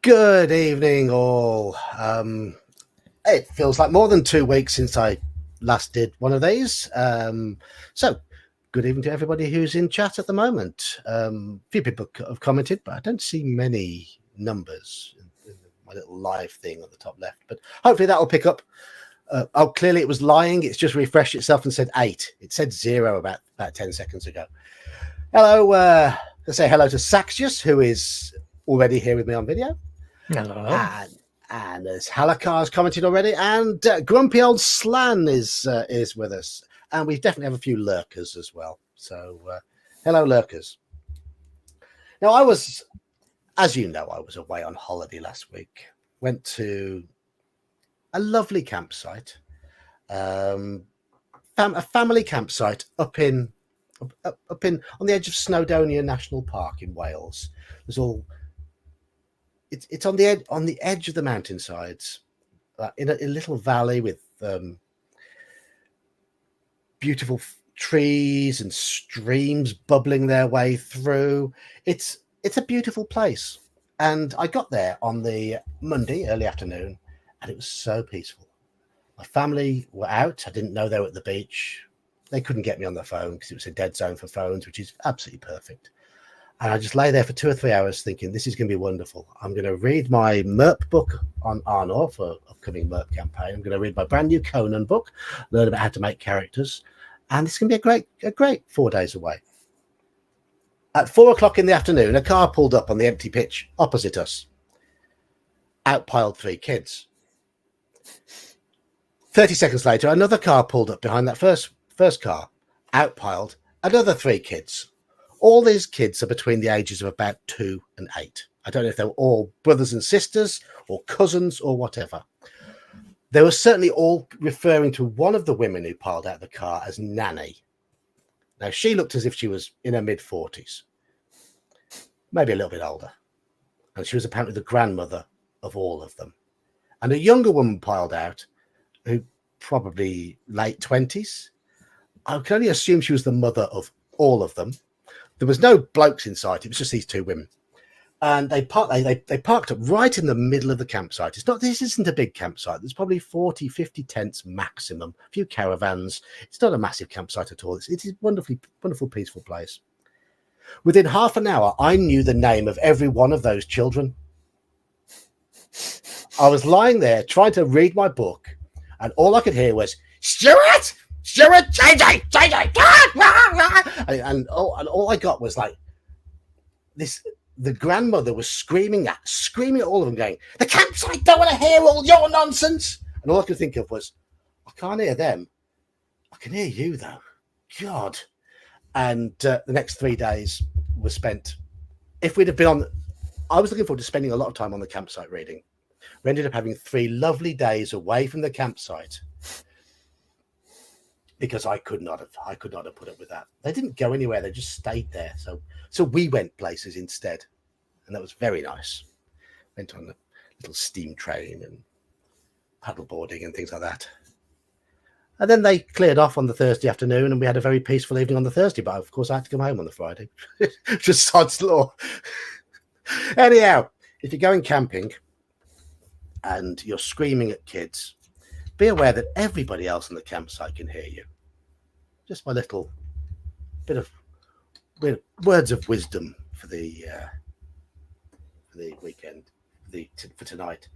Good evening, all. It feels like more than 2 weeks since I last did one of these. So, good evening to everybody who's in chat at the moment. A few people have commented, but I don't see many numbers in my little live thing at the top left. But hopefully that'll pick up. Clearly it was lying. It's just refreshed itself and said 8. It said 0 about 10 seconds ago. Hello. Let's say hello to Saxius, who is already here with me on video. Hello. And there's Halakar's commented already, and grumpy old Slan is with us, and we definitely have a few lurkers as well. So, hello, lurkers. Now, I was away on holiday last week. Went to a lovely campsite, a family campsite up in on the edge of Snowdonia National Park in Wales. It's on the edge of the mountainsides, in a little valley with beautiful trees and streams bubbling their way through. It's a beautiful place, and I got there on the Monday early afternoon, and it was so peaceful. My family were out. I didn't know they were at the beach. They couldn't get me on the phone because it was a dead zone for phones, which is absolutely perfect. And I just lay there for 2 or 3 hours thinking, this is going to be wonderful. I'm going to read my MERP book on Arnor for upcoming MERP campaign. I'm going to read my brand new Conan book, learn about how to make characters. And it's going to be a great 4 days away. At 4 o'clock in the afternoon, a car pulled up on the empty pitch opposite us. Out piled 3 kids. 30 seconds later, another car pulled up behind that first car. Out piled another 3 kids. All these kids are between the ages of about 2 and 8. I don't know if they were all brothers and sisters or cousins or whatever. They were certainly all referring to one of the women who piled out the car as Nanny. Now, she looked as if she was in her mid-40s, maybe a little bit older. And she was apparently the grandmother of all of them. And a younger woman piled out, who probably late 20s. I can only assume she was the mother of all of them. There was no blokes in sight. It was just these 2 women. And they parked up right in the middle of the campsite. This isn't a big campsite. There's probably 40, 50 tents maximum, a few caravans. It's not a massive campsite at all. It is a wonderful, peaceful place. Within half an hour, I knew the name of every one of those children. I was lying there trying to read my book, and all I could hear was, Stuart, JJ, and all I got was like this. The grandmother was screaming at all of them, going, "The campsite don't want to hear all your nonsense." And all I could think of was, I can't hear them. I can hear you though. God. And the next 3 days were spent. If we'd have been I was looking forward to spending a lot of time on the campsite reading. We ended up having 3 lovely days away from the campsite, because I could not have put up with that. They didn't go anywhere. They just stayed there. So we went places instead, and that was very nice. Went on a little steam train and paddleboarding and things like that. And then they cleared off on the Thursday afternoon, and we had a very peaceful evening on the Thursday. But of course, I had to come home on the Friday. Just sod's law. Anyhow, if you're going camping and you're screaming at kids, be aware that everybody else on the campsite can hear you. Just my little bit of words of wisdom for the weekend, for tonight.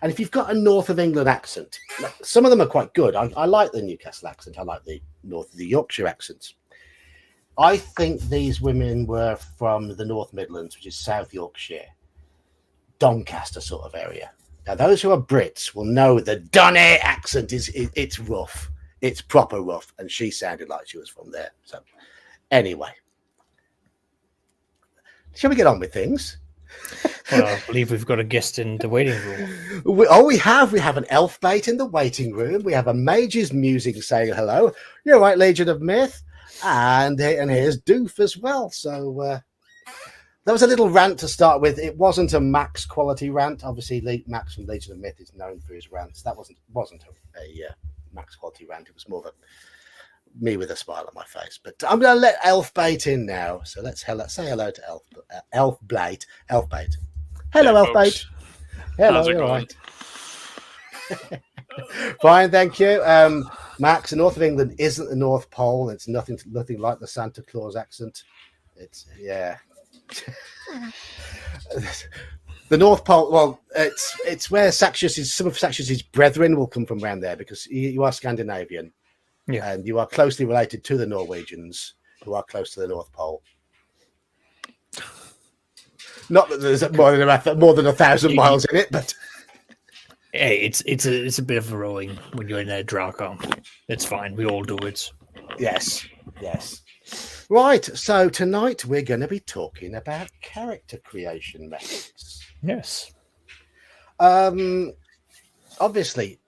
And if you've got a North of England accent, some of them are quite good. I like the Newcastle accent. I like the North of the Yorkshire accents. I think these women were from the North Midlands, which is South Yorkshire, Doncaster sort of area. Now, those who are Brits will know the Donny accent it's rough. It's proper rough. And she sounded like she was from there. So anyway, shall we get on with things? Well, I believe we've got a guest in the waiting room. We have an elf bait in the waiting room. We have a mage's music saying hello. You're right, Legion of Myth. And here's Doof as well. So that was a little rant to start with. It wasn't a Max quality rant. Obviously, Max from Legion of Myth is known for his rants. That wasn't a Max quality rant. It was more of me with a smile on my face. But I'm going to let Elfbait in now. So let's say hello to Elfbait. Hello, Yeah, Elfbait. Hello, How's it you're going? right. Fine, thank you. Max, the north of England isn't the North Pole. It's nothing like the Santa Claus accent. It's the North Pole. Well, it's where some of Saxius's brethren will come from around there because you are Scandinavian, and you are closely related to the Norwegians, who are close to the North Pole. Not that there's more than 1,000 miles in it, but hey, it's a bit of a rowing when you're in a Draco. It's fine. We all do it. yes. Right. So tonight we're going to be talking about character creation methods. Yes. Obviously,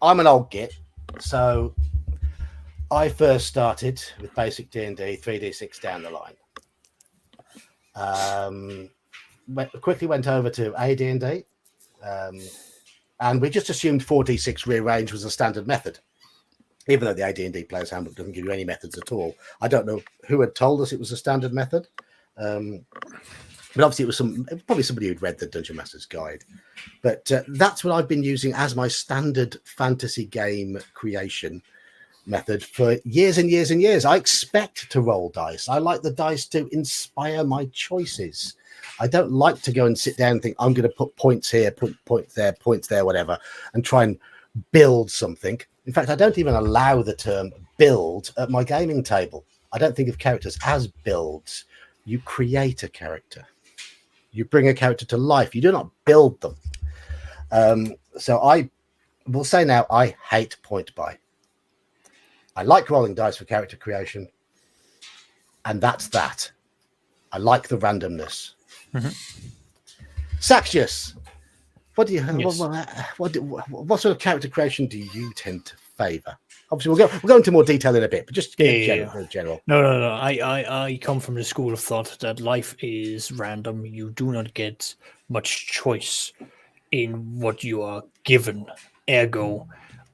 I'm an old git, so I first started with basic D&D 3D6 down the line. Quickly went over to AD&D, and we just assumed 4D6 rearrange was a standard method, even though the AD&D Player's Handbook doesn't give you any methods at all. I don't know who had told us it was a standard method, but obviously it was probably somebody who'd read the Dungeon Master's Guide. But that's what I've been using as my standard fantasy game creation method for years and years and years. I expect to roll dice. I like the dice to inspire my choices. I don't like to go and sit down and think I'm going to put points here, put points there, whatever, and try and build something. In fact, I don't even allow the term build at my gaming table. I don't think of characters as builds. You create a character. You bring a character to life. You do not build them. So I will say now, I hate point buy. I like rolling dice for character creation, and that's that. I like the randomness. Saxius, what do you? Yes. What sort of character creation do you tend to favour? Obviously, we'll go into more detail in a bit, but just general. No. I come from the school of thought that life is random. You do not get much choice in what you are given. Ergo,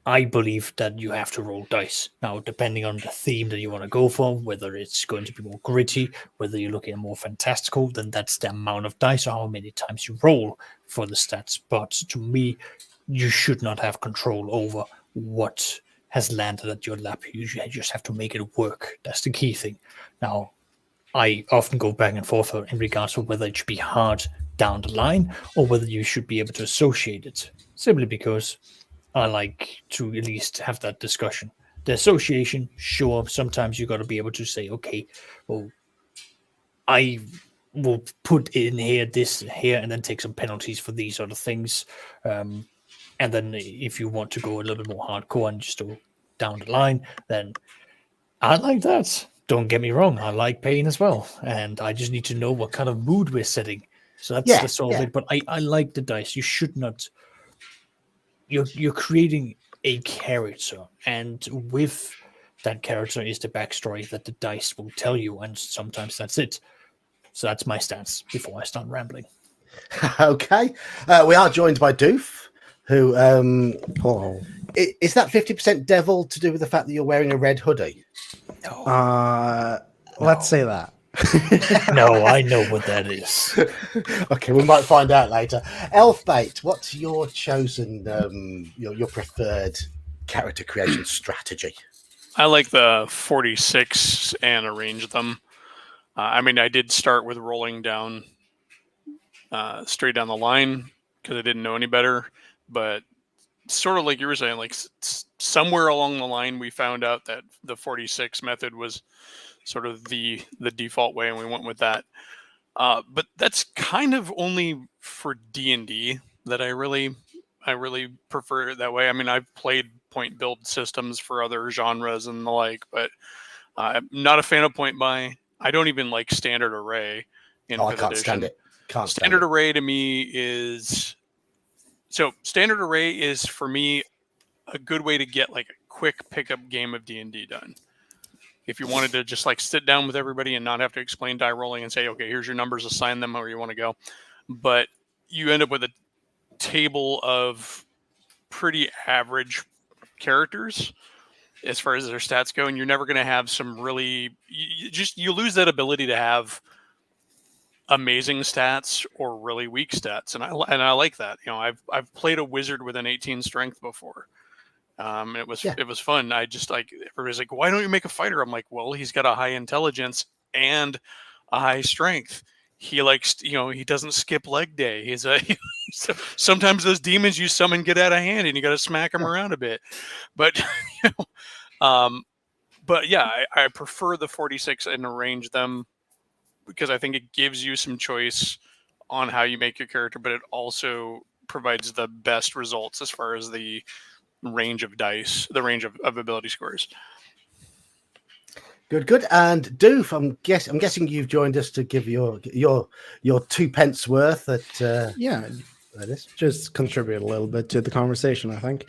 I believe that you have to roll dice. Now, depending on the theme that you want to go for, whether it's going to be more gritty, whether you're looking at more fantastical, then that's the amount of dice or how many times you roll for the stats. But to me, you should not have control over what has landed at your lap. You just have to make it work. That's the key thing. Now, I often go back and forth in regards to whether it should be hard down the line or whether you should be able to associate it, simply because I like to at least have that discussion. The association, sure, sometimes you got to be able to say, okay, well, I will put in here, this here, and then take some penalties for these other things. And then if you want to go a little bit more hardcore and just go down the line, then I like that. Don't get me wrong, I like pain as well. And I just need to know what kind of mood we're setting. So that's all of it. But I like the dice. You should not. You're creating a character, and with that character is the backstory that the dice will tell you, and sometimes that's it. So that's my stance before I start rambling. Okay, we are joined by Doof, who is that 50% devil to do with the fact that you're wearing a red hoodie? No. Let's say that. No, I know what that is. Okay, we might find out later. Elfbait, what's your chosen, your preferred character creation strategy? I like the 46 and arrange them. I mean, I did start with rolling down straight down the line because I didn't know any better. But sort of like you were saying, like somewhere along the line, we found out that the 46 method was sort of the default way, and we went with that. But that's kind of only for D&D that I really prefer it that way. I mean, I've played point build systems for other genres and the like, but I'm not a fan of point buy. I don't even like standard array in 5th I can't edition. stand it. Standard array to me is standard array is for me a good way to get like a quick pickup game of D&D done. If you wanted to just like sit down with everybody and not have to explain die rolling and say, okay, here's your numbers, assign them where you want to go. But you end up with a table of pretty average characters as far as their stats go, and you're never going to have some really you lose that ability to have amazing stats or really weak stats, and I like that. You know, I've played a wizard with an 18 strength before. It was fun. I just like everybody's like, why don't you make a fighter? I'm like, well, he's got a high intelligence and a high strength. He likes, he doesn't skip leg day. He's a sometimes those demons you summon get out of hand, and you got to smack them around a bit. But but yeah, I prefer the 46 and arrange them because I think it gives you some choice on how you make your character, but it also provides the best results as far as the range of dice, the range of ability scores. Good. And Doof, I'm guessing you've joined us to give your 2 pence worth at Yeah, this. just contribute a little bit to the conversation, I think.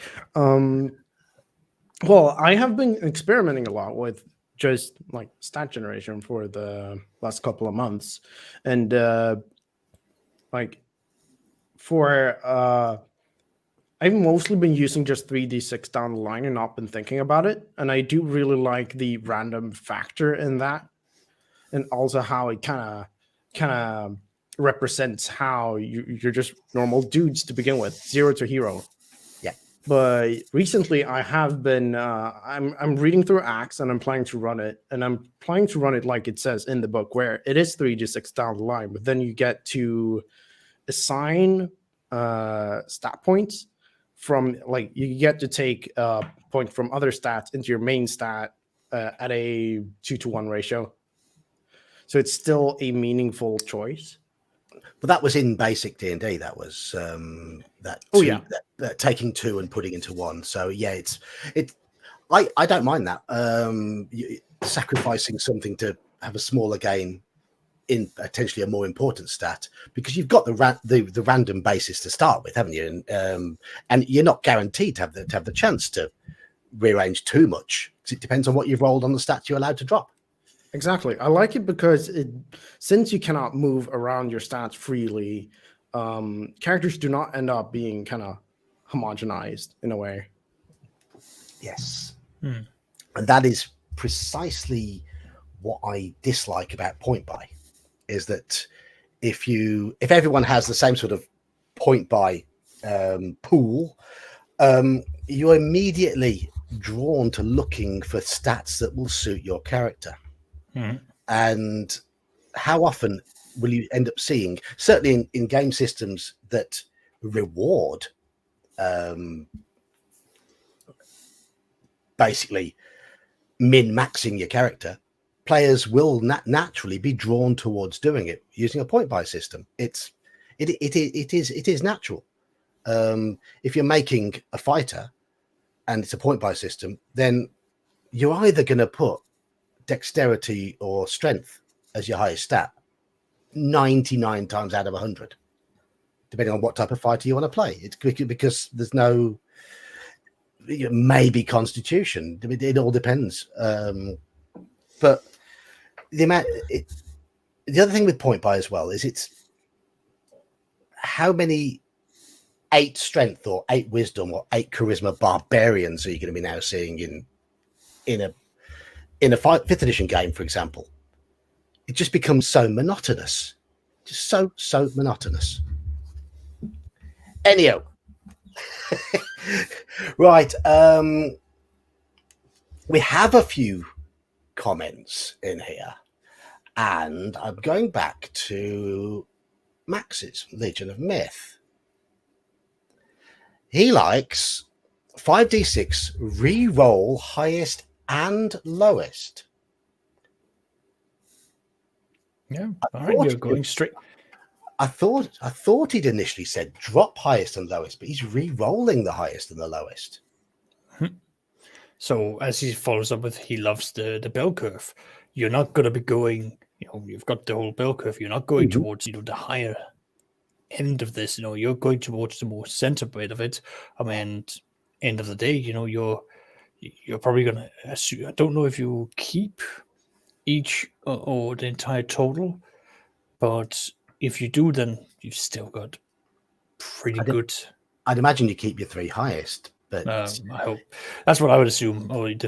Well, I have been experimenting a lot with just like stat generation for the last couple of months, and like for I've mostly been using just 3d6 down the line and not been thinking about it, and I do really like the random factor in that, and also how it kind of represents how you're just normal dudes to begin with, 0 to hero. But recently, I have been. I'm reading through Axe, and I'm planning to run it. And I'm planning to run it like it says in the book, where it is 3d6 down the line. But then you get to assign stat points from, like, you get to take a point from other stats into your main stat at a 2-to-1 ratio. So it's still a meaningful choice. But that was in basic D&D. That was that. Oh, yeah. That taking 2 and putting into 1. So yeah, I don't mind that. Sacrificing something to have a smaller gain in potentially a more important stat, because you've got the random basis to start with, haven't you? And you're not guaranteed to have the chance to rearrange too much, because it depends on what you've rolled on the stats you're allowed to drop. Exactly. I like it because since you cannot move around your stats freely, characters do not end up being kind of homogenized in a way. Yes. And that is precisely what I dislike about point buy, is that if everyone has the same sort of point buy pool, you're immediately drawn to looking for stats that will suit your character. And how often will you end up seeing, certainly in game systems that reward basically min-maxing your character, players will naturally be drawn towards doing it using a point buy system. It is natural. If you're making a fighter and it's a point buy system, then you're either going to put dexterity or strength as your highest stat 99 times out of 100, depending on what type of fighter you want to play. It's because there's no maybe constitution. It all depends. But the other thing with point buy as well is it's how many 8 strength or 8 wisdom or 8 charisma barbarians are you going to be now seeing in a 5th edition game, for example. It just becomes so monotonous. Just so monotonous. Anyhow. Right. We have a few comments in here. And I'm going back to Max's Legion of Myth. He likes 5d6 re-roll highest and lowest. Yeah, all right, you're going straight. I thought he'd initially said drop highest and lowest, but he's re-rolling the highest and the lowest. So as he follows up with, he loves the bell curve. You're not going to be going, you've got the whole bell curve. You're not going towards, the higher end of this. You're going towards the more center bit of it. And end of the day, you're probably going to assume, I don't know if you keep each or the entire total, but if you do, then you've still got pretty good. I'd imagine you keep your 3 highest, but I hope that's what I would assume. Or the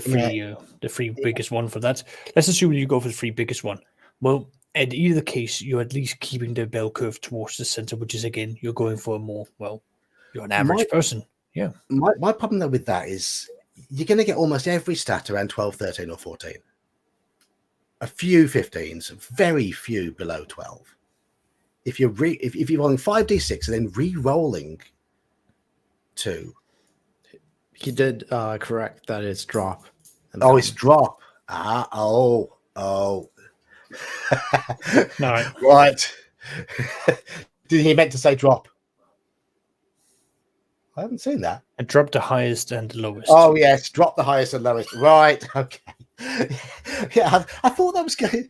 3 biggest one for that. Let's assume you go for the 3 biggest one. Well, in either case, you're at least keeping the bell curve towards the center, which is again, you're going for a more you're an average person. Yeah. My problem though with that is you're going to get almost every stat around 12, 13, or 14. A few 15s, very few below 12. If you're if you're rolling 5d6 and then re-rolling 2. He did correct that it's drop. Oh, it's drop. Oh. All right. Right. Did he meant to say drop? I haven't seen that. And drop the highest and the lowest. Oh yes, drop the highest and lowest. Right. Okay. Yeah, I thought that was going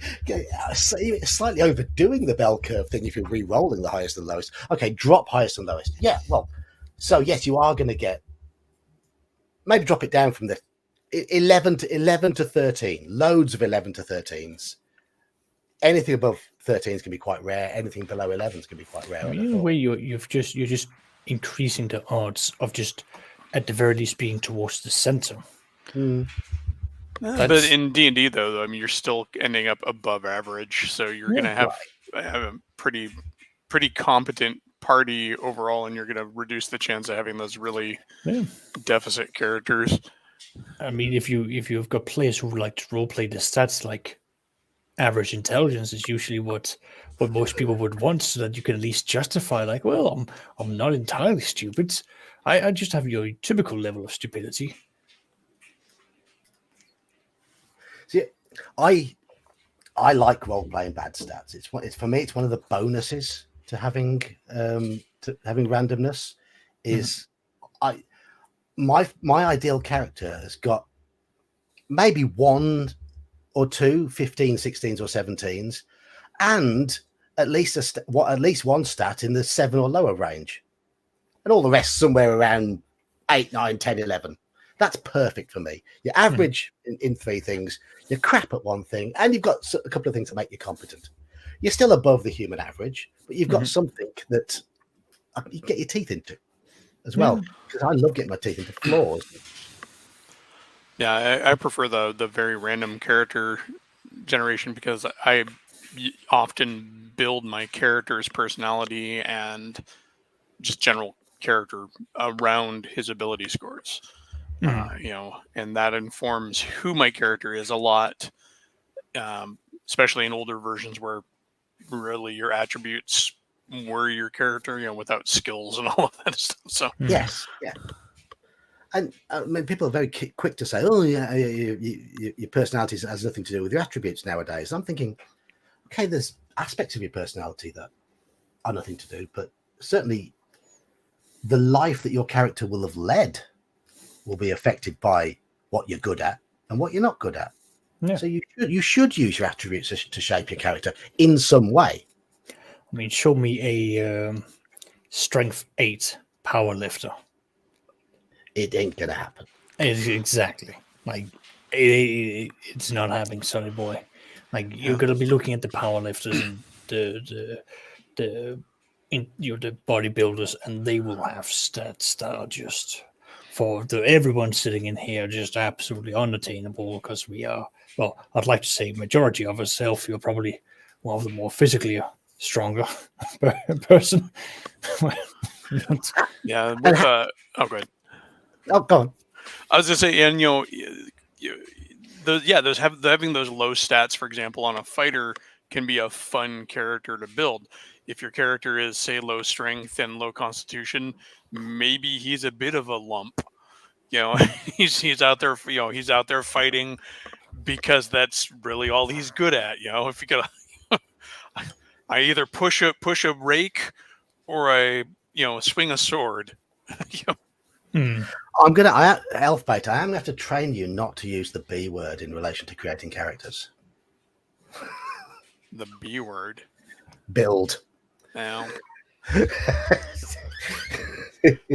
slightly overdoing the bell curve thing if you're re-rolling the highest and lowest. Okay, drop highest and lowest. Yeah, well, so yes, you are going to get, maybe drop it down from the 11 to 13. Loads of 11 to 13s. Anything above 13s can be quite rare. Anything below 11s can be quite rare. I mean, in a way, you're just increasing the odds of just at the very least being towards the center. But in D&D though, I mean, you're still ending up above average, so you're going to have a pretty competent party overall, and you're going to reduce the chance of having those really deficit characters. I mean, if you've got players who like to roleplay the stats, like average intelligence is usually what most people would want, so that you can at least justify, like, well, I'm not entirely stupid. I just have your typical level of stupidity. See, I like role playing bad stats. It's for me. It's one of the bonuses to having randomness. Is my ideal character has got maybe 1 or 2 15s, 16s, or 17s, and at least one stat in the 7 or lower range, and all the rest somewhere around 8, 9, 10, 11. That's perfect for me. You're average in 3 things, you're crap at 1 thing, and you've got a couple of things that make you competent. You're still above the human average, but you've got something that you can get your teeth into as well. Because I love getting my teeth into flaws. Yeah, I prefer the very random character generation, because I often build my character's personality and just general character around his ability scores. And that informs who my character is a lot, especially in older versions where really your attributes were your character, without skills and all of that stuff. So yes, yeah. And I mean, people are very quick to say, "Oh, yeah, your personality has nothing to do with your attributes nowadays." I'm thinking, okay, there's aspects of your personality that are nothing to do, but certainly the life that your character will have led will be affected by what you're good at and what you're not good at. Yeah. So you should use your attributes to shape your character in some way. I mean, show me a strength 8 power lifter. It ain't gonna happen. Exactly. Like it's not happening, sorry boy. Like you're gonna be looking at the power lifters and the bodybuilders, and they will have stats that are just for everyone sitting in here just absolutely unattainable, because we are, well, I'd like to say majority of us, Self, you're probably one of the more physically stronger person. Yeah. With, oh, go ahead. Oh, go on. I was gonna say, and having those low stats, for example, on a fighter can be a fun character to build. If your character is, say, low strength and low constitution, maybe he's a bit of a lump. He's out there. He's out there fighting because that's really all he's good at. If you could, I either push a rake or I swing a sword. I'm gonna, Elfbait, I am gonna have to train you not to use the B word in relation to creating characters. The B word. Build. Now.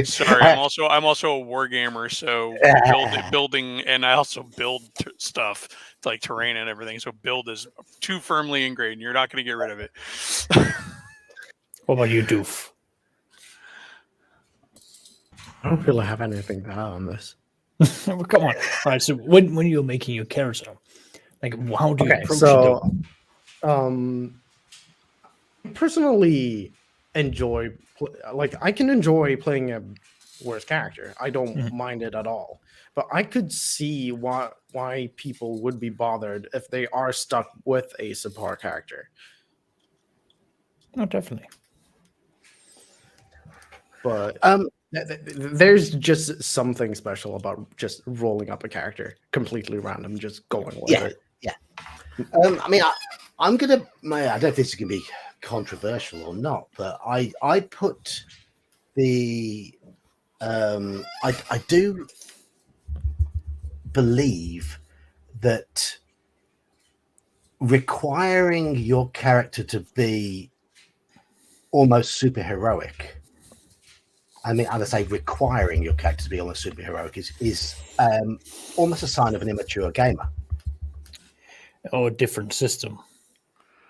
Sorry, I'm also a war gamer, so building, and I also build stuff like terrain and everything. So build is too firmly ingrained. You're not going to get rid of it. What about you, Doof? I don't really have anything to add on this. Well, come on. All right. So when you're making your character, like, how do you approach it? So, personally enjoy I can enjoy playing a worse character. I don't mind it at all. But I could see why people would be bothered if they are stuck with a subpar character. No, definitely. But there's just something special about just rolling up a character completely random, just going with it. Yeah. I mean, I'm gonna. I don't know if this is gonna be controversial or not, but I put the. I do believe that requiring your character to be almost superheroic. I mean, and I say requiring your character to be almost superheroic is almost a sign of an immature gamer. Or a different system.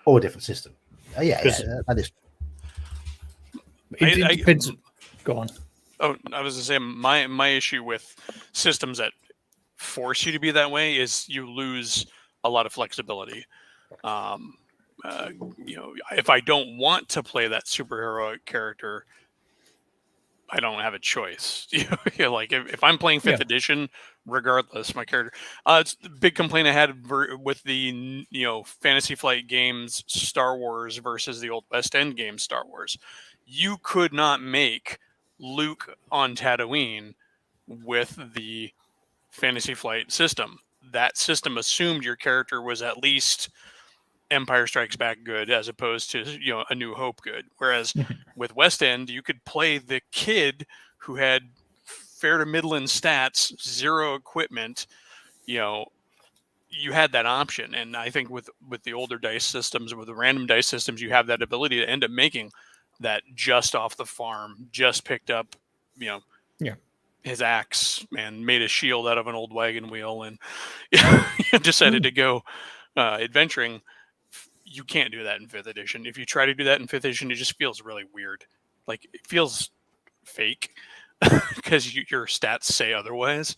Or a different system. Yeah, that is. It depends. Go on. Oh, I was going to say my issue with systems that force you to be that way is you lose a lot of flexibility. If I don't want to play that superheroic character, I don't have a choice. Like if I'm playing 5th edition, regardless, my character. It's the big complaint I had with the Fantasy Flight games, Star Wars versus the old West End games, Star Wars. You could not make Luke on Tatooine with the Fantasy Flight system. That system assumed your character was at least Empire Strikes Back good, as opposed to A New Hope good. Whereas with West End, you could play the kid who had fair to middling stats, 0 equipment. You had that option, and I think with the older dice systems, with the random dice systems, you have that ability to end up making that just off the farm, just picked up, his axe and made a shield out of an old wagon wheel, and decided to go adventuring. You can't do that in 5th edition. If you try to do that in 5th edition, it just feels really weird. Like it feels fake because your stats say otherwise.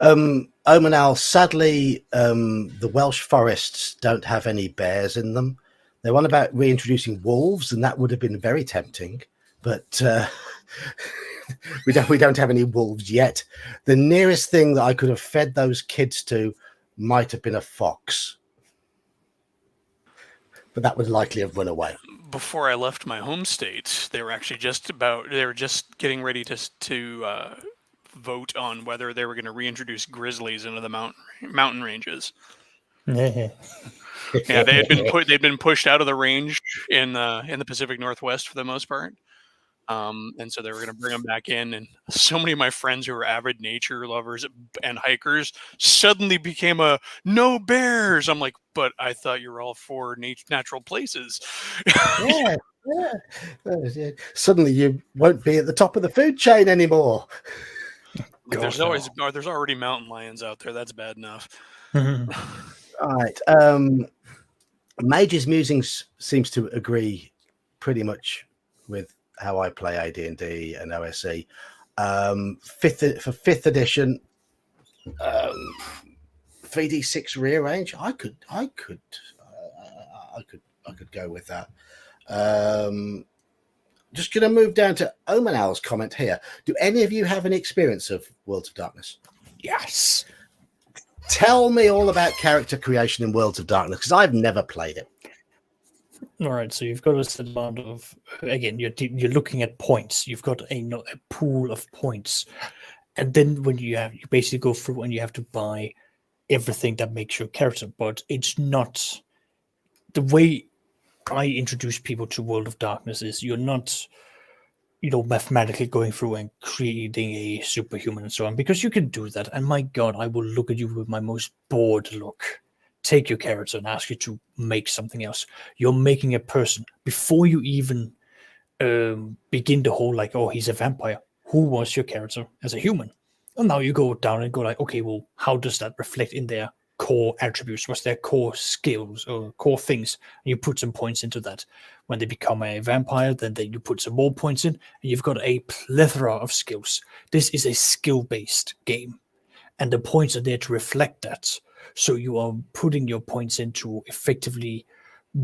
Omanal, sadly, the Welsh forests don't have any bears in them. They're on about reintroducing wolves, and that would have been very tempting, but we don't have any wolves yet. The nearest thing that I could have fed those kids to might have been a fox, but that would likely have run away. Before I left my home state, they were actually just getting ready to vote on whether they were going to reintroduce grizzlies into the mountain ranges. Yeah, they'd been pushed out of the range in the Pacific Northwest for the most part. And so they were going to bring them back in, and so many of my friends who are avid nature lovers and hikers suddenly became no bears. I'm like, but I thought you were all for natural places. Yeah. Suddenly you won't be at the top of the food chain anymore. There's already mountain lions out there. That's bad enough. All right. Mage's Musings seems to agree pretty much with how I play AD&D and OSE. For 5th edition, 3d6 rearrange. I could go with that. Just going to move down to Omanal's comment here. Do any of you have any experience of Worlds of Darkness? Yes. Tell me all about character creation in Worlds of Darkness, because I've never played it. All right, so you've got a set amount of, again, you're looking at points. You've got a pool of points, and then when you basically go through and you have to buy everything that makes your character. But it's not the way I introduce people to World of Darkness is you're not, mathematically going through and creating a superhuman and so on, because you can do that. And my God, I will look at you with my most bored look. Take your character and ask you to make something else. You're making a person before you even begin the whole he's a vampire. Who was your character as a human? And now you go down and go okay, well, how does that reflect in their core attributes? What's their core skills or core things? And you put some points into that. When they become a vampire, then you put some more points in, and you've got a plethora of skills. This is a skill-based game, and the points are there to reflect that. So you are putting your points in to effectively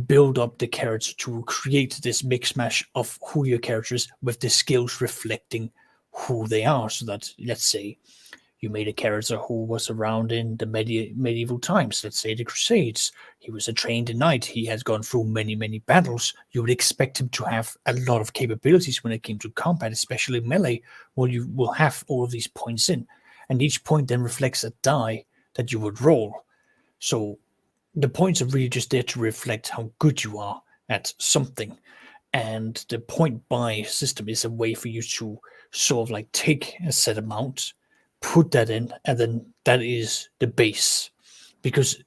build up the character, to create this mix mash of who your character is with the skills reflecting who they are. So that, let's say, you made a character who was around in the medieval times, let's say the Crusades. He was a trained knight. He has gone through many, many battles. You would expect him to have a lot of capabilities when it came to combat, especially melee. Well, you will have all of these points in, and each point then reflects a die that you would roll. So the points are really just there to reflect how good you are at something. And the point buy system is a way for you to sort of like take a set amount, put that in, and then that is the base. Because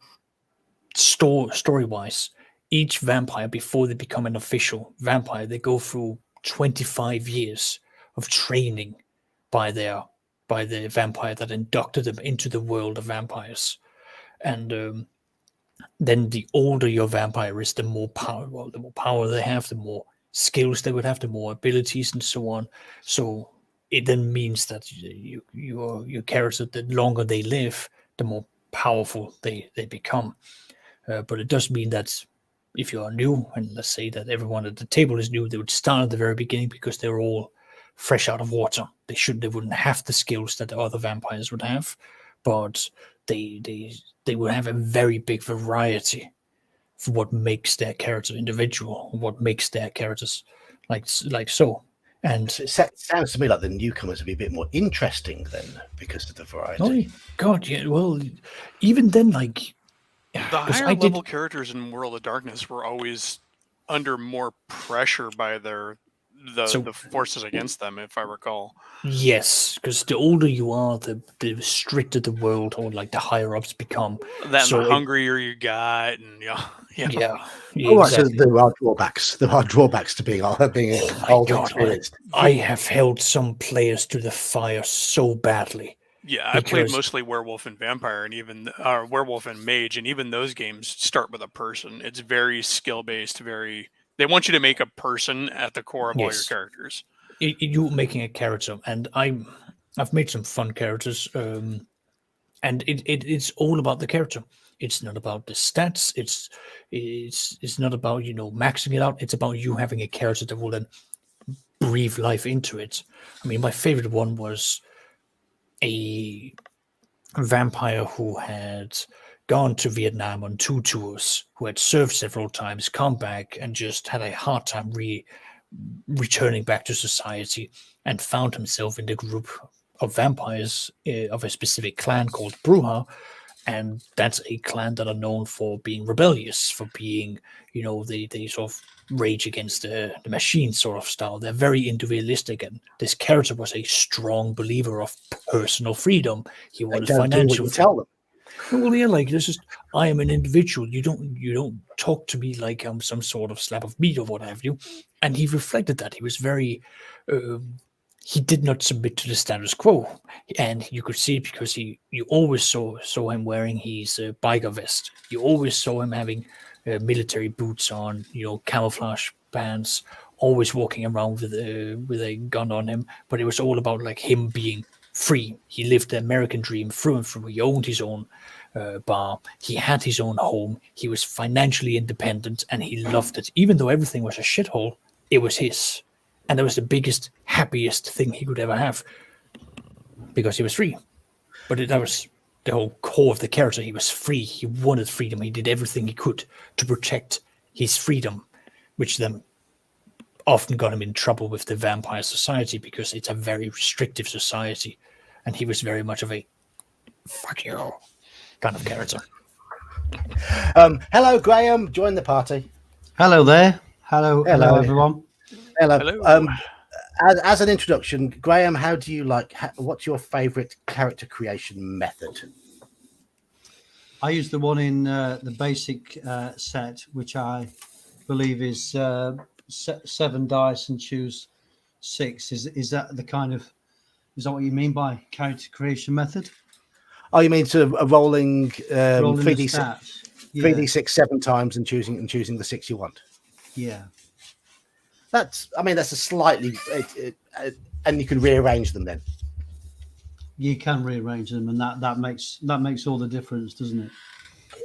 story-wise, each vampire, before they become an official vampire, they go through 25 years of training by the vampire that inducted them into the world of vampires. And then the older your vampire is, the more power. Well, the more power they have, the more skills they would have, the more abilities, and so on. So it then means that your character, the longer they live, the more powerful they become. But it does mean that if you are new, and let's say that everyone at the table is new, they would start at the very beginning because they're all fresh out of water. They wouldn't have the skills that the other vampires would have, but they would have a very big variety for what makes their character individual, what makes their characters like so. And So it sounds to me like the newcomers would be a bit more interesting then, because of the variety. oh God, yeah. Well, even then, like The 'cause higher I did- level characters in World of Darkness were always under more pressure by the So- forces against them, if I recall. Yes, because the older you are, the stricter the world, or like the higher ups become. Then So the it- hungrier you got, and Yeah, All right, exactly. so there are drawbacks. There are drawbacks to being old my and God, experienced. I have held some players to the fire so badly. yeah, I played Because- mostly Werewolf and Vampire, and even Werewolf and Mage, and even those games start with a person. It's very skill based. They want you to make a person at the core of all your Yes. characters. You making a character, and I've made some fun characters, and it's all about the character. It's not about the stats. It's not about maxing it out. It's about you having a character that will then breathe life into it. I mean, my favorite one was a vampire who had gone to Vietnam on 2 tours, who had served several times, come back, and just had a hard time returning back to society, and found himself in the group of vampires of a specific clan called Bruja. And that's a clan that are known for being rebellious, for being, they sort of rage against the machine sort of style. They're very individualistic, and this character was a strong believer of personal freedom. He They wanted don't do what financial you tell them. Well, yeah, like this is I am an individual. You don't talk to me like I'm some sort of slab of meat or what have you. And he reflected that. He was very he did not submit to the status quo, and you could see it because you always saw him wearing his biker vest. You always saw him having military boots on, camouflage pants, always walking around with a gun on him. But it was all about like him being free. He lived the American dream through and through. He owned his own bar. He had his own home. He was financially independent, and he loved it. Even though everything was a shithole, it was his. And that was the biggest, happiest thing he could ever have, because he was free. But that was the whole core of the character. He was free. He wanted freedom. He did everything he could to protect his freedom, which then often got him in trouble with the vampire society, because it's a very restrictive society. And he was very much of a fuck you kind of character. Hello, Graham. Join the party. Hello there. Hello Hello. everyone. Hello. Hello. As an introduction, Graham, how do you what's your favourite character creation method? I use the one in the basic set, which I believe is 7 dice and choose 6. Is that what you mean by character creation method? Oh, you mean sort of a rolling Rolling the 3d6 stats. Yeah. 3d6 7 times and choosing the 6 you want? Yeah. That's a slightly, and you can rearrange them then. You can rearrange them, and that makes all the difference, doesn't it?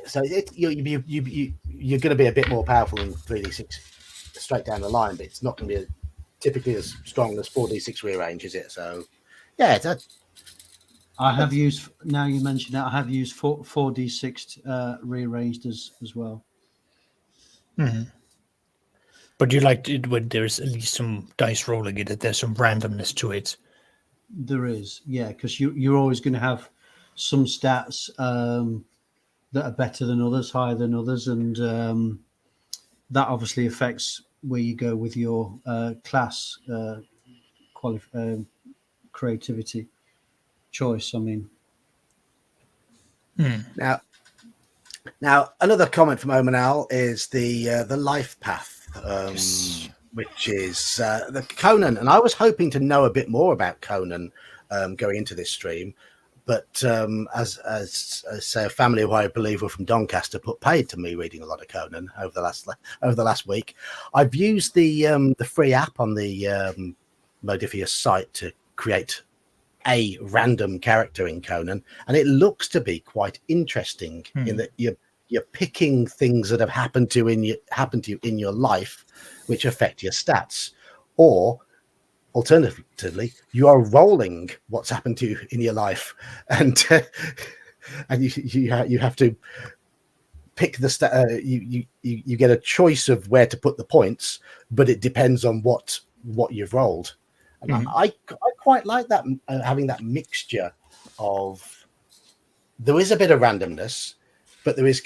So you're going to be a bit more powerful than 3d6 straight down the line, but it's not going to be typically as strong as 4d6 rearrange, is it? So yeah, I have used, now you mention it, I have used 4d6 rearranged as well. But you liked it when there's at least some dice rolling in it. There's some randomness to it. There is, yeah, because you're always going to have some stats that are better than others, higher than others, and that obviously affects where you go with your class creativity choice. I mean, now another comment from Omanal is the life path, which is the Conan, and I was hoping to know a bit more about Conan going into this stream. But as say a family who I believe were from Doncaster put paid to me reading a lot of Conan over the last week, I've used the free app on the Modifius site to create a random character in Conan, and it looks to be quite interesting in that you're picking things that have happened to you in your life, which affect your stats, or alternatively, you are rolling what's happened to you in your life, and you have to pick the you get a choice of where to put the points, but it depends on what you've rolled. And I quite like that, having that mixture of, there is a bit of randomness, but there is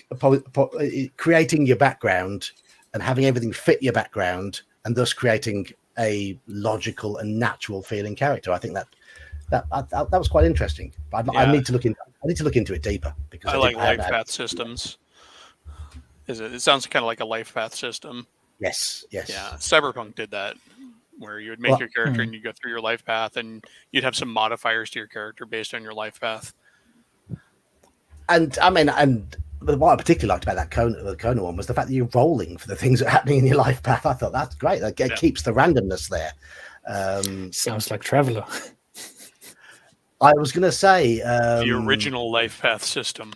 creating your background and having everything fit your background, and thus creating a logical and natural feeling character. I think that was quite interesting. But I need to look into it deeper, because I like life path systems. It sounds kind of like a life path system. Yes. Yeah, Cyberpunk did that, where you would make your character and you go through your life path, and you'd have some modifiers to your character based on your life path. And I mean, what I particularly liked about the Conan one was the fact that you're rolling for the things that are happening in your life path. I thought that's great. It keeps the randomness there. Sounds like Traveller. I was going to say the original life path system.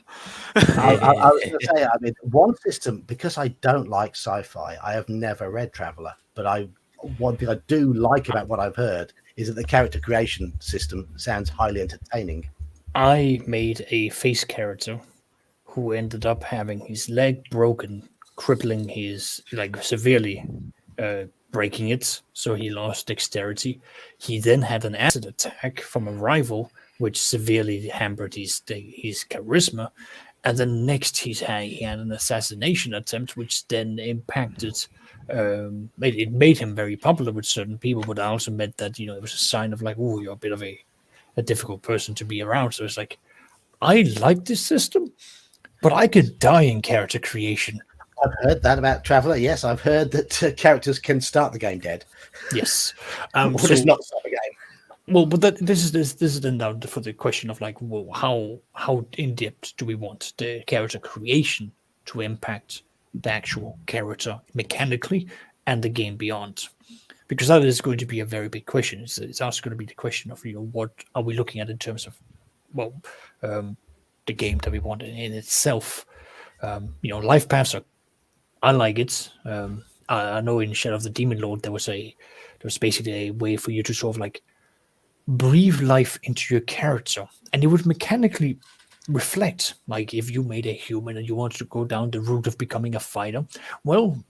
I was going to say, I mean, one system, because I don't like sci-fi, I have never read Traveller, but one thing I do like about what I've heard is that the character creation system sounds highly entertaining. I made a face character who ended up having his leg broken, crippling his, severely breaking it, so he lost dexterity. He then had an acid attack from a rival, which severely hampered his charisma. And then next he had an assassination attempt, which then impacted. It made him very popular with certain people, but also meant that it was a sign of you're a bit of a difficult person to be around. So it's like, I like this system, but I could die in character creation. I've heard that about Traveller. Yes, I've heard that characters can start the game dead. Yes, or just not start the game. Well, but this is then down for the question of how in depth do we want the character creation to impact the actual character mechanically and the game beyond, because that is going to be a very big question. It's also going to be the question of what are we looking at in terms of the game that we want in itself. Life paths are. I like it. I know in Shadow of the Demon Lord there was basically a way for you to sort of breathe life into your character, and it would mechanically reflect, if you made a human and you wanted to go down the route of becoming a fighter, well,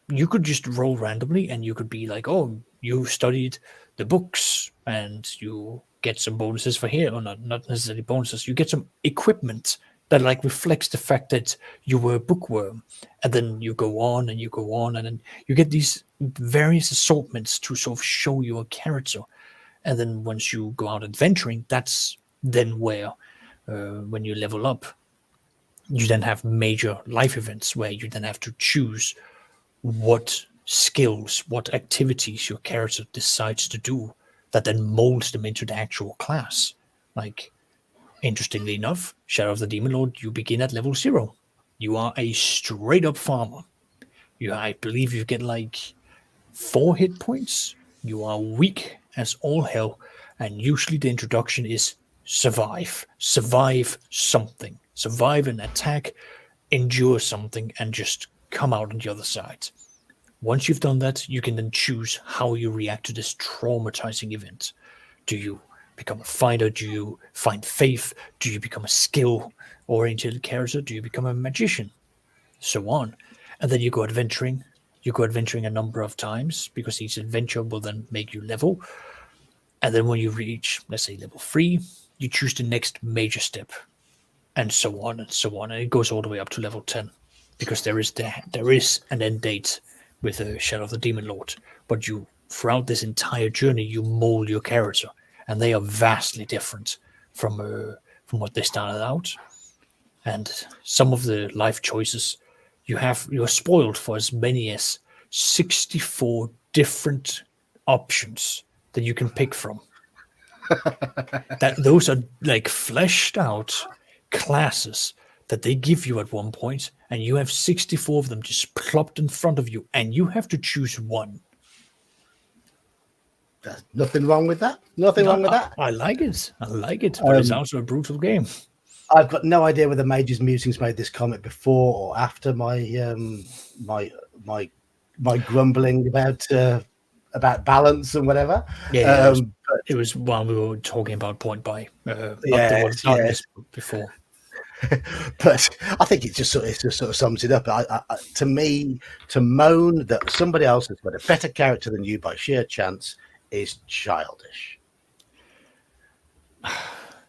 you could just roll randomly and you could be oh, you studied the books and you get some bonuses for here, or not necessarily bonuses, you get some equipment that reflects the fact that you were a bookworm, and then you go on and you go on, and then you get these various assortments to sort of show your character. And then once you go out adventuring, that's then where, when you level up, you then have major life events where you then have to choose what skills, what activities your character decides to do that then molds them into the actual class. Interestingly enough, Shadow of the Demon Lord, you begin at level 0. You are a straight up farmer. I believe you get 4 hit points. You are weak as all hell, and usually the introduction is survive something, survive an attack, endure something and just come out on the other side. Once you've done that, you can then choose how you react to this traumatizing event. Do you become a fighter? Do you find faith? Do you become a skill-oriented character? Do you become a magician? So on. And then you go adventuring. You go adventuring a number of times because each adventure will then make you level. And then when you reach, let's say, level 3, you choose the next major step. And so on and so on. And it goes all the way up to level 10. Because there is an end date with the Shadow of the Demon Lord. But you throughout this entire journey, you mold your character. And they are vastly different from what they started out. And some of the life choices you're spoiled for as many as 64 different options that you can pick from. That those are like fleshed out classes that they give you at one point, and you have 64 of them just plopped in front of you, and you have to choose one. There's nothing wrong with that. Nothing wrong with that. I like it. But it's also a brutal game. I've got no idea whether Mage's Musings made this comment before or after my my grumbling about balance and whatever. Yeah, it was while we were talking about Point Buy. Before. But I think it just sort of sums it up. To me, to moan that somebody else has got a better character than you by sheer chance is childish.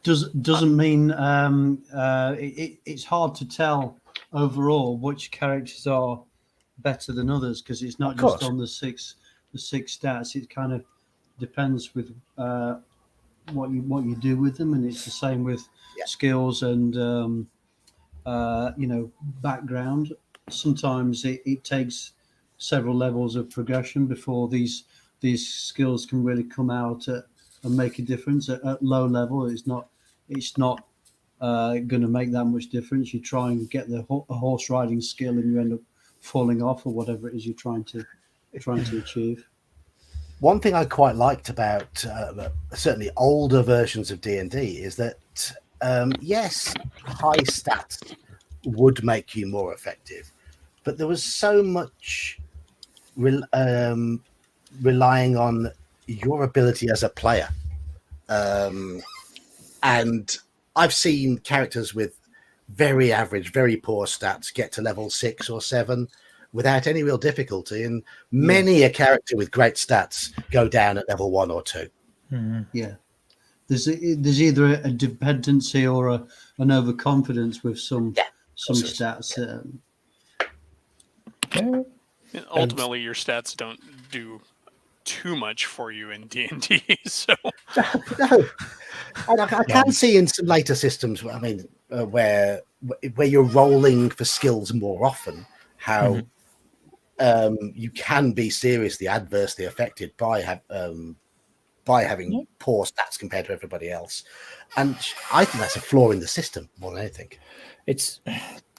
Doesn't mean it's hard to tell overall which characters are better than others, because it's not just on the six stats. It kind of depends with what you do with them, and it's the same with skills and background. Sometimes it takes several levels of progression before these skills can really come out and make a difference. At low level, it's not going to make that much difference. You try and get a horse riding skill, and you end up falling off, or whatever it is you're trying to achieve. One thing I quite liked about certainly older versions of D&D is that yes, high stats would make you more effective, but there was so much relying on your ability as a player. And I've seen characters with very average, very poor stats get to level 6 or 7 without any real difficulty, and many a character with great stats go down at level 1 or 2. Mm-hmm. Yeah, there's either a dependency or an overconfidence with some stats. And ultimately, your stats don't do too much for you in D&D. So no, I can see in some later systems, I mean, where you're rolling for skills more often, how you can be seriously adversely affected by having poor stats compared to everybody else, and I think that's a flaw in the system more than anything. It's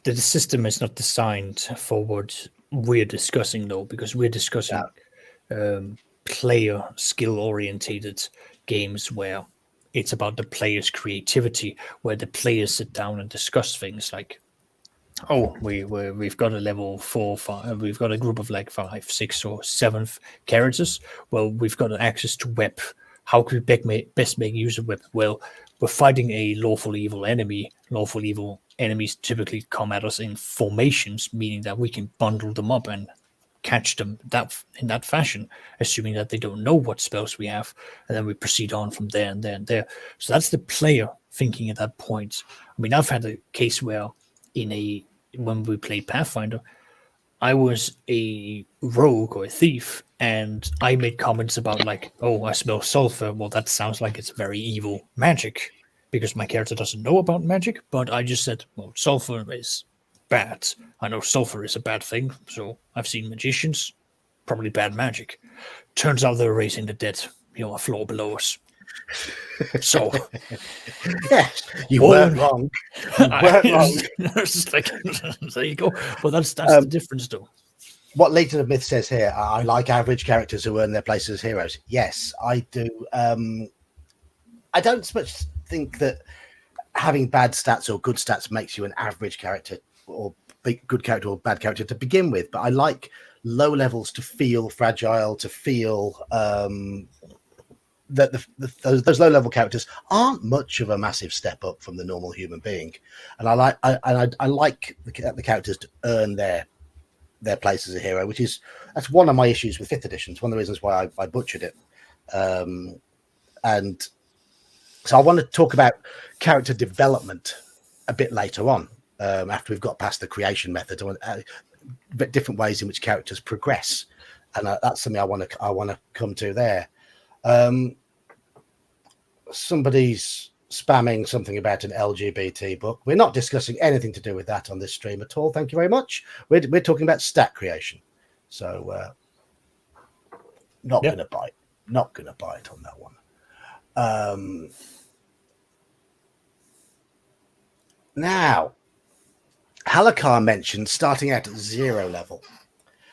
the system is not designed for what we're discussing, though, because we're discussing player skill orientated games where it's about the player's creativity, where the players sit down and discuss things like, oh, we've got a level 4, 5, we've got a group of like 5, 6, or 7 characters. Well, we've got access to web. How could we best make use of web? Well, we're fighting a lawful evil enemy. Lawful evil enemies typically come at us in formations, meaning that we can bundle them up and catch them in that fashion, assuming that they don't know what spells we have, and then we proceed on from there and there and there. So that's the player thinking at that point. I mean, I've had a case where when we played Pathfinder, I was a rogue or a thief, and I made comments about like, oh, I smell sulfur. Well, that sounds like it's very evil magic, because my character doesn't know about magic, but I just said, well, sulfur is bad. I know sulfur is a bad thing, so I've seen magicians, probably bad magic. Turns out they're raising the dead, a floor below us. So, yes, you weren't wrong. You weren't wrong. It's like, there you go. But that's the difference, though. What Legion of Myth says here, I like average characters who earn their place as heroes. Yes, I do. I don't so much think that having bad stats or good stats makes you an average character or good character or bad character to begin with, but I like low levels to feel fragile, to feel that those low level characters aren't much of a massive step up from the normal human being, and I like the characters to earn their place as a hero, that's one of my issues with 5th edition. It's one of the reasons why I butchered it, and so I want to talk about character development a bit later on, after we've got past the creation method, but different ways in which characters progress, and that's something I want to come to there. Somebody's spamming something about an LGBT book. We're not discussing anything to do with that on this stream at all. Thank you very much. We're talking about stat creation, so not going to bite on that one. Now, Halakar mentioned starting out at 0 level.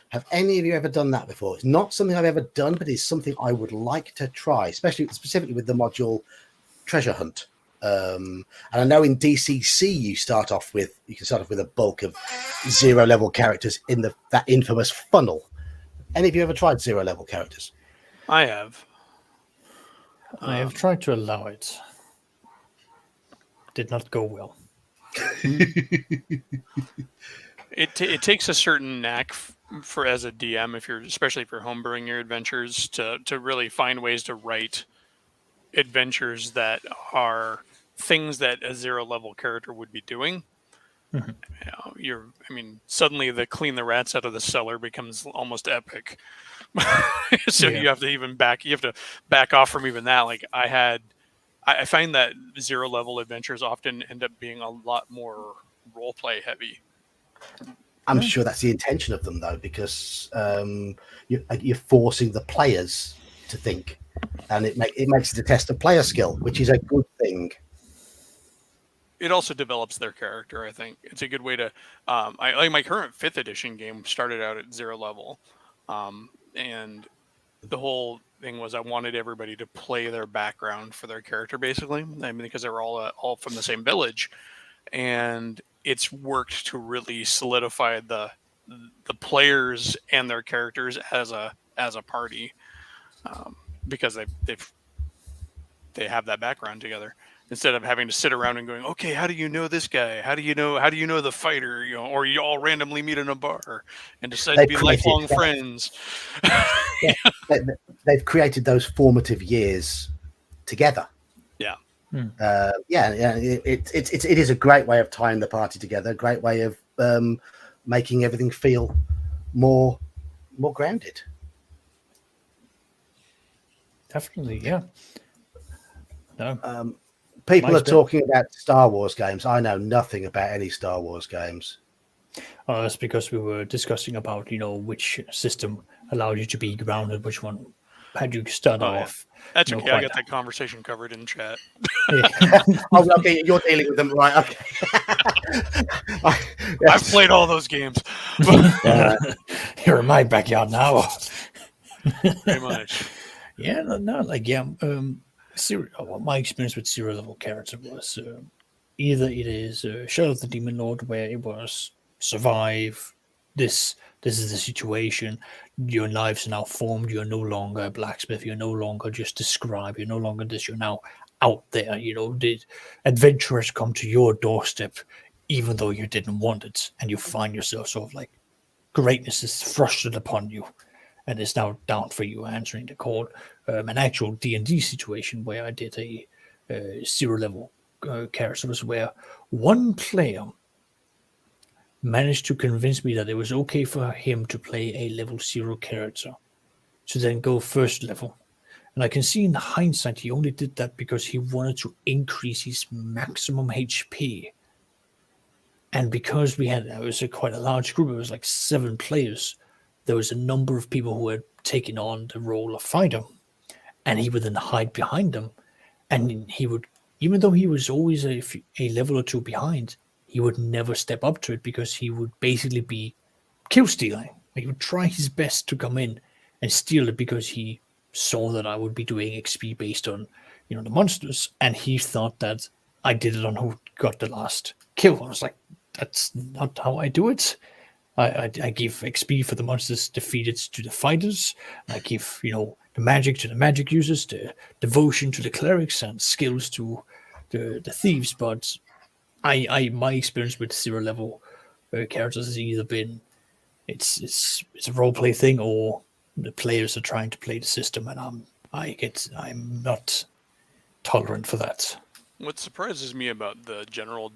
Have any of you ever done that before? It's not something I've ever done, but it's something I would like to try, specifically with the module Treasure Hunt. And I know in DCC you can start off with a bulk of 0 level characters in that infamous funnel. Any of you ever tried 0 level characters? I have. I have tried to allow it. Did not go well. It takes a certain knack for as a DM, especially if you're homebrewing your adventures, to really find ways to write adventures that are things that a 0 level character would be doing. Mm-hmm. Suddenly the clean the rats out of the cellar becomes almost epic. So you have to back off from even that. Like I find that 0 level adventures often end up being a lot more role play heavy. I'm sure that's the intention of them, though, because you're forcing the players to think, and it makes it a test of player skill, which is a good thing. It also develops their character. I think it's a good way to. I like my current 5th edition game started out at 0 level, and the whole thing was I wanted everybody to play their background for their character, basically. Because they were all from the same village, and it's worked to really solidify the players and their characters as a party, because they have that background together, instead of having to sit around and going, okay, how do you know this guy? How do you know the fighter? Or you all randomly meet in a bar and decide to be lifelong friends. They've created those formative years together. Yeah. It is a great way of tying the party together, a great way of making everything feel more grounded. Definitely, yeah. No. People are talking about Star Wars games. I know nothing about any Star Wars games. Oh, that's because we were discussing about, which system allowed you to be grounded, which one had you start off. That's okay. I got that conversation covered in chat. Okay, you're dealing with them, right? Okay. I've played all those games. You're in my backyard now. Pretty much. Yeah, my experience with 0 level character was either it is Shadow of the Demon Lord, where it was survive. This is the situation. Your lives are now formed. You're no longer a blacksmith. You're no longer just a scribe. You're no longer this. You're now out there. The adventurers come to your doorstep, even though you didn't want it, and you find yourself sort of like greatness is thrusted upon you, and it's now down for you answering the call. An actual D&D situation where I did a 0 level character was where one player managed to convince me that it was okay for him to play a level 0 character to then go 1st level. And I can see in hindsight he only did that because he wanted to increase his maximum HP. And because it was quite a large group, it was like 7 players, there was a number of people who had taken on the role of fighter, and he would then hide behind them, and he would, even though he was always a level or 2 behind, he would never step up to it because he would basically be kill stealing. He would try his best to come in and steal it because he saw that I would be doing XP based on the monsters, and he thought that I did it on who got the last kill. I was like, that's not how I do it. I give XP for the monsters defeated to the fighters. I give, the magic to the magic users, the devotion to the clerics, and skills to the thieves. But my experience with zero level characters has either been it's a role play thing, or the players are trying to play the system, and I'm not tolerant for that. What surprises me about the general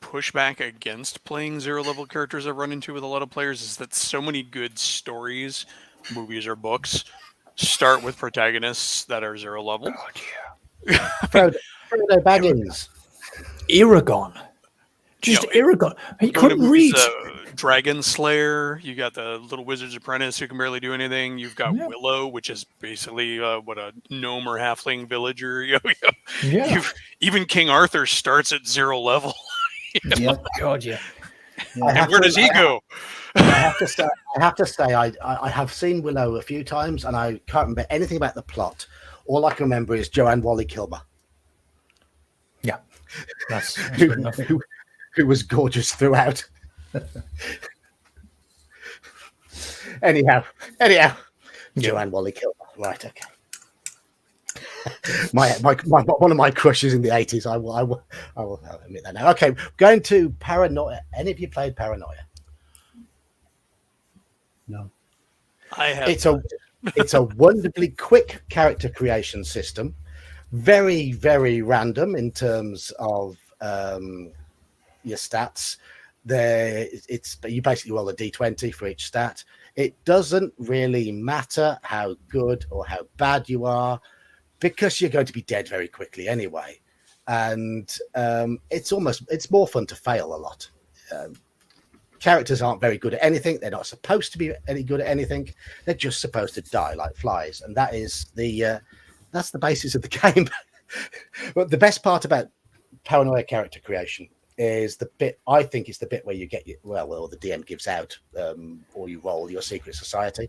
pushback against playing zero level characters I've run into with a lot of players is that so many good stories, movies or books, start with protagonists that are zero level. God, yeah. Frodo Baggins. Aragon. Just Aragon. He couldn't read. Dragon Slayer. You got the Little Wizard's Apprentice who can barely do anything. You've got Willow, which is basically what a gnome or halfling villager. Even King Arthur starts at zero level. Yep. God, yeah. And where does he go? I have to say, I have seen Willow a few times, and I can't remember anything about the plot. All I can remember is Joanne Wally Kilmer. Yeah, that's good enough. Who was gorgeous throughout. Anyhow, Joanne Wally Kilmer. Right, okay. my one of my crushes in the 80s. I will admit that now. Okay, going to Paranoia. Any of you played Paranoia? No. I have. It's a wonderfully quick character creation system. Very, very random in terms of your stats. You basically roll a d20 for each stat. It doesn't really matter how good or how bad you are, because you're going to be dead very quickly anyway. And it's more fun to fail a lot. Characters aren't very good at anything. They're not supposed to be any good at anything. They're just supposed to die like flies, and that's the basis of the game. But the best part about Paranoia character creation is the bit where you get or the DM gives out, or you roll your secret society,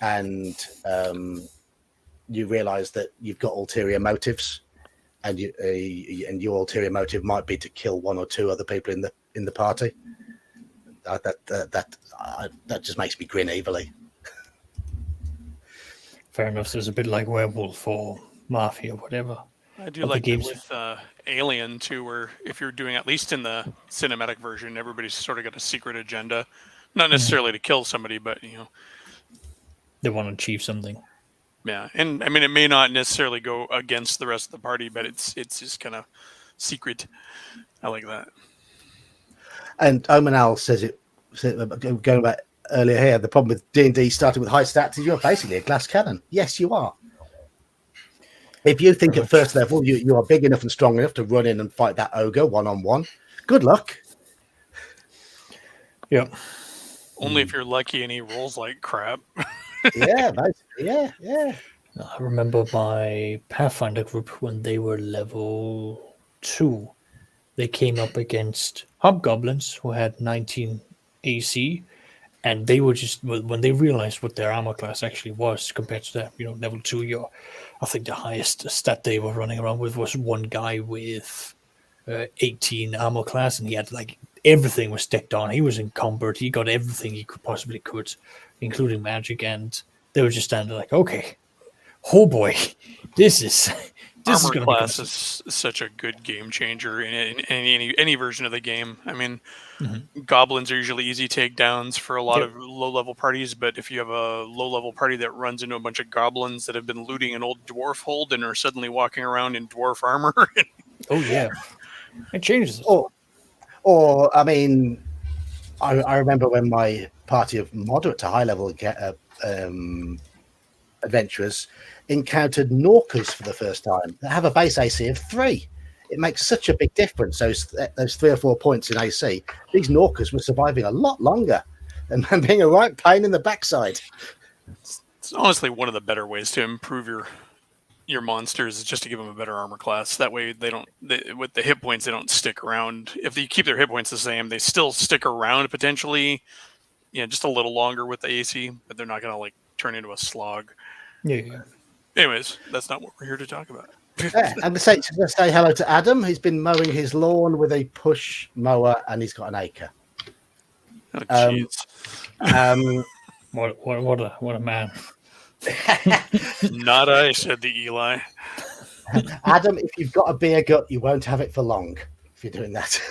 and you realize that you've got ulterior motives, and your ulterior motive might be to kill one or two other people in the party. That just makes me grin evilly. Fair enough. So it's a bit like Werewolf or Mafia or whatever. I do like that with Alien too, where if you're doing, at least in the cinematic version, everybody's sort of got a secret agenda, not necessarily to kill somebody, but they want to achieve something. Yeah, and I mean, it may not necessarily go against the rest of the party, but it's just kind of secret. I like that. And Omanal says going back earlier here, the problem with D&D starting with high stats is you're basically a glass cannon. Yes, you are. If you think at first level you are big enough and strong enough to run in and fight that ogre one-on-one, good luck. Yeah. Only if you're lucky and he rolls like crap. Yeah, basically. Yeah. I remember my Pathfinder group when they were level 2. They came up against hobgoblins who had 19 AC, and they were just, when they realized what their armor class actually was compared to that, level 2, I think the highest stat they were running around with was one guy with 18 armor class, and he had everything was decked on. He was encumbered. He got everything he possibly could, including magic, and they were just standing like, okay, oh boy, this is armor class is such a good game changer in any version of the game. I mean, goblins are usually easy takedowns for a lot of low-level parties, but if you have a low-level party that runs into a bunch of goblins that have been looting an old dwarf hold and are suddenly walking around in dwarf armor... Oh, yeah. It changes it. Or I mean, I remember when my party of moderate to high-level adventurers encountered Norkers for the first time. They have a base AC of 3. It makes such a big difference. Those 3 or 4 points in AC. These Norkers were surviving a lot longer and being a right pain in the backside. It's honestly one of the better ways to improve your monsters is just to give them a better armor class. That way with the hit points, they don't stick around. If you keep their hit points the same, they still stick around potentially, just a little longer with the AC, but they're not going to turn into a slog. Yeah. Anyways, that's not what we're here to talk about. Yeah, I'm going to say hello to Adam. He's been mowing his lawn with a push mower, and he's got an acre. Oh, jeez. What a man. Not I, said the Eli. Adam, if you've got a beer gut, you won't have it for long if you're doing that.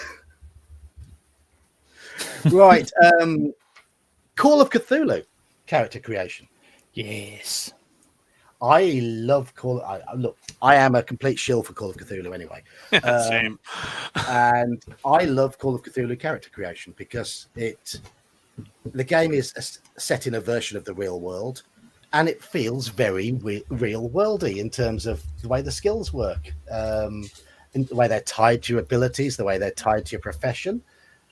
Right. Call of Cthulhu character creation. Yes. I love look, I am a complete shill for Call of Cthulhu anyway. Same. And I love Call of Cthulhu character creation because the game is set in a version of the real world, and it feels very real worldy in terms of the way the skills work, in the way they're tied to your abilities, the way they're tied to your profession.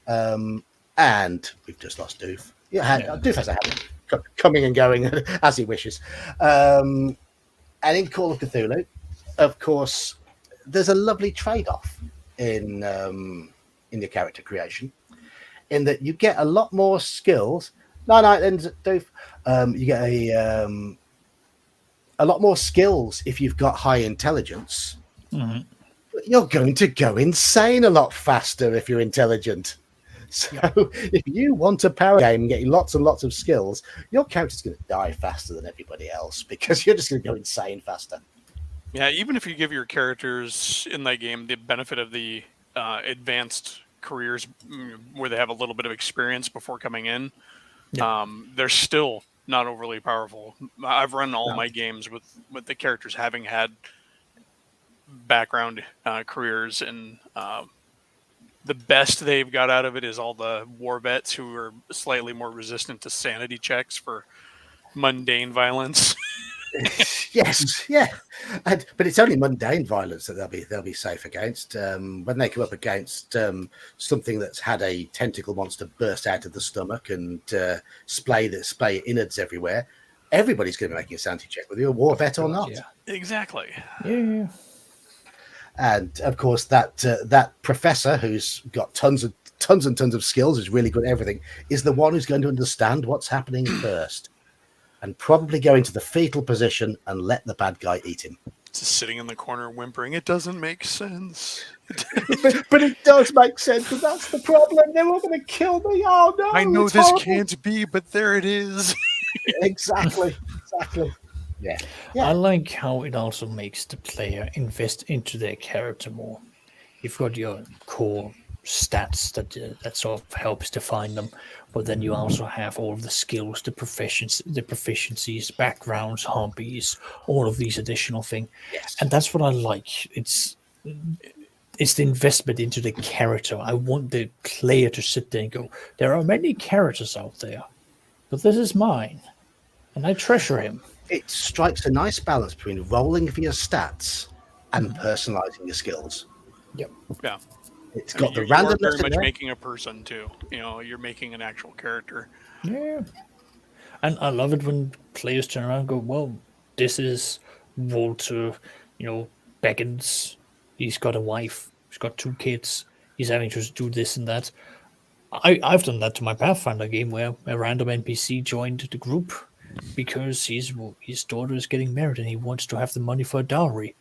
And we've just lost Doof. Doof has a habit coming and going as he wishes. And in Call of Cthulhu, of course, there's a lovely trade-off in your character creation, in that you get a lot more skills. Doof. You get a lot more skills if you've got high intelligence. Mm-hmm. But you're going to go insane a lot faster if you're intelligent. So if you want a power game and get lots and lots of skills, your character's going to die faster than everybody else because you're just going to go insane faster. Yeah, even if you give your characters in that game the benefit of the advanced careers where they have a little bit of experience before coming in, they're still not overly powerful. I've run all my games with the characters having had background careers, and the best they've got out of it is all the war vets who are slightly more resistant to sanity checks for mundane violence. Yes, yeah, but it's only mundane violence that they'll be safe against. When they come up against something that's had a tentacle monster burst out of the stomach and splay innards everywhere, everybody's going to be making a sanity check, whether you're a war vet or not. Yeah. Exactly. Yeah. And of course, that professor who's got tons and tons of skills, is really good at everything, is the one who's going to understand what's happening first, and probably go into the fetal position and let the bad guy eat him. Just sitting in the corner whimpering, it doesn't make sense. but it does make sense, because that's the problem. They're all going to kill me. Oh no! I know this horrible. can't be, but there it is. Exactly. Yeah. I like how it also makes the player invest into their character more. You've got your core stats that sort of helps define them, but then you also have all of the skills, the proficiencies, backgrounds, hobbies, all of these additional things. Yes. And that's what I like. It's the investment into the character. I want the player to sit there and go, there are many characters out there, but this is mine, and I treasure him. It strikes a nice balance between rolling for your stats and personalizing your skills. Yep. Yeah. It's got the you are randomness very in much there. making a person too. You're making an actual character. Yeah. And I love it when players turn around and go, well, this is Walter, Beckons. He's got a wife. He's got 2 kids. He's having to do this and that. I've done that to my Pathfinder game where a random NPC joined the group because his daughter is getting married and he wants to have the money for a dowry.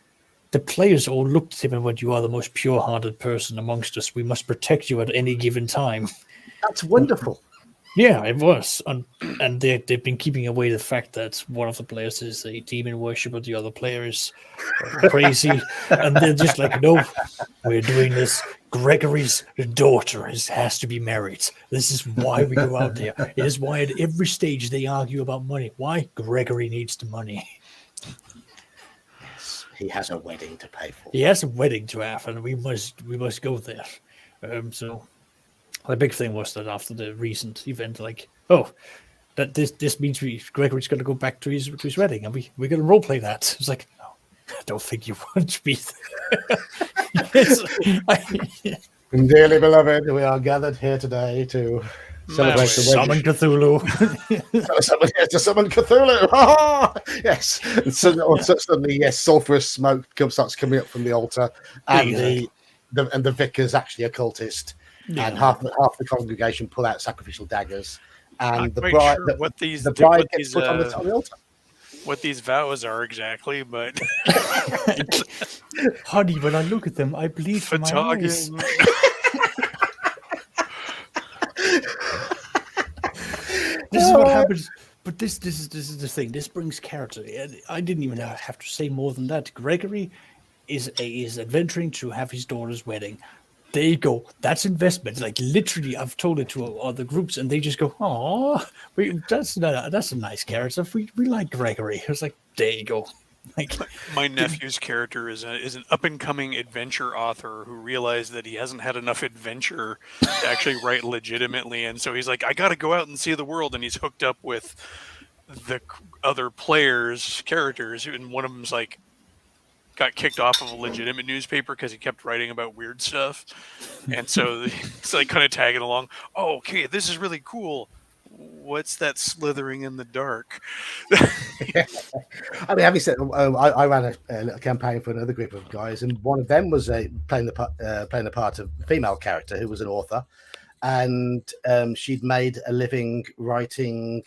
The players all looked at him and went, you are the most pure-hearted person amongst us. We must protect you at any given time. That's wonderful. Yeah, it was. And they've been keeping away the fact that one of the players is a demon worshiper, the other player is crazy. And they're just like, no, we're doing this. Gregory's daughter has to be married. This is why we go out there. It is why at every stage they argue about money. Why? Gregory needs the money. Yes, he has a wedding to pay for. He has a wedding to have, and we must go there. So the big thing was that after the recent event, that this means Gregory's going to go back to his wedding, and we're going to roleplay that. It's like, no, I don't think you want to be there. Dearly beloved, we are gathered here today to celebrate the Summon Cthulhu. to summon Cthulhu. Yes. And suddenly, yes, sulphurous smoke starts coming up from the altar, and the vicar's actually a cultist, and half the congregation pull out sacrificial daggers, and the bride gets put on the altar. what these vows are exactly, but Honey, when I look at them, I bleed from my eyes. Fatagan. This is what happens. But this is the thing. This brings character. I didn't even have to say more than that. Gregory is adventuring to have his daughter's wedding. There you go. That's investment. Like literally, I've told it to other groups, and they just go, "Oh, that's a nice character. We like Gregory." I was like, "There you go." Like My nephew's character is an up and coming adventure author who realized that he hasn't had enough adventure to actually write legitimately, and so he's like, I got to go out and see the world, and he's hooked up with the other players' characters, and one of them's like got kicked off of a legitimate newspaper because he kept writing about weird stuff, and so it's like kind of tagging along. Oh, okay, this is really cool. What's that slithering in the dark? I mean, having said, I ran a little campaign for another group of guys, and one of them was playing the part of a female character who was an author, and she'd made a living writing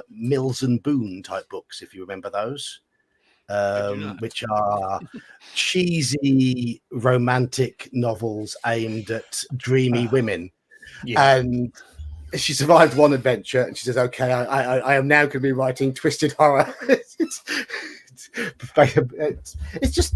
Mills and Boone type books, if you remember those, which are cheesy romantic novels aimed at dreamy women, and she survived one adventure, and she says, "Okay, I am now going to be writing twisted horror." It's just,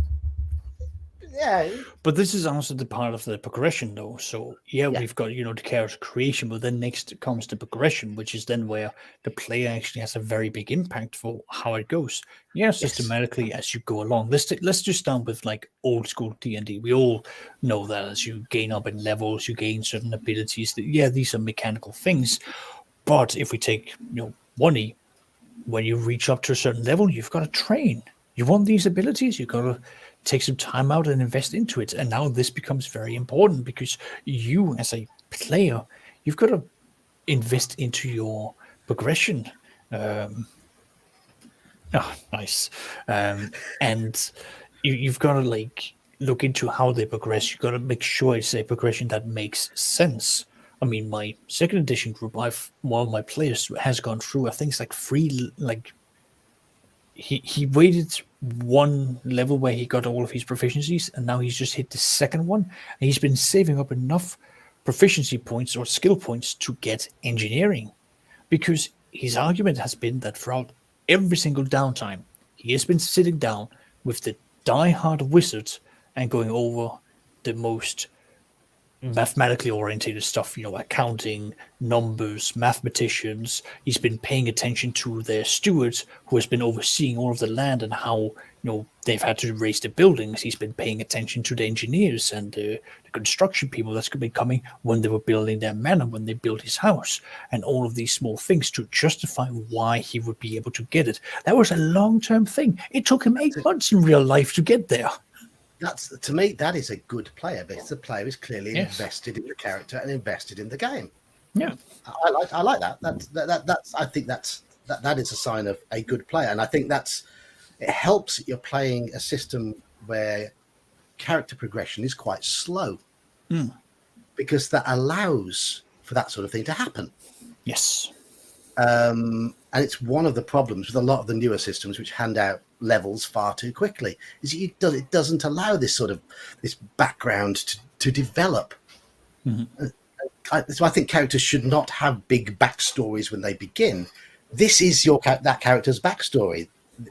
yeah. But this is also the part of the progression, though. So we've got the character creation, but then next comes the progression, which is then where the player actually has a very big impact for how it goes. Systematically as you go along. Let's just start with like old school D&D. We all know that as you gain up in levels, you gain certain abilities. These are mechanical things. But if we take 1E, when you reach up to a certain level, you've got to train. You want these abilities, you've got to take some time out and invest into it. And now this becomes very important because you, as a player, you've got to invest into your progression. Nice. And you've got to look into how they progress. You've got to make sure it's a progression that makes sense. I mean, my second edition group, one of my players has gone through, I think it's he waited one level where he got all of his proficiencies, and now he's just hit the second one, and he's been saving up enough proficiency points or skill points to get engineering, because his argument has been that throughout every single downtime, he has been sitting down with the die-hard wizards and going over the most mathematically oriented stuff, accounting, numbers, mathematicians. He's been paying attention to their stewards who has been overseeing all of the land and how they've had to raise the buildings. He's been paying attention to the engineers and the construction people that's been coming when they were building their manor, when they built his house, and all of these small things to justify why he would be able to get it. That was a long-term thing. It took him 8 months in real life to get there. That's, to me, that is a good player, because the player is clearly invested in the character and invested in the game. Yeah, I like that. That's I think that is a sign of a good player, and I think it helps that you're playing a system where character progression is quite slow, because that allows for that sort of thing to happen. Yes. And it's one of the problems with a lot of the newer systems which hand out levels far too quickly, is it doesn't allow this background to develop. So I think characters should not have big backstories when they begin. This is that character's backstory.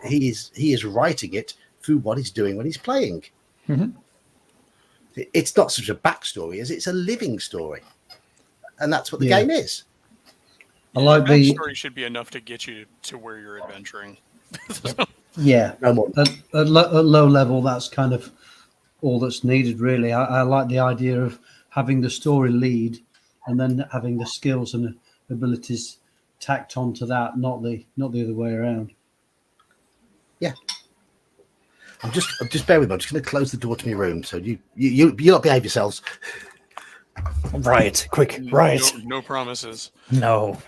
He is writing it through what he's doing when he's playing. It's not such a backstory as it's a living story, and that's what the game is. I like the story should be enough to get you to where you're adventuring. Yeah, at low level, that's kind of all that's needed, really. I like the idea of having the story lead, and then having the skills and abilities tacked onto that, not the other way around. Yeah, I'm just bear with me. I'm just going to close the door to my room, so you lot behave yourselves. Riot, quick, riot. No promises. No,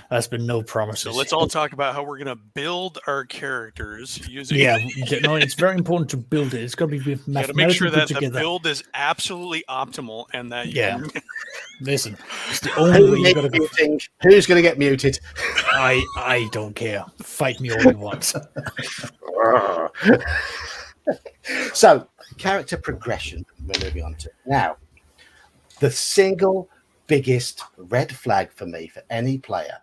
there's been no promises. So let's all talk about how we're gonna build our characters using. Yeah, no, it's very important to build it. It's got to be You got to mathematically make sure put that the together. build is absolutely optimal, and that Listen, it's the only way you got to go. Who's going to get muted? I don't care. Fight me all you want. So, character progression, we're moving on to now. The single biggest red flag for me for any player,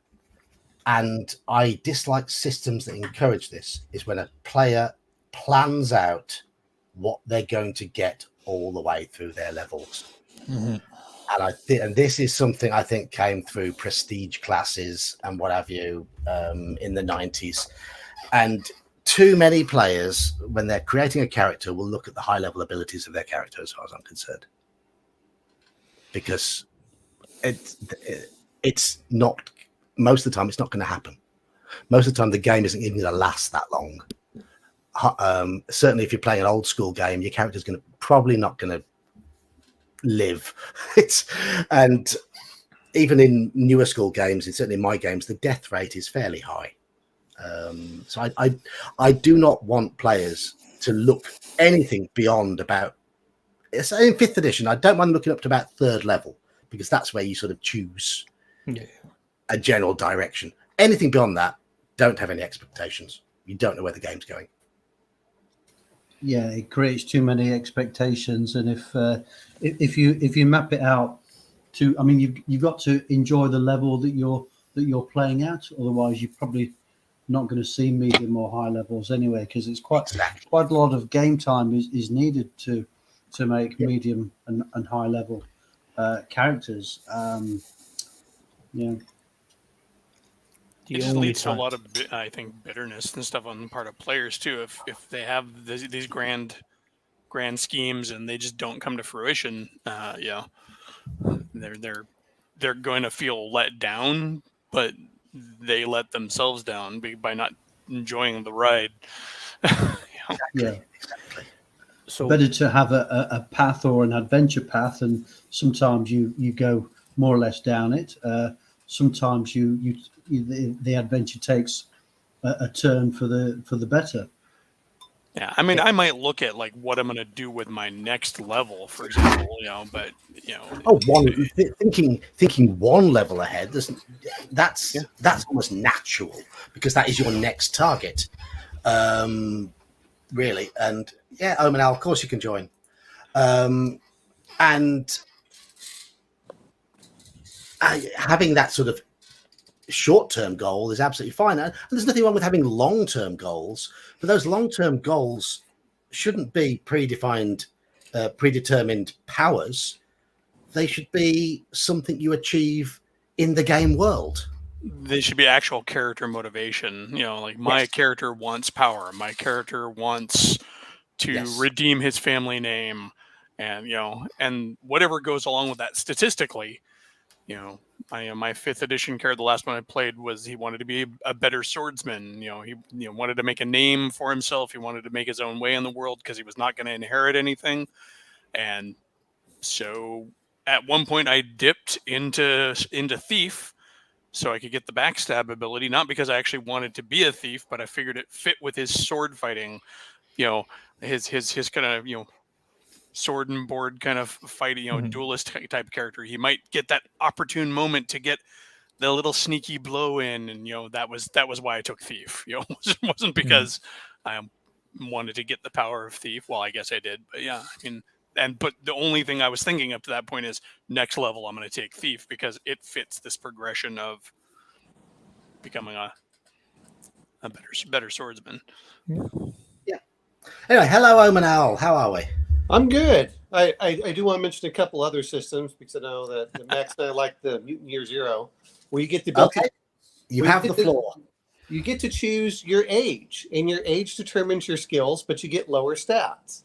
and I dislike systems that encourage this, is when a player plans out what they're going to get all the way through their levels. Mm-hmm. And this is something I think came through prestige classes and what have you in the 90s. And too many players, when they're creating a character, will look at the high level abilities of their character, as far as I'm concerned, because it's not, most of the time it's not going to happen. Most of the time the game isn't even going to last that long. Certainly if you're playing an old school game, your character's probably not going to live. And even in newer school games, and certainly in my games, the death rate is fairly high. So I do not want players to look anything beyond about, in 5th edition, I don't mind looking up to about 3rd level, because that's where you sort of choose a general direction. Anything beyond that, don't have any expectations. You don't know where the game's going. Yeah, it creates too many expectations, and if you map it out to, I mean, you've got to enjoy the level that you're playing at. Otherwise, you're probably not going to see medium or high levels anyway, because it's quite a lot of game time is needed to make medium and high level characters. It just leads to a lot of, I think, bitterness and stuff on the part of players too. If they have these grand schemes and they just don't come to fruition, they're going to feel let down, but they let themselves down by not enjoying the ride. Exactly. So better to have a path or an adventure path, and sometimes you go more or less down it. Sometimes the adventure takes a turn for the better. Yeah, I mean, I might look at like what I'm going to do with my next level, for example, but thinking one level ahead. That's almost natural, because that is your next target, really. And yeah, Omanal, of course you can join, and having that sort of short-term goal is absolutely fine, and there's nothing wrong with having long-term goals, but those long-term goals shouldn't be predetermined powers. They should be something you achieve in the game world. They should be actual character motivation. Like my character wants power, my character wants to redeem his family name, and and whatever goes along with that statistically. My 5th edition character, the last one I played, was he wanted to be a better swordsman. He wanted to make a name for himself. He wanted to make his own way in the world because he was not going to inherit anything. And so at one point I dipped into thief so I could get the backstab ability, not because I actually wanted to be a thief, but I figured it fit with his sword fighting, his kind of, sword and board kind of fighting, duelist type character. He might get that opportune moment to get the little sneaky blow in, and that was why I took thief. It wasn't because I wanted to get the power of thief. Well, I guess I did, but yeah, I mean, but the only thing I was thinking up to that point is next level I'm going to take thief because it fits this progression of becoming a better swordsman. Yeah. Anyway, hello Omanal, how are we? I'm good. I do want to mention a couple other systems, because I know that Max and I like the Mutant Year Zero, where you get the ability. Okay. You have the floor. You get to choose your age, and your age determines your skills, but you get lower stats.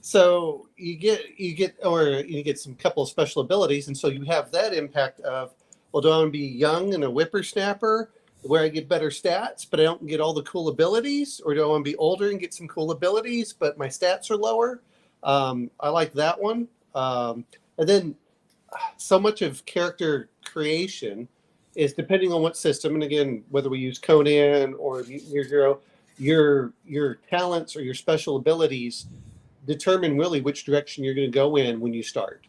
So you get some couple of special abilities, and so you have that impact of, well, do I want to be young and a whippersnapper where I get better stats, but I don't get all the cool abilities, or do I want to be older and get some cool abilities, but my stats are lower? I like that one. And then so much of character creation is depending on what system, and again, whether we use Conan or your hero, your talents or your special abilities determine really which direction you're going to go in when you start.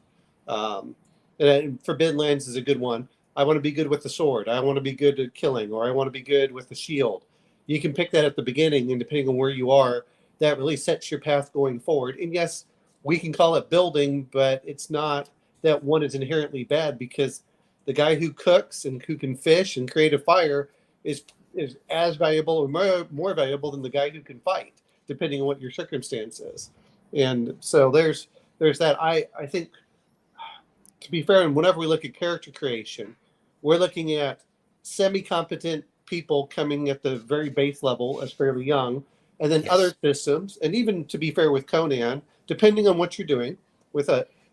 And Forbidden Lands is a good one. I want to be good with the sword. I want to be good at killing, or I want to be good with the shield. You can pick that at the beginning, and depending on where you are, that really sets your path going forward. And yes, we can call it building, but it's not that one is inherently bad, because the guy who cooks and who can fish and create a fire is as valuable or more valuable than the guy who can fight, depending on what your circumstance is. And so there's that. I think, to be fair, and whenever we look at character creation, we're looking at semi-competent people coming at the very base level as fairly young, and then other systems, and even to be fair with Conan, depending on what you're doing with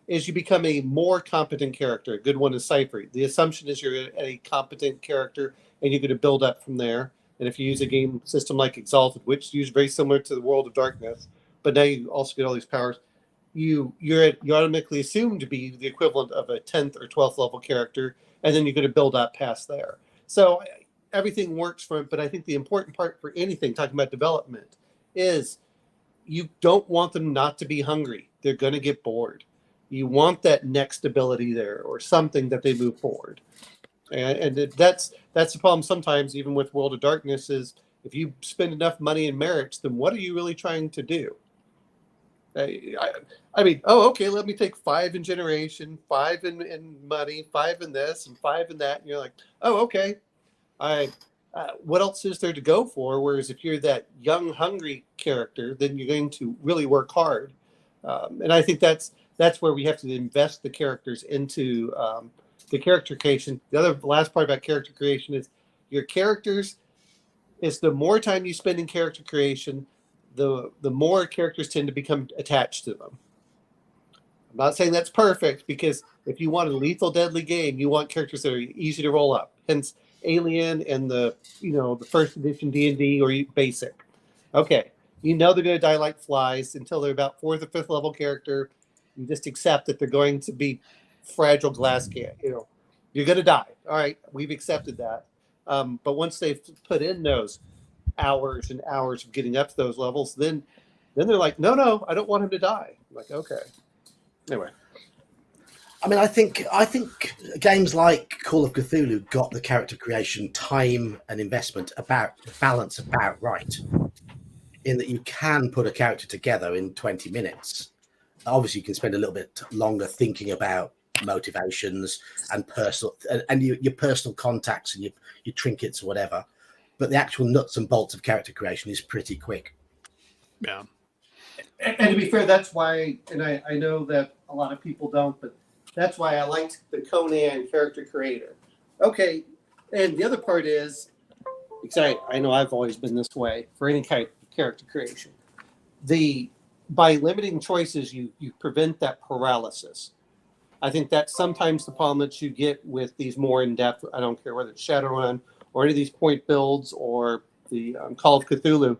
is you become a more competent character. A good one is Cypher. The assumption is you're a competent character, and you're going to build up from there. And if you use a game system like Exalted, which is used very similar to the World of Darkness, but now you also get all these powers, you're automatically assumed to be the equivalent of a 10th or 12th level character, and then you're going to build up past there. So everything works for it, but I think the important part for anything, talking about development, is you don't want them not to be hungry. They're going to get bored. You want that next ability there, or something that they move forward. And that's the problem sometimes, even with World of Darkness, is if you spend enough money in merits, then what are you really trying to do? I mean, okay, let me take 5 in generation, 5 in money, 5 in this, and 5 in that. And you're like, okay. What else is there to go for? Whereas if you're that young, hungry character, then you're going to really work hard. And I think that's where we have to invest the characters into the character creation. The last part about character creation is your characters. Is the more time you spend in character creation, the more characters tend to become attached to them. I'm not saying that's perfect, because if you want a lethal, deadly game, you want characters that are easy to roll up. Hence, Alien and the first edition D&D or basic. Okay, they're going to die like flies until they're about 4th or 5th level character. You just accept that they're going to be fragile glass can. You're going to die. All right, we've accepted that. But once they've put in those hours and hours of getting up to those levels, then they're like, no, I don't want him to die. I'm like, okay. Anyway. I mean, I think games like Call of Cthulhu got the character creation time and investment balance about right, in that you can put a character together in 20 minutes. Obviously, you can spend a little bit longer thinking about motivations and your personal contacts and your trinkets or whatever, but the actual nuts and bolts of character creation is pretty quick. Yeah. And to be fair, that's why, and I know that a lot of people don't, but that's why I liked the Conan character creator. Okay, and the other part is, because I know I've always been this way for any kind of character creation. By limiting choices, you prevent that paralysis. I think that's sometimes the problem that you get with these more in-depth, I don't care whether it's Shadowrun or any of these point builds or the Call of Cthulhu,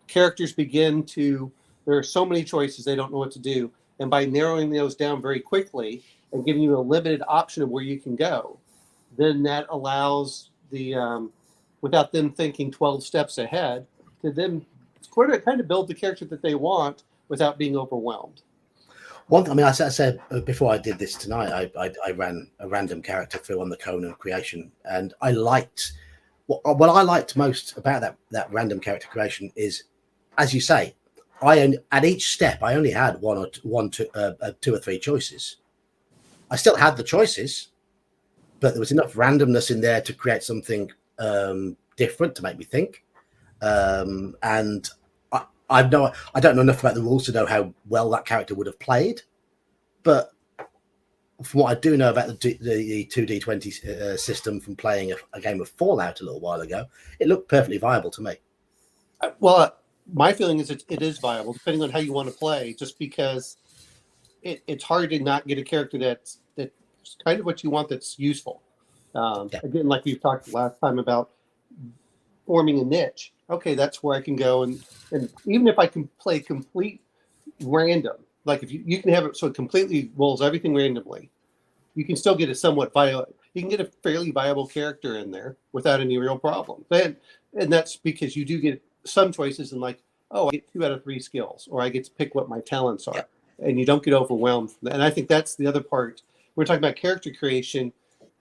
characters there are so many choices, they don't know what to do. And by narrowing those down very quickly and giving you a limited option of where you can go, then that allows without them thinking 12 steps ahead, to them kind of build the character that they want without being overwhelmed. I said before I did this tonight, I ran a random character through on the Conan creation, and I liked what I liked most about that random character creation is, as you say, at each step I only had two or three choices. I still had the choices, but there was enough randomness in there to create something different to make me think. And I don't know enough about the rules to know how well that character would have played, but from what I do know about the 2D20 system from playing a game of Fallout a little while ago, it looked perfectly viable to me. Well, my feeling is it is viable, depending on how you want to play, just because it's hard to not get a character that's kind of what you want, that's useful. Again, like we've talked last time about forming a niche. Okay, that's where I can go, and even if I can play complete random, like if you can have it so it completely rolls everything randomly, you can still get a somewhat viable. You can get a fairly viable character in there without any real problem. And that's because you do get some choices in like, oh, I get 2 out of 3 skills, or I get to pick what my talents are, and you don't get overwhelmed. And I think that's the other part. We're talking about character creation.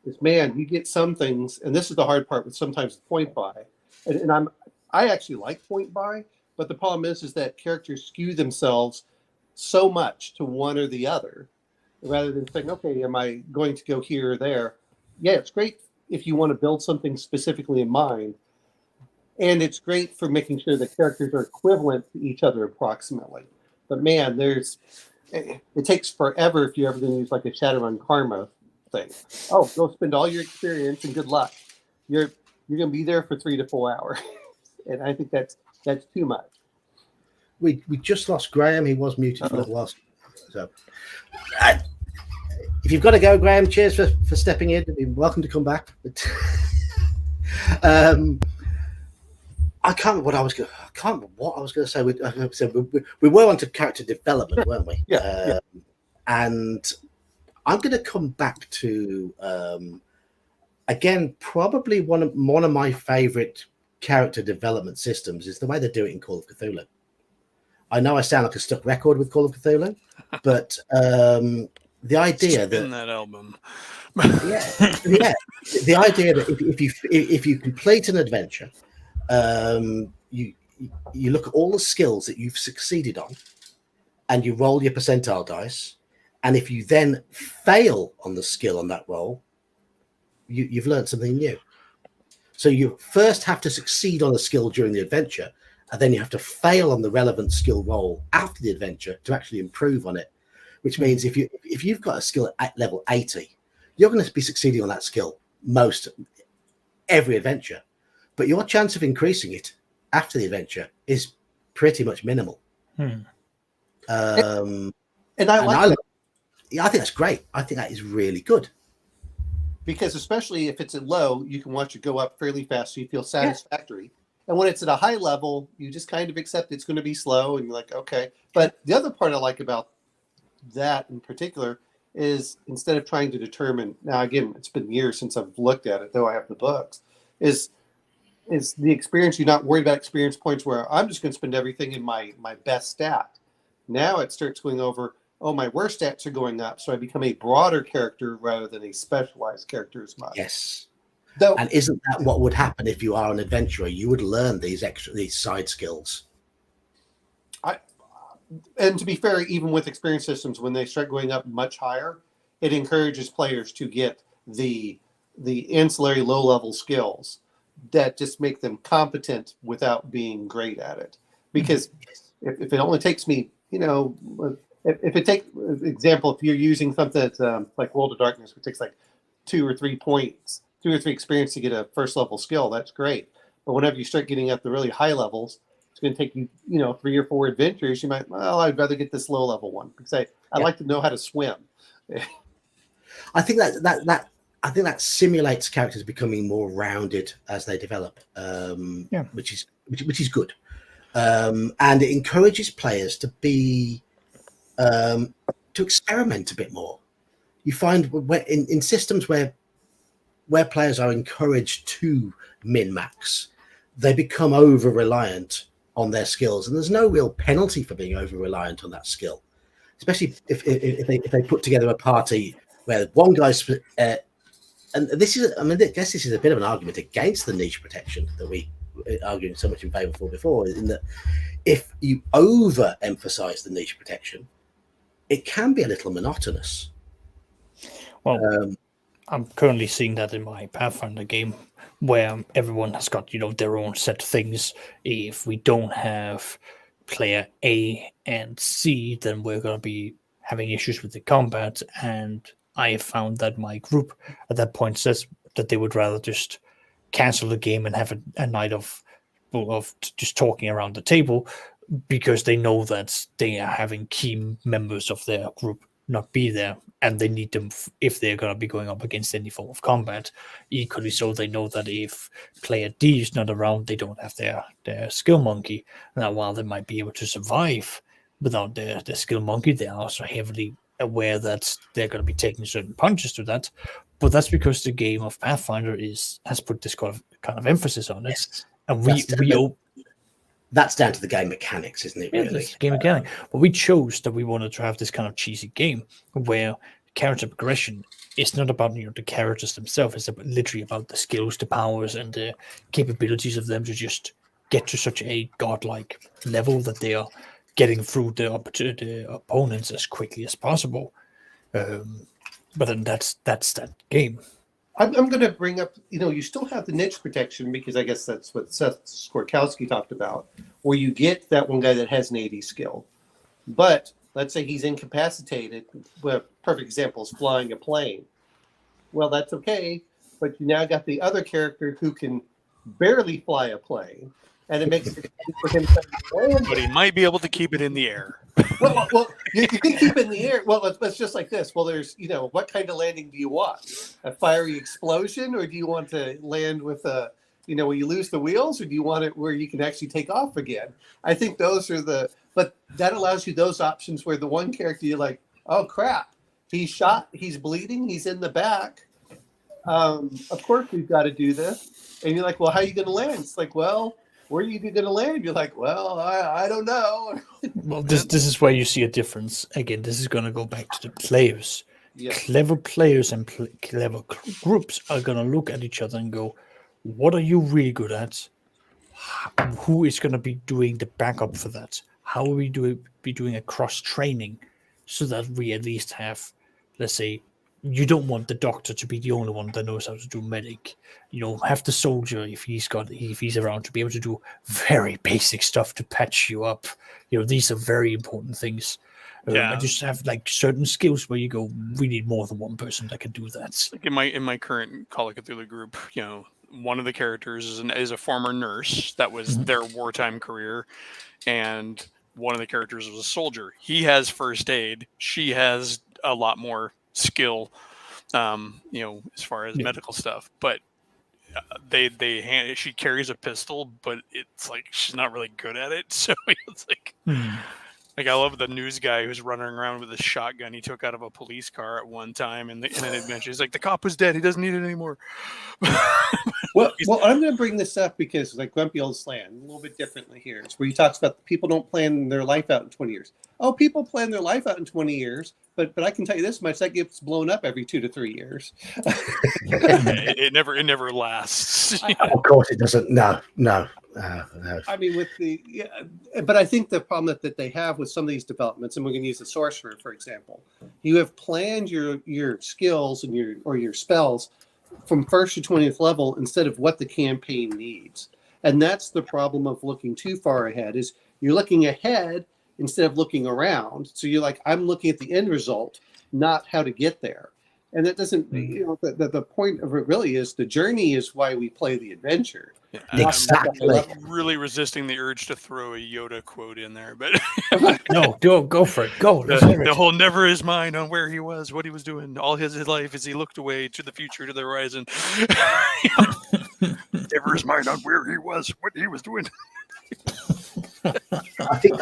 Is man, you get some things, and this is the hard part with sometimes point buy. And I actually like point buy, but the problem is that characters skew themselves so much to one or the other, rather than saying, okay, am I going to go here or there? Yeah, it's great if you want to build something specifically in mind. And it's great for making sure the characters are equivalent to each other approximately. But man, it takes forever if you're ever going to use like a Shadowrun Karma thing. Oh, go spend all your experience and good luck. You're going to be there for 3 to 4 hours. And I think that's too much. We just lost Graham. He was muted for a little while. So, if you've got to go, Graham, cheers for stepping in. You're welcome to come back. But, I can't remember what I was going to say. We were on to character development, weren't we? Yeah. And I'm going to come back to again, probably one of my favorite character development systems is the way they do it in Call of Cthulhu. I know I sound like a stuck record with Call of Cthulhu, but the idea that album, the idea that if you complete an adventure, you look at all the skills that you've succeeded on, and you roll your percentile dice, and if you then fail on the skill on that roll, you've learned something new. So you first have to succeed on a skill during the adventure, and then you have to fail on the relevant skill roll after the adventure to actually improve on it. Which means if you've got a skill at level 80, you're going to be succeeding on that skill every adventure, but your chance of increasing it after the adventure is pretty much minimal. And I think that's great. I think that is really good. Because especially if it's at low, you can watch it go up fairly fast, so you feel satisfactory. And when it's at a high level, you just kind of accept it's going to be slow, and you're like, okay. But the other part I like about that in particular is instead of trying to determine, now again, it's been years since I've looked at it, though I have the books, is the experience. You're not worried about experience points where I'm just going to spend everything in my best stat. Now it starts going over, oh, my worst stats are going up, so I become a broader character rather than a specialized character as much. Yes. And isn't that what would happen if you are an adventurer? You would learn these side skills. And to be fair, even with experience systems, when they start going up much higher, it encourages players to get the ancillary low-level skills that just make them competent without being great at it. Because if it only takes me, if it takes, example, if you're using something that's like World of Darkness, which takes like 2 or 3 points, 2 or 3 experience to get a first-level skill, that's great. But whenever you start getting at the really high levels, it's going to take you, 3 or 4 adventures. You might, I'd rather get this low level one because I'd like to know how to swim. I think that simulates characters becoming more rounded as they develop, which is good, and it encourages players to be to experiment a bit more. You find in systems where players are encouraged to min-max, they become over-reliant on their skills, and there's no real penalty for being over-reliant on that skill, especially if they put together a party where one guy's and this is, I guess this is a bit of an argument against the niche protection that we were arguing so much in favor for before, in that if you over-emphasize the niche protection, it can be a little monotonous. Well, I'm currently seeing that in my Pathfinder game, where everyone has got, their own set of things. If we don't have player A and C, then we're going to be having issues with the combat. And I have found that my group at that point says that they would rather just cancel the game and have a night of just talking around the table, because they know that they are having key members of their group not be there, and they need them if they're going to be going up against any form of combat. Equally so, they know that if player D is not around, they don't have their skill monkey. Now, while they might be able to survive without their skill monkey, they are also heavily aware that they're going to be taking certain punches to that. But that's because the game of Pathfinder has put this kind of emphasis on it, Yes. and That's down to the game mechanics, isn't it? yeah, Really, it's game mechanic. But we chose that we wanted to have this kind of cheesy game where character progression is not about the characters themselves. It's literally about the skills, the powers, and the capabilities of them to just get to such a godlike level that they are getting through the opponents as quickly as possible. But then that's that game. I'm going to bring up, you still have the niche protection because I guess that's what Seth Skorkowski talked about, where you get that one guy that has an 80 skill. But let's say he's incapacitated. Well, perfect example is flying a plane. Well, that's okay, but you now got the other character who can barely fly a plane, and it makes it for him to land. But he might be able to keep it in the air. Well, you can keep it in the air. Well, let's just like this. Well, there's, what kind of landing do you want? A fiery explosion, or do you want to land with a, where you lose the wheels, or do you want it where you can actually take off again? I think those are but that allows you those options where the one character you're like, oh crap, he's shot, he's bleeding, he's in the back. Of course we've got to do this. And you're like, well, how are you going to land? It's like, well, where are you going to land? You're like, well, I don't know. Well, this is where you see a difference. Again, this is going to go back to the players. Yeah. Clever players and clever groups are going to look at each other and go, what are you really good at? Who is going to be doing the backup for that? How are we be doing a cross training so that we at least have, let's say, you don't want the doctor to be the only one that knows how to do medic. Have the soldier, if he's around, to be able to do very basic stuff to patch you up. These are very important things. I just have like certain skills where you go, we need more than one person that can do that. Like in my current Call of Cthulhu group, one of the characters is a former nurse. That was their wartime career, and one of the characters was a soldier. He has first aid. She has a lot more skill, as far as medical stuff. But she carries a pistol, but it's like she's not really good at it. So it's like. Like, I love the news guy who's running around with a shotgun he took out of a police car at one time, and then it mentions like the cop was dead. He doesn't need it anymore. Well, I'm going to bring this up because, like Grumpy Old Slan, a little bit differently here. It's where he talks about people don't plan their life out in 20 years. Oh, people plan their life out in 20 years, but I can tell you this much: that gets blown up every 2 to 3 years. it never lasts. Of course, it doesn't. No. I mean, but I think the problem that they have with some of these developments, and we're going to use the sorcerer for example, you have planned your skills and your spells from 1st to 20th level instead of what the campaign needs, and that's the problem of looking too far ahead. Is you're looking ahead instead of looking around. So you're like, I'm looking at the end result, not how to get there. And that doesn't, the point of it really is the journey is why we play the adventure. Yeah, exactly. I'm really resisting the urge to throw a Yoda quote in there, but No, go for it. Go. The whole "never is mine" on where he was, what he was doing, all his life as he looked away to the future, to the horizon. Never is mine on where he was, what he was doing. I think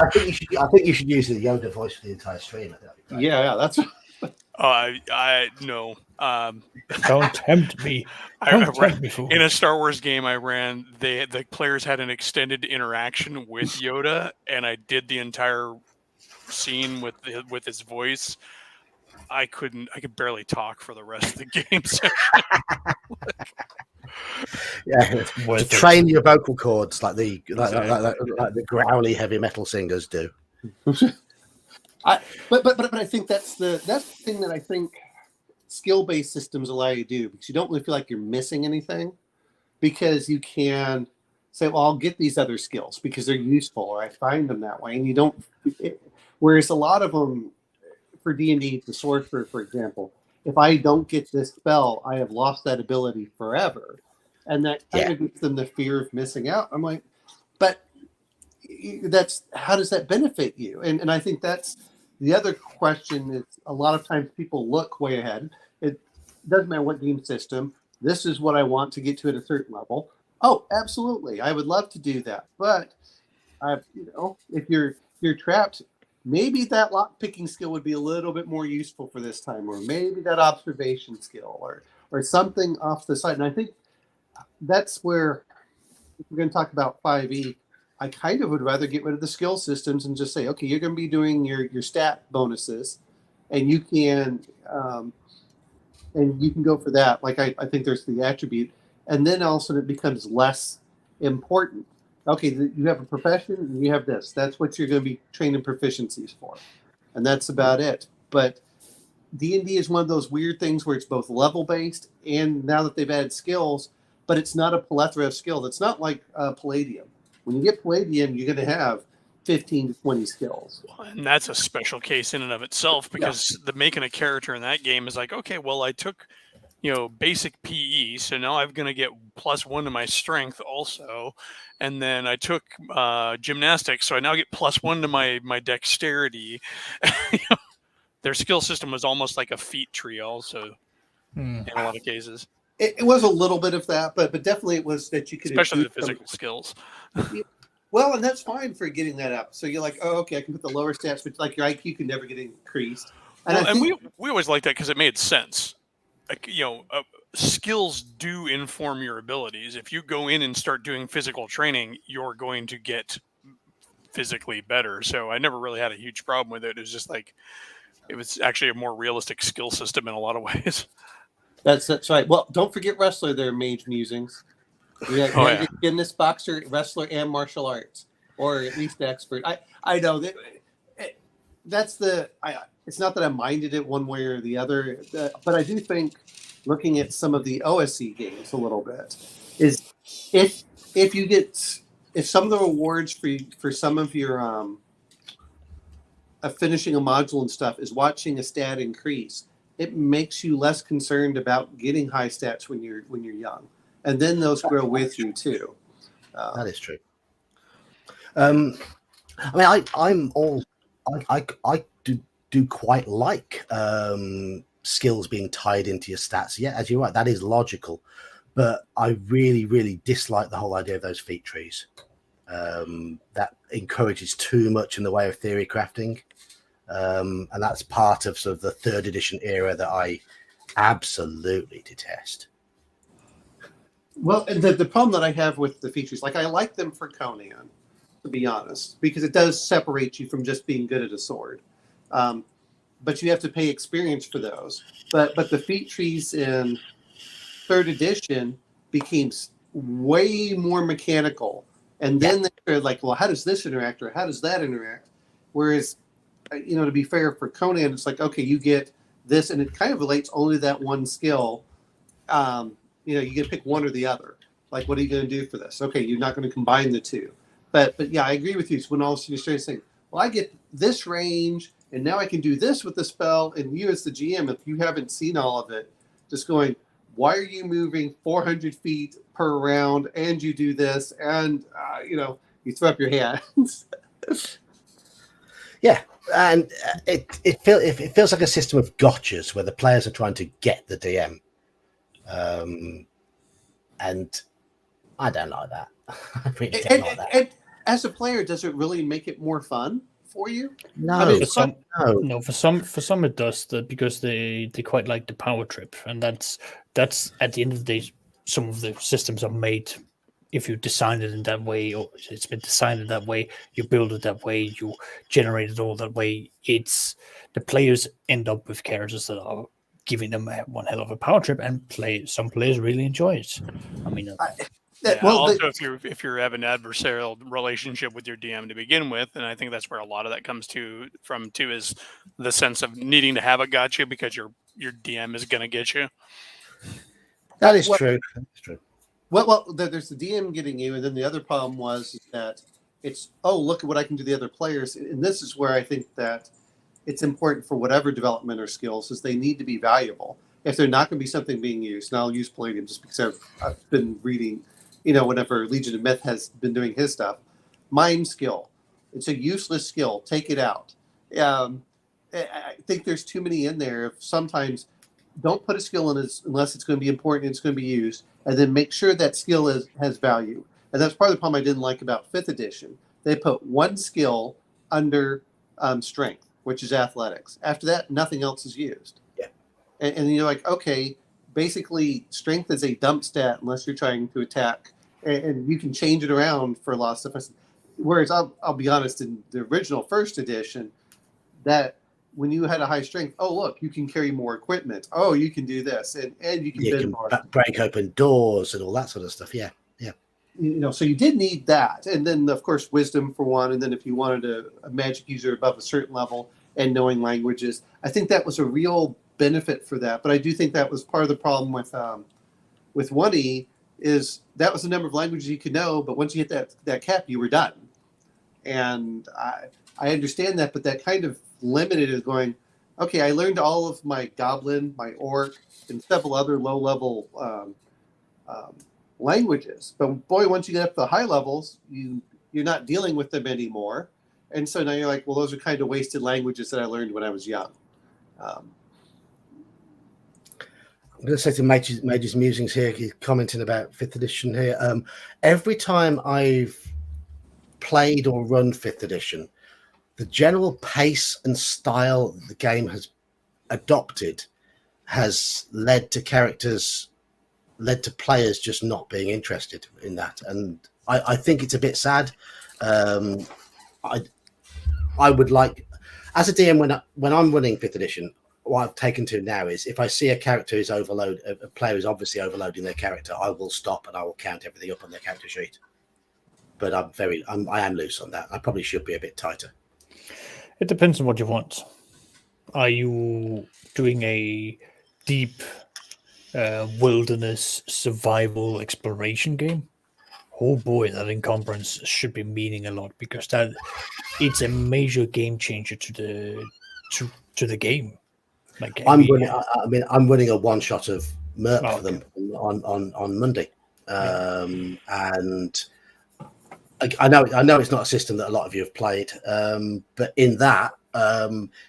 you should use the Yoda voice for the entire stream. Yeah, that's. I no. Don't tempt me. In a Star Wars game I ran, the players had an extended interaction with Yoda, and I did the entire scene with his voice. I could barely talk for the rest of the game session. Yeah, to train your vocal cords like the growly heavy metal singers do. But I think that's the thing that I think skill-based systems allow you to do, because you don't really feel like you're missing anything, because you can say, well, I'll get these other skills because they're useful, or I find them that way, and you don't. Whereas a lot of them for D&D, the sorcerer, for example, if I don't get this spell, I have lost that ability forever, and that kind of gives them the fear of missing out. I'm like, but that's how does that benefit you? And I think that's the other question. Is a lot of times people look way ahead. It doesn't matter what game system. This is what I want to get to at a certain level. Oh, absolutely, I would love to do that. But if you're trapped maybe that lock picking skill would be a little bit more useful for this time, or maybe that observation skill, or something off the side. And I think that's where, if we're going to talk about 5e, I kind of would rather get rid of the skill systems and just say, okay, you're going to be doing your stat bonuses, and you can go for that. Like I think there's the attribute, and then all of a sudden it becomes less important. Okay, you have a profession and you have this. That's what you're going to be training proficiencies for, and that's about it. But D&D is one of those weird things where it's both level based, and now that they've added skills, but it's not a plethora of skills. It's not like Palladium. When you get Palladium, you're going to have 15 to 20 skills. And that's a special case in and of itself, because the making a character in that game is like, okay, well, I took, basic PE, so now I'm going to get +1 to my strength also. And then I took gymnastics, so I now get +1 to my dexterity. Their skill system was almost like a feat tree also in a lot of cases. It was a little bit of that, but definitely it was that you could, especially the physical skills. Well, and that's fine for getting that up. So you're like, oh, okay, I can put the lower stats, but like your IQ can never get increased. And, we always liked that because it made sense. Like, skills do inform your abilities. If you go in and start doing physical training, you're going to get physically better. So I never really had a huge problem with it. It was just like, it was actually a more realistic skill system in a lot of ways. That's right. Well, don't forget wrestler there, Mage Musings. Yeah, gymnast, boxer, wrestler, and martial arts, or at least expert. I know that that's it's not that I minded it one way or the other, but I do think looking at some of the OSC games a little bit is if some of the rewards for some of your finishing a module and stuff is watching a stat increase, it makes you less concerned about getting high stats when you're young. And then those grow with you too. That is true. I mean, I do quite like skills being tied into your stats. Yeah, as you're right, that is logical. But I really, really dislike the whole idea of those feat trees. That encourages too much in the way of theory crafting. And that's part of sort of the 3rd edition era that I absolutely detest. Well, and the problem that I have with the features, like I like them for Conan, to be honest, because it does separate you from just being good at a sword. But you have to pay experience for those. But the feat trees in 3rd edition became way more mechanical. And then they're like, well, how does this interact, or how does that interact? Whereas, to be fair for Conan, it's like, okay, you get this, and it kind of relates only to that one skill. You get to pick one or the other. Like, what are you going to do for this? Okay, you're not going to combine the two. But yeah, I agree with you. So when all of a sudden you start saying, well, I get this range, and now I can do this with the spell, and you as the GM, if you haven't seen all of it, just going, why are you moving 400 feet per round, and you do this, and, you throw up your hands. Yeah, and it feels like a system of gotchas where the players are trying to get the DM. And I don't like that. I really don't like that. And as a player, does it really make it more fun for you? No, I mean, for some it does, because they quite like the power trip, and that's at the end of the day, some of the systems are made. If you design it in that way, or it's been designed in that way, you build it that way, you generate it all that way. It's the players end up with characters that are giving them one hell of a power trip, and some players really enjoy it. I mean, also if you have an adversarial relationship with your DM to begin with, and I think that's where a lot of that comes from is the sense of needing to have a gotcha because your DM is going to get you. That is true. That's true. Well, there's the DM getting you, and then the other problem was that it's, oh, look at what I can do to the other players. And this is where I think that it's important for whatever development or skills is they need to be valuable. If they're not going to be something being used, and I'll use Palladium just because I've been reading, whenever Legion of Myth has been doing his stuff. Mind skill. It's a useless skill. Take it out. I think there's too many in there. Sometimes don't put a skill in unless it's going to be important and it's going to be used, and then make sure that skill has value. And that's part of the problem I didn't like about 5th edition. They put one skill under strength, which is athletics. After that, nothing else is used. Yeah. And you're like, okay, basically strength is a dump stat unless you're trying to attack, and you can change it around for a lot of stuff. Whereas I'll be honest, in the original first edition, that when you had a high strength, oh look, you can carry more equipment. Oh, you can do this, and you can bend more. Break open doors and all that sort of stuff. Yeah. So you did need that, and then of course wisdom for one, and then if you wanted a magic user above a certain level and knowing languages, I think that was a real benefit for that. But I do think that was part of the problem with 1E is that was the number of languages you could know, but once you hit that cap, you were done. And I understand that, but that kind of limited is going, okay, I learned all of my goblin, my orc, and several other low-level languages. But boy, once you get up to the high levels, you're not dealing with them anymore. And so now you're like, well, those are kind of wasted languages that I learned when I was young. I'm going to say to Mage's Musings here, he's commenting about 5th edition here. Every time I've played or run 5th edition, the general pace and style the game has adopted has led to players just not being interested in that. And I think it's a bit sad. I would like, as a DM, when I'm running 5th edition, what I've taken to now is if I see a character is a player is obviously overloading their character, I will stop and I will count everything up on their character sheet. But I am loose on that. I probably should be a bit tighter. It depends on what you want. Are you doing a deep wilderness survival exploration game? Oh boy, that encumbrance should be meaning a lot, because it's a major game changer to the game. Like I'm running a one shot of Merp for them on Monday, and I know it's not a system that a lot of you have played, but in that,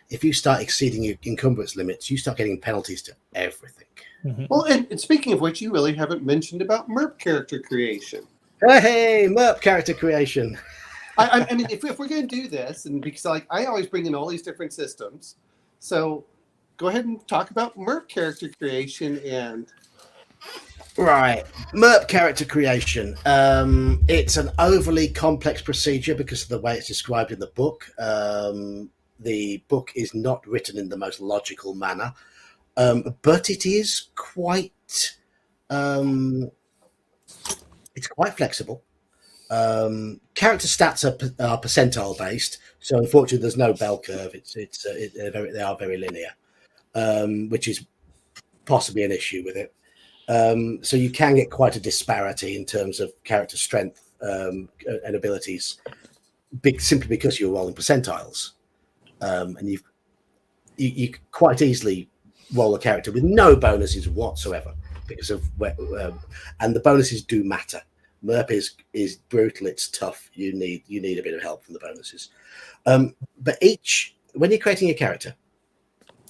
if you start exceeding your encumbrance limits, you start getting penalties to everything. Mm-hmm. Well, and speaking of which, you really haven't mentioned about MERP character creation. Hey, MERP character creation. I mean, if we're going to do this, and because I always bring in all these different systems, so go ahead and talk about MERP character creation and. Right, MERP character creation. It's an overly complex procedure because of the way it's described in the book. The book is not written in the most logical manner, but it is quite. It's quite flexible. Character stats are percentile based, so unfortunately, there's no bell curve. They are very linear, which is possibly an issue with it. So you can get quite a disparity in terms of character strength and abilities, simply because you're rolling percentiles, and you quite easily roll a character with no bonuses whatsoever because of and the bonuses do matter. MERP is brutal. It's tough. You need a bit of help from the bonuses. But when you're creating a character,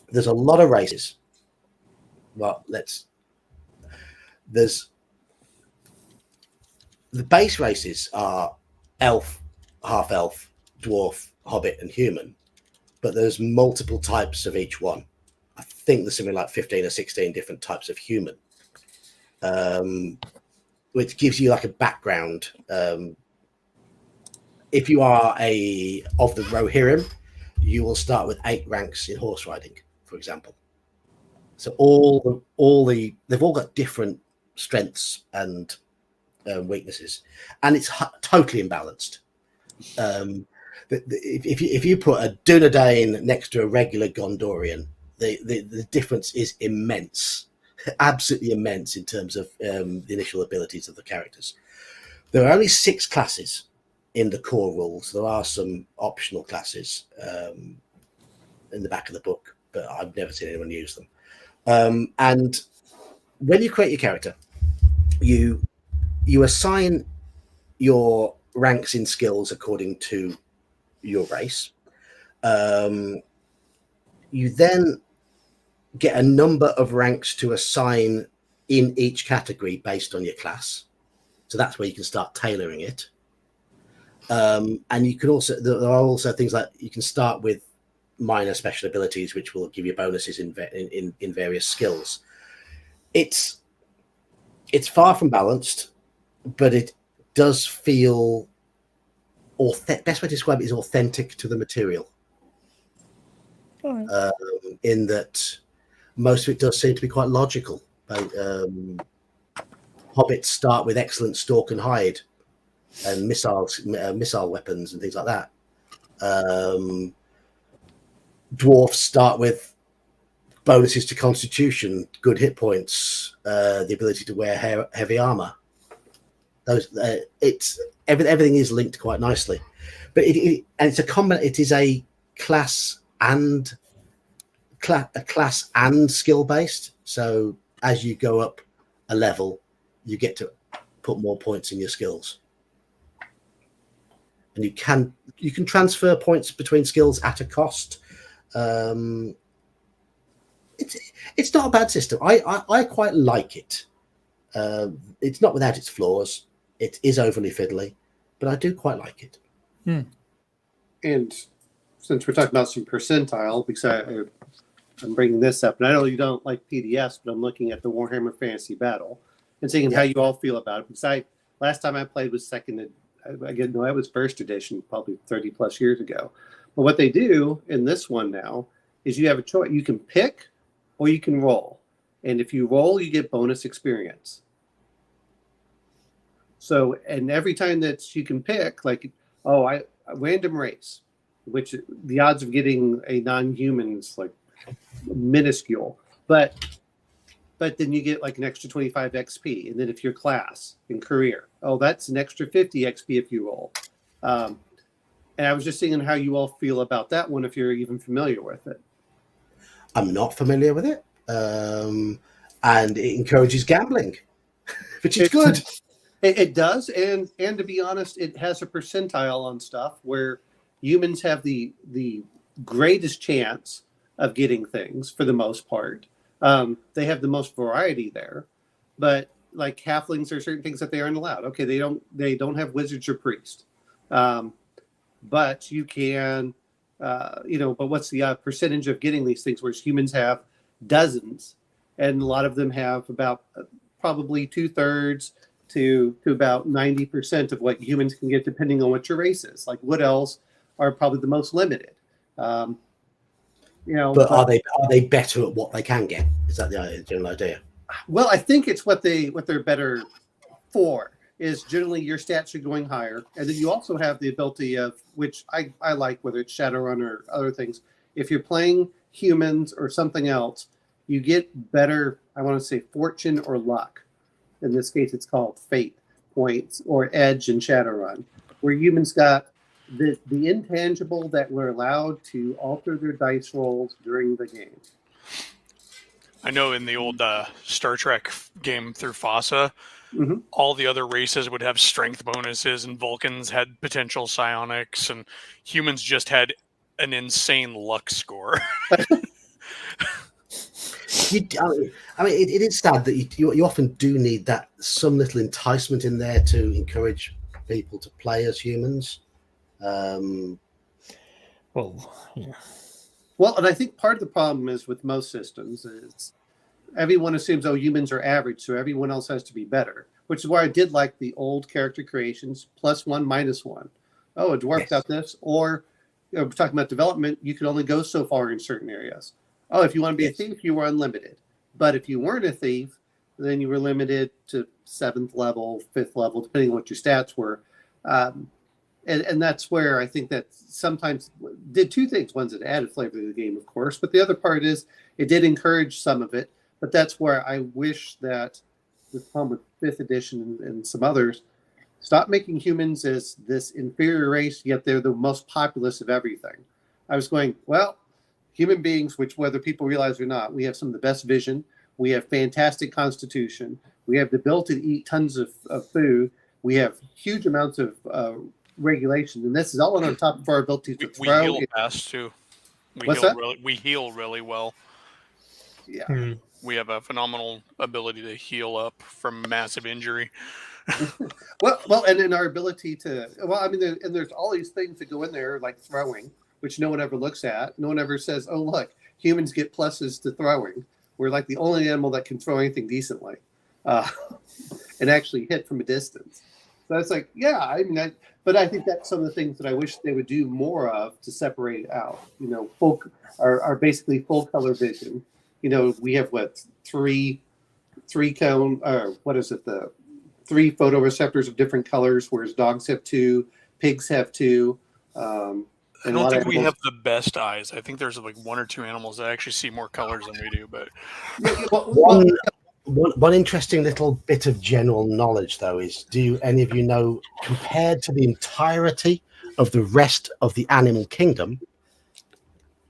there's a lot of races. Well, there's the base races are elf, half elf, dwarf, hobbit, and human, but there's multiple types of each one. I think there's something like 15 or 16 different types of human, which gives you like a background. If you are of the Rohirrim, you will start with 8 ranks in horse riding, for example. So they've all got different strengths and weaknesses, and it's totally imbalanced. If you put a Dunedain next to a regular Gondorian, the difference is immense, absolutely immense in terms of the initial abilities of the characters. There are only 6 classes in the core rules. There are some optional classes in the back of the book, but I've never seen anyone use them. And when you create your character, you assign your ranks in skills according to your race. You then get a number of ranks to assign in each category based on your class. So that's where you can start tailoring it. And you can also, there are also things like you can start with minor special abilities, which will give you bonuses in various skills. It's far from balanced, but it does feel best way to describe it is authentic to the material. Right. In that most of it does seem to be quite logical. Hobbits start with excellent stalk and hide and missile weapons and things like that. Dwarfs start with bonuses to constitution, good hit points, the ability to wear heavy armor. Everything is linked quite nicely, but it is a class and skill based. So as you go up a level, you get to put more points in your skills, and you can transfer points between skills at a cost. It's not a bad system. I quite like it. It's not without its flaws. It is overly fiddly, but I do quite like it. And since we're talking about some percentile, because I'm bringing this up, and I know you don't like PDFs, but I'm looking at the Warhammer Fantasy Battle and seeing how you all feel about it. Because last time I played was that was first edition, probably 30 plus years ago. But what they do in this one now is you have a choice. You can pick or you can roll. And if you roll, you get bonus experience. So, and every time that you can pick, like, a random race, which the odds of getting a non-human is like minuscule, but then you get like an extra 25 XP. And then if you're class and career, that's an extra 50 XP if you roll. And I was just seeing how you all feel about that one, if you're even familiar with it. I'm not familiar with it. And it encourages gambling, which is good. It does, and to be honest, it has a percentile on stuff where humans have the greatest chance of getting things for the most part. They have the most variety there, but like halflings, there are certain things that they aren't allowed. Okay, they don't have wizards or priests, but you can, But what's the percentage of getting these things? Whereas humans have dozens, and a lot of them have about probably 2/3 to about 90% of what humans can get, depending on what your race is. Like wood elves are probably the most limited. But are they better at what they can get? Is that the general idea? Well, I think it's what they're better for. Is generally your stats are going higher, and then you also have the ability of, which I like, whether it's Shadowrun or other things. If you're playing humans or something else, you get better. I want to say fortune or luck. In this case, it's called fate points or edge in Shadowrun, where humans got the intangible that were allowed to alter their dice rolls during the game. I know in the old Star Trek game through FOSSA, all the other races would have strength bonuses, and Vulcans had potential psionics, and humans just had an insane luck score. It is sad that you often do need that some little enticement in there to encourage people to play as humans. Well, yeah. Well, and I think part of the problem is with most systems is everyone assumes, humans are average, so everyone else has to be better, which is why I did like the old character creations, +1, -1. A dwarf got this, or we're talking about development, you could only go so far in certain areas. If you want to be a thief, you were unlimited. But if you weren't a thief, then you were limited to 7th level, 5th level, depending on what your stats were. And that's where I think that sometimes did two things. One's it added flavor to the game, of course, but the other part is it did encourage some of it. But that's where I wish that with 5th edition and some others, stop making humans as this inferior race, yet they're the most populous of everything. I was going, human beings, which whether people realize or not, we have some of the best vision. We have fantastic constitution. We have the ability to eat tons of food. We have huge amounts of regulation, and this is all on top of our ability to we throw. Heal fast too. We heal really well. Yeah. We have a phenomenal ability to heal up from massive injury. Well, and in our ability to, I mean, and there's all these things that go in there, like throwing, which no one ever looks at. No one ever says, "Oh, look, humans get pluses to throwing." We're like the only animal that can throw anything decently, uh, and actually hit from a distance. So it's like, yeah, I mean, but I think that's some of the things that I wish they would do more of to separate out. You know, are basically full color vision. You know, we have three cone, or what is it? The 3 photoreceptors of different colors, whereas dogs have 2, pigs have 2. I don't think we have the best eyes. I think there's like 1 or 2 animals that actually see more colors than we do. But one interesting little bit of general knowledge, though, is do any of you know, compared to the entirety of the rest of the animal kingdom,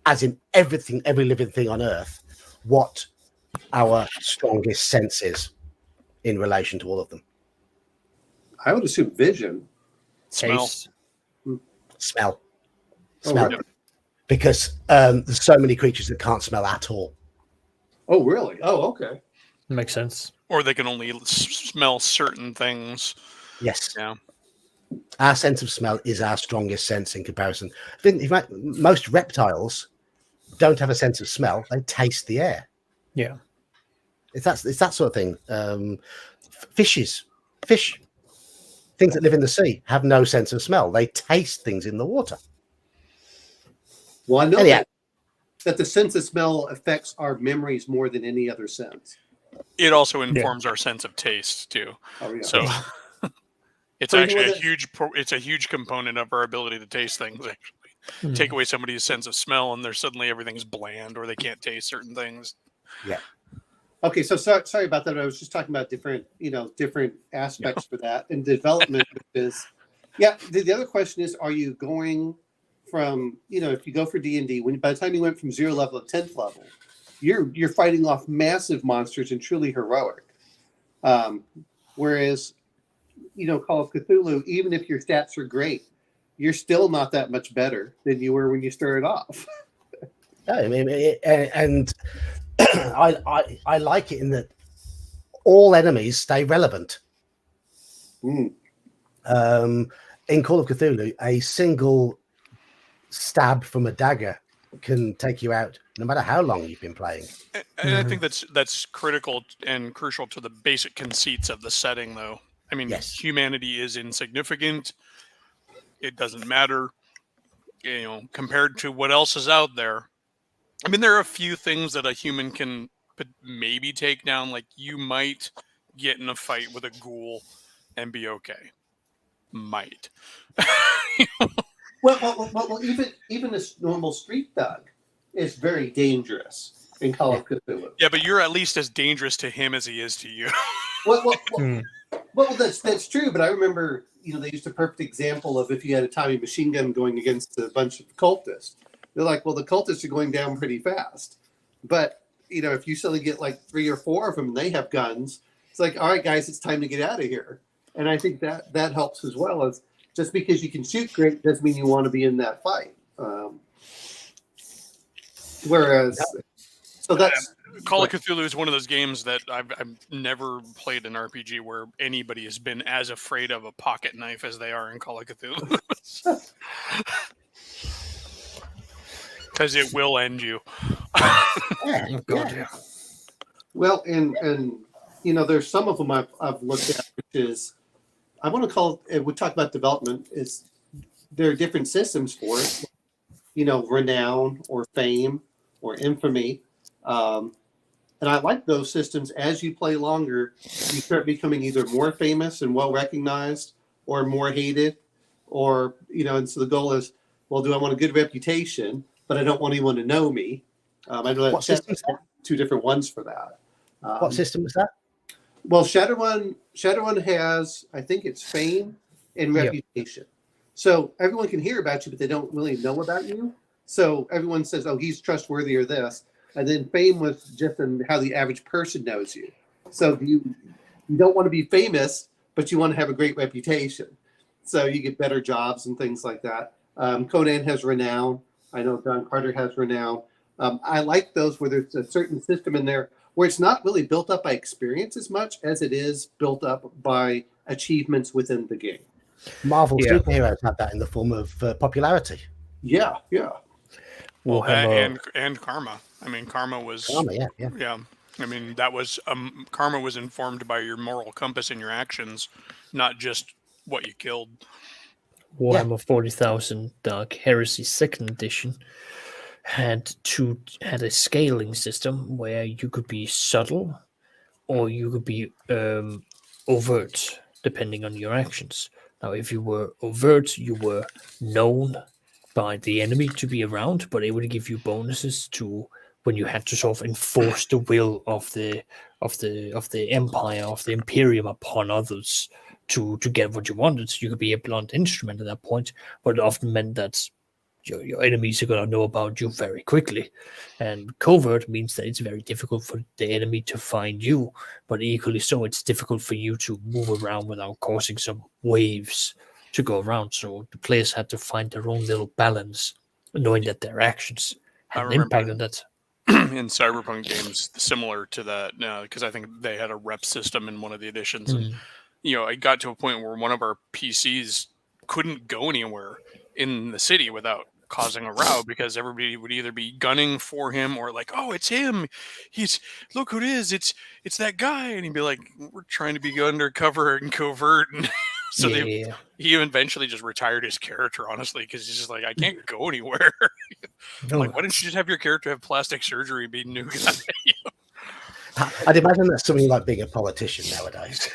as in everything, every living thing on Earth, what our strongest sense is in relation to all of them? I would assume vision. smell. Taste. Smell. Oh, Smell. really? Because there's so many creatures that can't smell at all. Oh, really? Oh, okay. Makes sense. Or they can only smell certain things. Yes. Yeah. Our sense of smell is our strongest sense in comparison. In fact, most reptiles don't have a sense of smell. They taste the air. Yeah. It's that sort of thing. Fish, things that live in the sea have no sense of smell. They taste things in the water. Well, I know Anyhow. that the sense of smell affects our memories more than any other sense. It also informs our sense of taste too. Oh, yeah. So it's So actually you a huge component of our ability to taste things. Actually, take away somebody's sense of smell, and suddenly everything's bland, or they can't taste certain things. Yeah. Okay, so sorry about that. I was just talking about different aspects for that and development is. Yeah, the other question is, are you going from, if you go for D&D, by the time you went from 0 level to 10th level, you're fighting off massive monsters and truly heroic. Whereas, Call of Cthulhu, even if your stats are great, you're still not that much better than you were when you started off. I mean, and I like it in that all enemies stay relevant. In Call of Cthulhu, a single stab from a dagger can take you out, no matter how long you've been playing. And I think that's critical and crucial to the basic conceits of the setting, though. I mean, Yes. Humanity is insignificant. It doesn't matter, compared to what else is out there. I mean, there are a few things that a human can maybe take down. Like, you might get in a fight with a ghoul and be okay. Might. Well, even a normal street thug is very dangerous in Call of Cthulhu. Yeah, but you're at least as dangerous to him as he is to you. Well, that's true. But I remember, they used a perfect example of if you had a Tommy machine gun going against a bunch of cultists. They're like, well, the cultists are going down pretty fast. But, if you suddenly get like 3 or 4 of them and they have guns, it's like, all right, guys, it's time to get out of here. And I think that helps as well. As just because you can shoot great doesn't mean you want to be in that fight. So that's Call of Cthulhu is one of those games that I've never played an RPG where anybody has been as afraid of a pocket knife as they are in Call of Cthulhu. Because it will end you. Yeah. Well, and there's some of them I've looked at, which is I want to call it. We talk about development. Is there are different systems for it? Renown or fame or infamy. And I like those systems. As you play longer, you start becoming either more famous and well recognized, or more hated, or And so the goal is, well, do I want a good reputation, but I don't want anyone to know me? I know that 2 different ones for that. What system is that? Well, Shadowrun has, I think it's fame and reputation. So everyone can hear about you, but they don't really know about you. So everyone says, oh, he's trustworthy or this. And then fame was just in how the average person knows you. So you don't want to be famous, but you want to have a great reputation. So you get better jobs and things like that. Conan has renown. I know John Carter has renown. I like those where there's a certain system in there where it's not really built up by experience as much as it is built up by achievements within the game. Marvel Yeah. superheroes had that in the form of popularity. Yeah. Well, that Warhammer. and karma. I mean, karma was Yeah. I mean, that was karma was informed by your moral compass and your actions, not just what you killed. Warhammer 40,000 Dark Heresy Second Edition had a scaling system where you could be subtle or you could be overt, depending on your actions. Now, if you were overt, you were known by the enemy to be around, but it would give you bonuses to when you had to sort of enforce the will of the empire, of the imperium upon others to get what you wanted. You could be a blunt instrument at that point, but it often meant that your enemies are going to know about you very quickly. And covert means that it's very difficult for the enemy to find you, but equally so, it's difficult for you to move around without causing some waves to go around. So the players had to find their own little balance, knowing that their actions I had an impact remember on that. in Cyberpunk games similar to that, because I think they had a rep system in one of the editions, and it got to a point where one of our PCs couldn't go anywhere in the city without causing a row, because everybody would either be gunning for him or like, oh, it's him, look who it is, it's that guy, and he'd be like, we're trying to be undercover and covert, and so he eventually just retired his character, honestly, because he's just like, I can't go anywhere. No. Like, why didn't you just have your character have plastic surgery and be new guy? I'd imagine that's something like being a politician nowadays.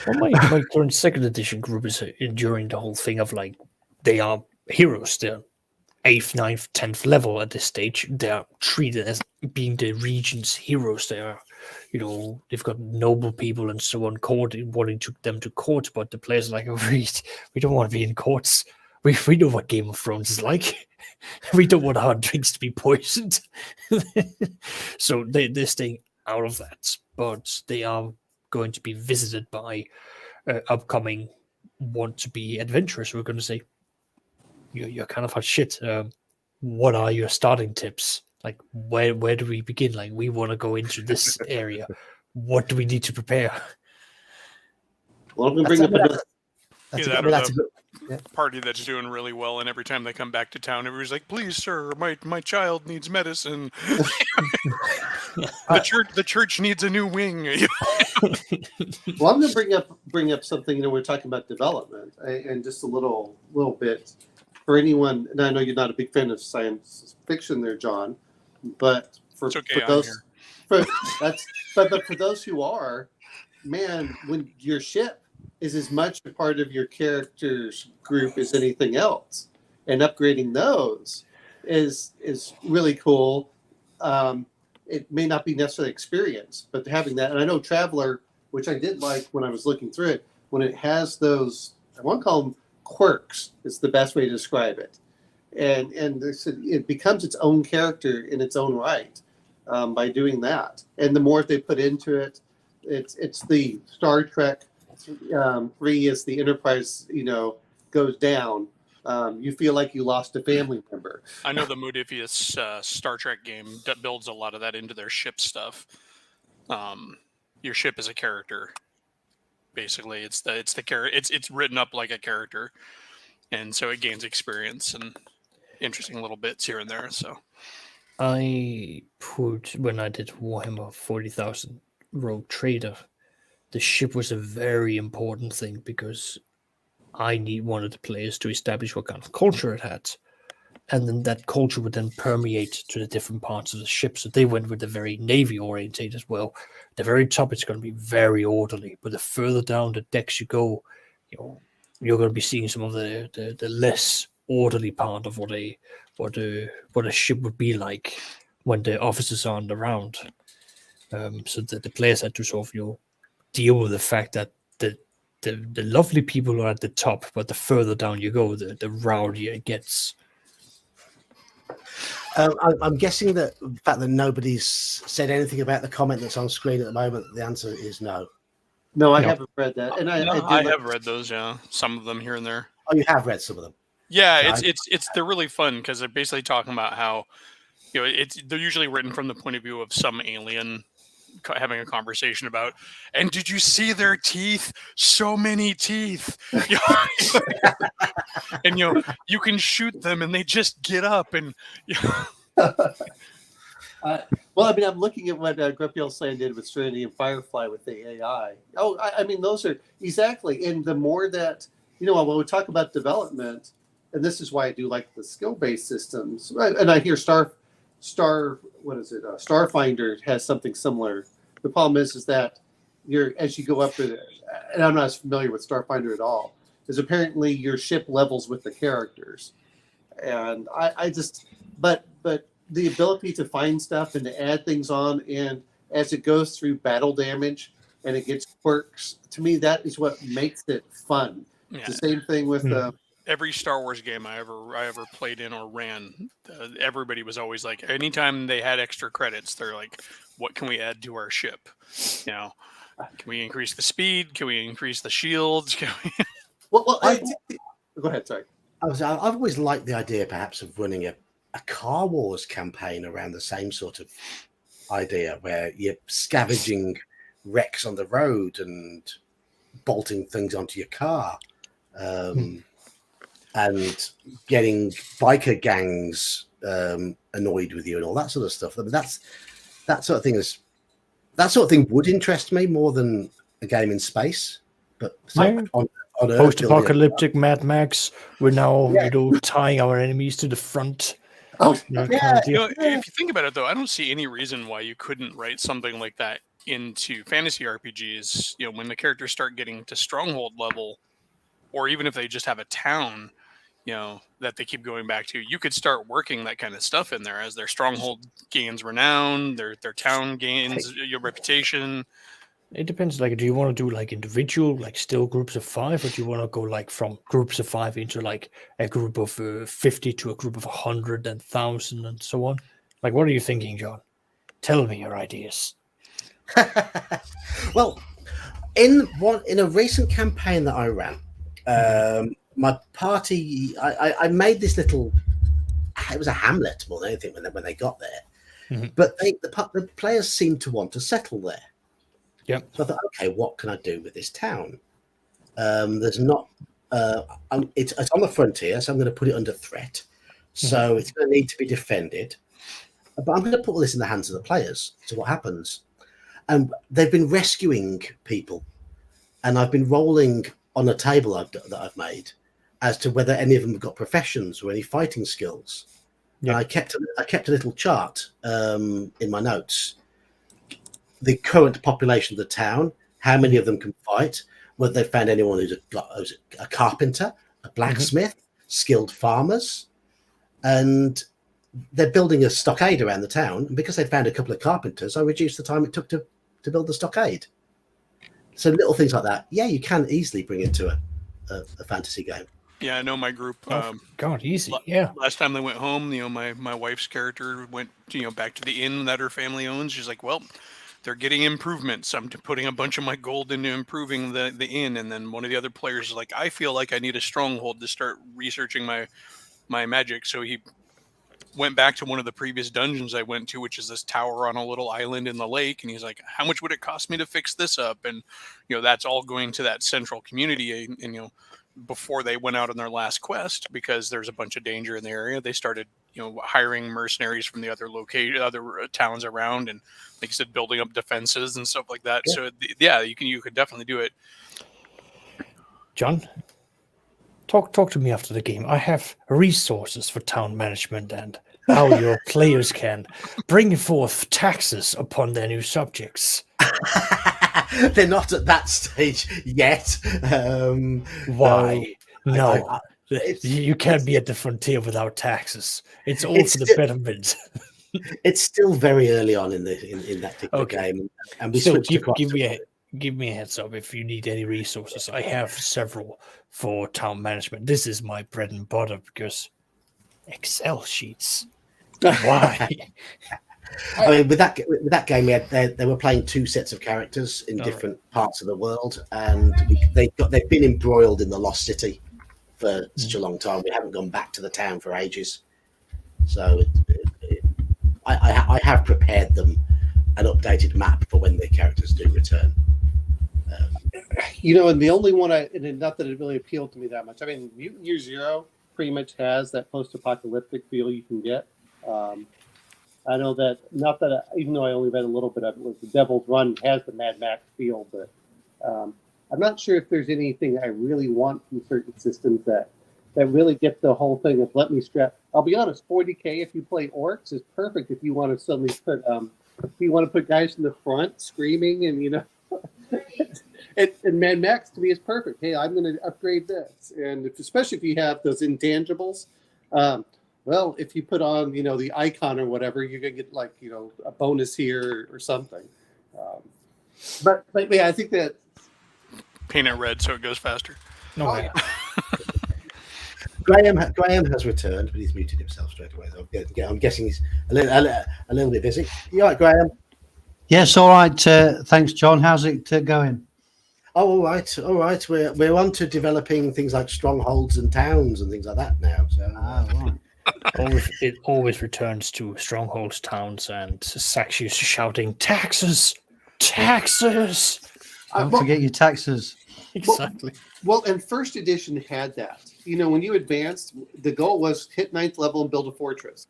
Well, my current second edition group is enduring the whole thing of like, they are heroes. They're 8th, 9th, 10th level at this stage. They are treated as being the region's heroes. They are, they've got noble people and so on, court wanting them to court, but the players are like, oh, we don't want to be in courts. We know what Game of Thrones is like. We don't want our drinks to be poisoned. So they're staying out of that, but they are going to be visited by upcoming want to be adventurers. We're going to say, you're kind of hot shit. What are your starting tips? Like, where do we begin? Like, we want to go into this area. What do we need to prepare? Well, I'm going to bring up another. That's a good. Party that's doing really well, and every time they come back to town, everybody's like, please, sir, my child needs medicine. The church needs a new wing. Well, I'm going to bring up something. We're talking about development, and just a little bit for anyone. And I know you're not a big fan of science fiction, there, John, but for those, but for those who are, man, when your ship is as much a part of your character's group as anything else, and upgrading those is really cool. It may not be necessarily experience, but having that, and I know Traveler, which I did like when I was looking through it, when it has those, I want to call them quirks, is the best way to describe it, and it becomes its own character in its own right by doing that. And the more they put into it, it's the Star Trek 3 as the Enterprise, goes down. You feel like you lost a family member. I know the Modifius Star Trek game that builds a lot of that into their ship stuff. Your ship is a character, basically. It's the character. It's written up like a character, and so it gains experience and interesting little bits here and there. So, I put when I did Warhammer 40,000 Rogue Trader, the ship was a very important thing because I wanted the players to establish what kind of culture it had. And then that culture would then permeate to the different parts of the ship. So they went with the very Navy oriented as well. At the very top, it's going to be very orderly. But the further down the decks you go, you're going to be seeing some of the less orderly part of what a ship would be like when the officers aren't around. So that the players had to sort of, deal with the fact that the lovely people are at the top, but the further down you go, the rowdier it gets. I'm guessing that the fact that nobody's said anything about the comment that's on screen at the moment, the answer is no. No, I haven't read that, and I have read those. Yeah, some of them here and there. Oh, you have read some of them. Yeah, it's they're really fun because they're basically talking about how they're usually written from the point of view of some alien having a conversation about, and did you see their teeth? So many teeth. And you can shoot them and they just get up and Well, I mean, I'm looking at what Grumpy Old Sand did with Serenity and Firefly with the AI. Oh, I mean, those are exactly. And the more that, when we talk about development, and this is why I do like the skill-based systems, and I hear Starfinder has something similar. The problem is that as you go up with it, and I'm not as familiar with Starfinder at all, is apparently your ship levels with the characters. And but the ability to find stuff and to add things on, and as it goes through battle damage and it gets quirks, to me that is what makes it fun. Yeah. It's the same thing with every Star Wars game I ever played in or ran. Everybody was always like, anytime they had extra credits, they're like, "What can we add to our ship? Can we increase the speed? Can we increase the shields? Can we?" Go ahead. Sorry. I've always liked the idea, perhaps, of running a Car Wars campaign around the same sort of idea, where you're scavenging wrecks on the road and bolting things onto your car, and getting biker gangs annoyed with you and all that sort of stuff. I mean, that sort of thing would interest me more than a game in space. But on post-apocalyptic Mad Max, we're now tying our enemies to the front. Oh, if you think about it, though, I don't see any reason why you couldn't write something like that into fantasy RPGs. When the characters start getting to stronghold level, or even if they just have a town, that they keep going back to, you could start working that kind of stuff in there as their stronghold gains renown, their town gains your reputation. It depends. Like, do you want to do like individual, like still groups of 5, or do you want to go like from groups of 5 into like a group of 50 to a group of 100 and 1,000 and so on? Like, what are you thinking, John? Tell me your ideas. Well, in a recent campaign that I ran, my party, I made this little. It was a hamlet more than anything when they got there, but the players seemed to want to settle there. Yep. So I thought, okay, what can I do with this town? There's not. It's on the frontier, so I'm going to put it under threat. So it's going to need to be defended. But I'm going to put all this in the hands of the players. So what happens? And they've been rescuing people, and I've been rolling on a table that I've made as to whether any of them have got professions or any fighting skills. Yeah. I kept a little chart in my notes. The current population of the town, how many of them can fight, whether they found anyone who's a carpenter, a blacksmith, skilled farmers, and they're building a stockade around the town. And because they found a couple of carpenters, I reduced the time it took to build the stockade. So little things like that. Yeah, you can easily bring it to a fantasy game. Yeah, I know my group. God, easy. Yeah. Last time they went home, my wife's character went, back to the inn that her family owns. She's like, well, they're getting improvements. I'm putting a bunch of my gold into improving the inn. And then one of the other players is like, I feel like I need a stronghold to start researching my magic. So he went back to one of the previous dungeons I went to, which is this tower on a little island in the lake. And he's like, how much would it cost me to fix this up? And, that's all going to that central community. And before they went out on their last quest, because there's a bunch of danger in the area, they started, hiring mercenaries from the other towns around, and like you said, building up defenses and stuff like that. Yeah. So you could definitely do it. John, talk to me after the game. I have resources for town management and how your players can bring forth taxes upon their new subjects. They're not at that stage yet. Why? No. You can't be at the frontier without taxes. It's all for the betterment. It's still very early on in that particular game, and we still give me a heads up if you need any resources. I have several for town management. This is my bread and butter because Excel sheets. Why? I mean, with that game, they were playing 2 sets of characters in different parts of the world, and they've been embroiled in the Lost City for such a long time. We haven't gone back to the town for ages, so I have prepared them an updated map for when the characters do return. And the only one and not that it really appealed to me that much. I mean, Mutant Year Zero pretty much has that post-apocalyptic feel you can get. I know that even though I only read a little bit of it, was the Devil's Run has the Mad Max feel, but I'm not sure if there's anything I really want from certain systems that really get the whole thing of let me strap. I'll be honest, 40K if you play orcs is perfect if you want to suddenly put guys in the front screaming and and Mad Max to me is perfect. Hey, I'm going to upgrade this, and especially if you have those intangibles. Well, if you put on the icon or whatever, you're going to get like a bonus here or something. But yeah, I think that Paint it red so it goes faster. No, yeah. Graham has returned, but he's muted himself straight away. So I'm guessing he's a little bit busy. You all right, Graham? Yes, all right. Thanks, John. How's it going? Oh, all right. We're on to developing things like strongholds and towns and things like that now. So, Right. it always returns to strongholds, towns, and Saxius shouting taxes, taxes. Don't forget your taxes. Exactly. Well, and first edition had that. When you advanced, the goal was hit 9th level and build a fortress.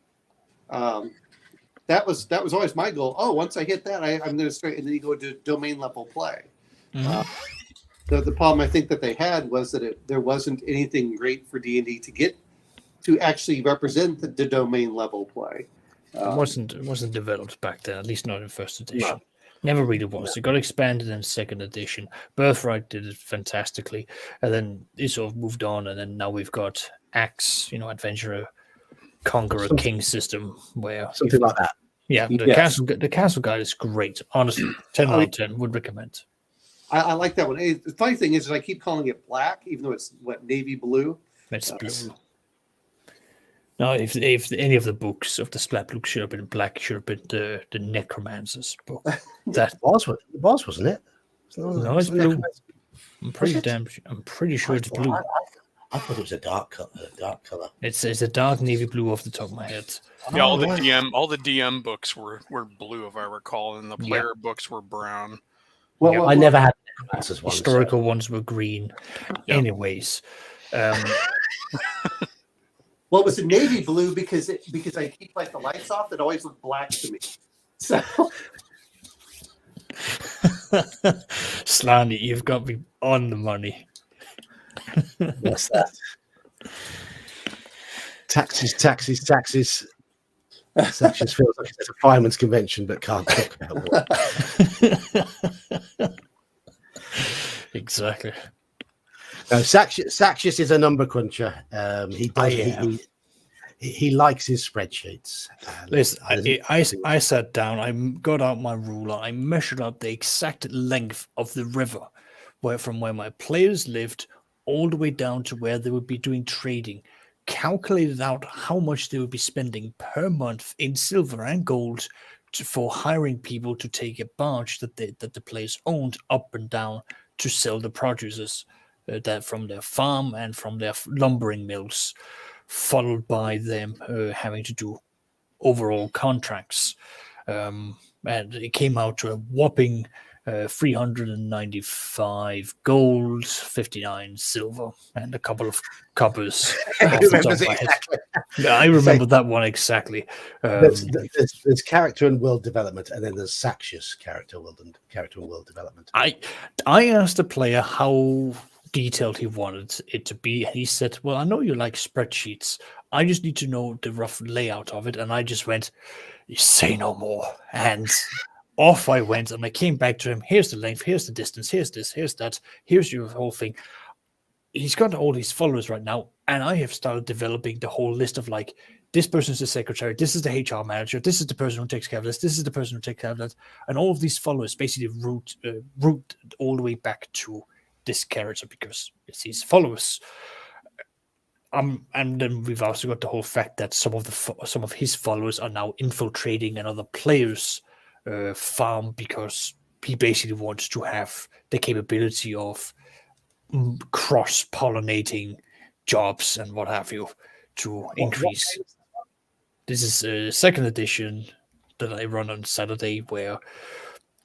That was always my goal. Oh, once I hit that, I'm going to start, and then you go to domain level play. The problem I think that they had was that there wasn't anything great for D&D to get to actually represent the domain level play. It wasn't developed back then, at least not in first edition. Never really was. It got expanded in second edition. Birthright did it fantastically, and then it sort of moved on, and then now we've got Axe, Adventurer, Conqueror, King system, where something like that. Yeah, the castle guide is great. Honestly, 10 out of 10 would recommend. I like that one. The funny thing is I keep calling it black, even though it's navy blue. It's blue. No, if any of the books of the Splat book should have been black, should have been the Necromancer's book. That it was, wasn't it? No, it's blue. I'm pretty sure it's blue. I thought it was a dark color. It's a dark navy blue off the top of my head. Yeah, all the DM books were blue, if I recall, and the player books were brown. Well, I never had Necromancer's ones. Historical ones were green. Yep. Anyways. Well, it was a navy blue because I keep the lights off. It always looked black to me. So, Slaney, you've got me on the money. What's that? Taxes. Saxius feels like it's a fireman's convention, but can't talk about what. Exactly. No, Saxius is a number cruncher. He likes his spreadsheets. Listen, I sat down, I got out my ruler, I measured out the exact length of the river from where my players lived all the way down to where they would be doing trading, calculated out how much they would be spending per month in silver and gold for hiring people to take a barge that the players owned up and down to sell the produces that from their farm and from their lumbering mills, followed by them having to do overall contracts. And it came out to a whopping 395 gold, 59 silver, and a couple of coppers. I remember that one exactly. There's character and world development, and then there's Saxius character and world development. I asked the player how detailed he wanted it to be, and he said, well, I know you like spreadsheets, I just need to know the rough layout of it. And I just went, you say no more, and off I went, and I came back to him. Here's the length, here's the distance, here's this, here's that, here's your whole thing. He's got all these followers right now, and I have started developing the whole list of this person's the secretary, this is the HR manager, this is the person who takes care of this is the person who takes care of that, and all of these followers basically root all the way back to this character because it's his followers. And then we've also got the whole fact that some of his followers are now infiltrating another player's farm because he basically wants to have the capability of cross-pollinating jobs and what have you to increase. This is second edition, that I run on Saturday, where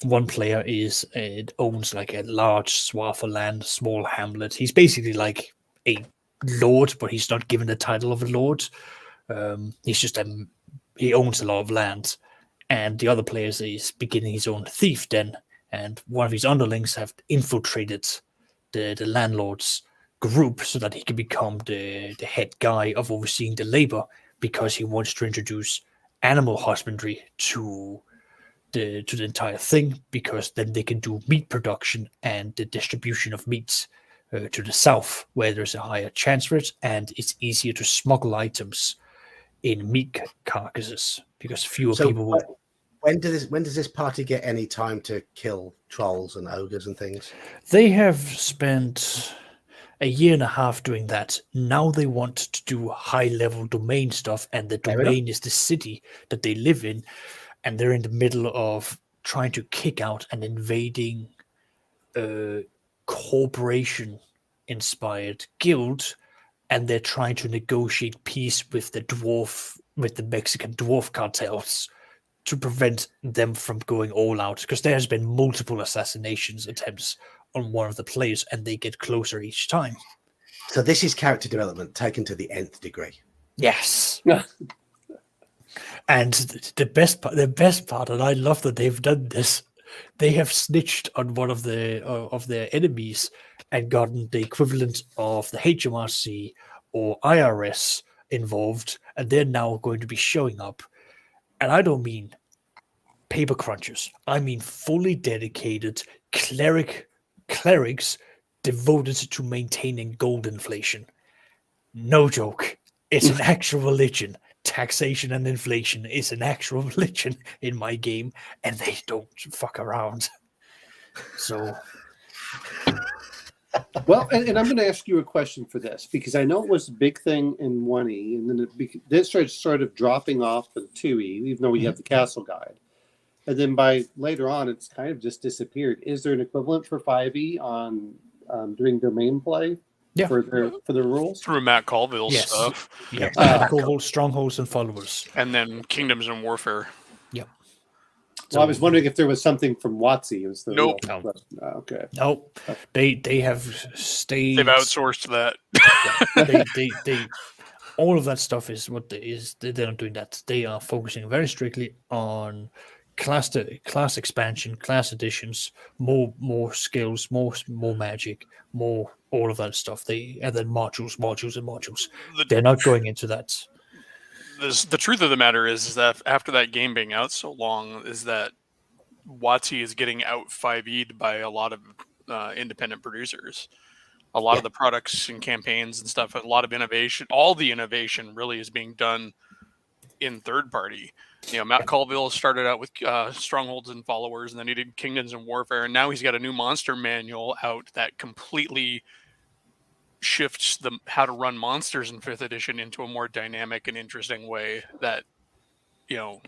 one player owns like a large swath of land, small hamlet. He's basically like a lord, but he's not given the title of a lord. He's just he owns a lot of land, and the other players is beginning his own thief den, and one of his underlings have infiltrated the landlord's group so that he can become the head guy of overseeing the labor, because he wants to introduce animal husbandry to the entire thing, because then they can do meat production and the distribution of meats to the south, where there's a higher chance for it, and it's easier to smuggle items in meat carcasses because fewer So people will. when does this party get any time to kill trolls and ogres and things? They have spent a year and a half doing that. Now they want to do high level domain stuff, and the Fair enough. domain is the city that they live in, and they're in the middle of trying to kick out an invading corporation inspired guild, and they're trying to negotiate peace with the Mexican dwarf cartels to prevent them from going all out, because there has been multiple assassinations attempts on one of the players, and they get closer each time. So this is character development taken to the nth degree. Yes. And the best part, and I love that they've done this, they have snitched on one of their enemies and gotten the equivalent of the HMRC or IRS involved, and they're now going to be showing up. And I don't mean paper crunchers. I mean fully dedicated clerics devoted to maintaining gold inflation. No joke. It's an actual religion. Taxation and inflation is an actual religion in my game, and they don't fuck around. So, Well, and I'm going to ask you a question for this, because I know it was a big thing in 1E, and then it started sort of dropping off in 2E, even though we have the Castle Guide. And then by later on, it's kind of just disappeared. Is there an equivalent for 5E on doing domain play? Yeah. For the rules? Through Matt Colville's Yes. stuff. yeah, strongholds and followers. And then Kingdoms and Warfare. Yep. Well, I was wondering if there was something from WotC. It was the Nope. real- No. Okay. Nope. They have stayed. They've outsourced that. they all of that stuff is what they're not doing that. They are focusing very strictly on class expansion, class additions, more skills, more magic, more all of that stuff. And then modules. They're not going into that. The truth of the matter is that after that game being out so long, is that WotC is getting out 5E'd by a lot of independent producers. A lot of the products and campaigns and stuff, a lot of innovation, all the innovation really is being done in third party. You know, Matt Colville started out with Strongholds and Followers, and then he did Kingdoms and Warfare, and now he's got a new monster manual out that completely shifts how to run monsters in 5th edition into a more dynamic and interesting way that, you know,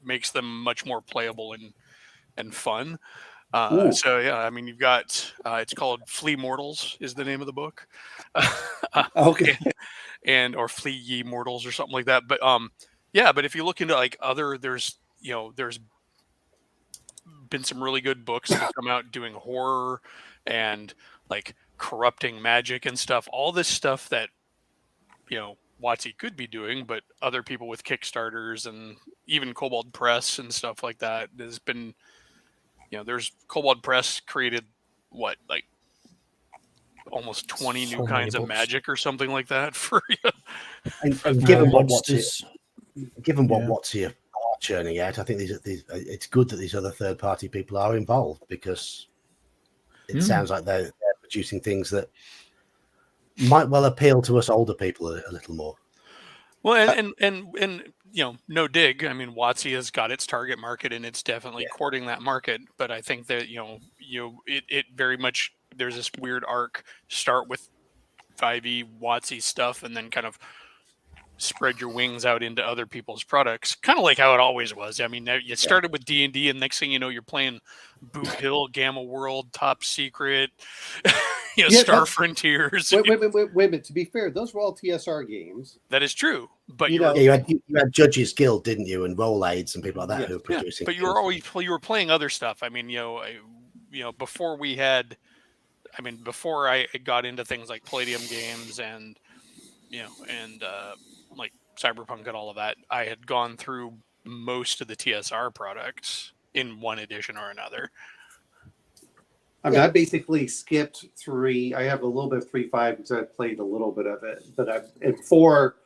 makes them much more playable and fun. So yeah, I mean, you've got it's called Flee Mortals is the name of the book. Okay. or Flee Ye Mortals or something like that. But yeah, but if you look into like there's been some really good books that have come out doing horror and like corrupting magic and stuff. All this stuff that, you know, WotC could be doing, but other people with Kickstarters and even Kobold Press and stuff like that has been, you know, there's Kobold Press created what, like almost 20 So new many kinds of books. magic or something like that for you. And given what monsters. WotC are churning out, I think it's good that these other third party people are involved, because it sounds like they're producing things that might well appeal to us older people a little more. Well, and you know, no dig. I mean, WotC has got its target market, and it's definitely courting that market. But I think that it very much, there's this weird arc. Start with 5e WotC stuff, and then kind of spread your wings out into other people's products, kind of like how it always was. I mean, you started with D&D, and next thing you know, you're playing Boot Hill, Gamma World, Top Secret. Yeah, Star that's- Frontiers. Wait a minute. To be fair, those were all TSR games. That is true, but You you were, know- Yeah, you had Judges Guild, didn't you, and Roll Aids and people like that Yes. who were yeah, producing. but you were always you were playing other stuff. I mean, before we had, before I got into things like Palladium games and like Cyberpunk and all of that, I had gone through most of the TSR products in one edition or another. I mean, I basically skipped 3. I have a little bit of 3.5 because I played a little bit of it. But at 4,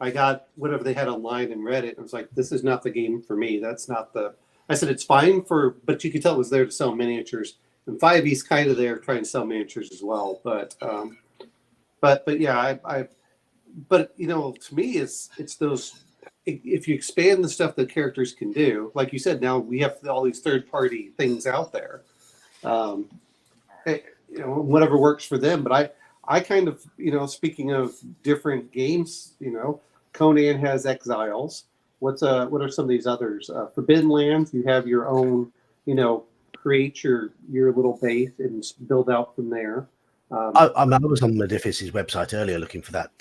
I got whatever they had online and read it. And I was like, this is not the game for me. That's not the. I said, it's fine but you could tell it was there to sell miniatures. And 5e's kind of there trying to sell miniatures as well. But yeah, but to me, it's those. If you expand the stuff that characters can do, like you said, now we have all these third-party things out there. Whatever works for them. But I kind of, speaking of different games, Conan has Exiles. What are some of these others? Forbidden Lands. You have your own, create your little base and build out from there. I was on Modific's website earlier looking for that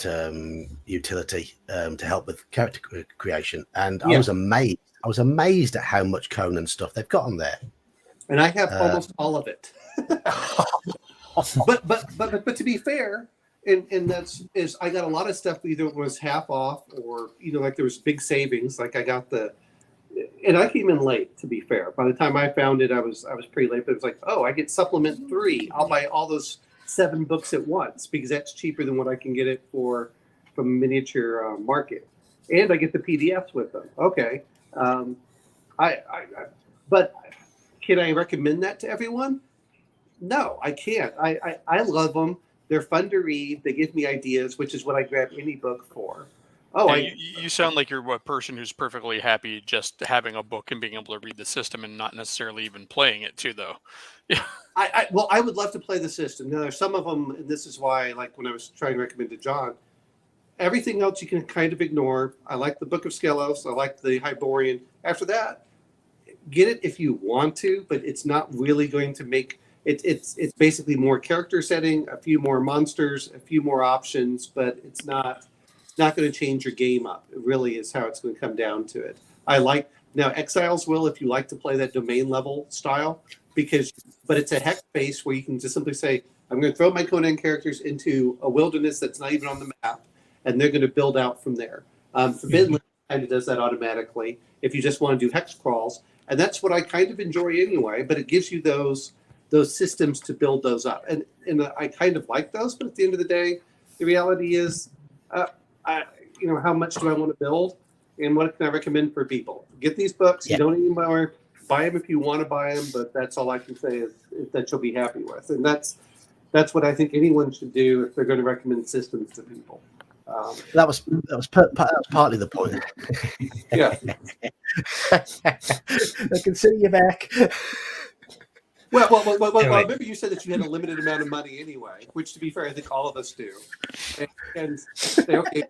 utility to help with character creation, and I was amazed. I was amazed at how much Conan stuff they've got on there. And I have almost all of it. but to be fair, and I got a lot of stuff either was half off or like there was big savings. Like I got and I came in late, to be fair. By the time I found it, I was pretty late. But it was like, oh, I get supplement 3. I'll buy all those 7 books at once because that's cheaper than what I can get it from Miniature Market, and I get the PDFs with them. Okay, but can I recommend that to everyone? No, I can't. I love them. They're fun to read. They give me ideas, which is what I grab any book for. Oh, you sound like you're a person who's perfectly happy just having a book and being able to read the system and not necessarily even playing it too, though. Yeah. I would love to play the system. Now, there's some of them, and this is why, like when I was trying to recommend to John, everything else you can kind of ignore. I like the Book of Skelos. I like the Hyborian. After that, get it if you want to, but it's not really going to make it. It's basically more character setting, a few more monsters, a few more options, but it's not going to change your game up. It really is how it's going to come down to it. Now Exiles will, if you like to play that domain level style, but it's a hex base where you can just simply say, I'm going to throw my Conan characters into a wilderness that's not even on the map, and they're going to build out from there. Forbidden Lands kind of does that automatically if you just want to do hex crawls, and that's what I kind of enjoy anyway. But it gives you those systems to build those up, and I kind of like those. But at the end of the day, the reality is, how much do I want to build, and what can I recommend for people? Get these books. You don't anymore. Buy them if you want to buy them, but that's all I can say is that you'll be happy with, and that's what I think anyone should do if they're going to recommend systems to people. That was partly the point. Yeah, I can see you back. Well, maybe you said that you had a limited amount of money anyway, which, to be fair, I think all of us do. And say, okay,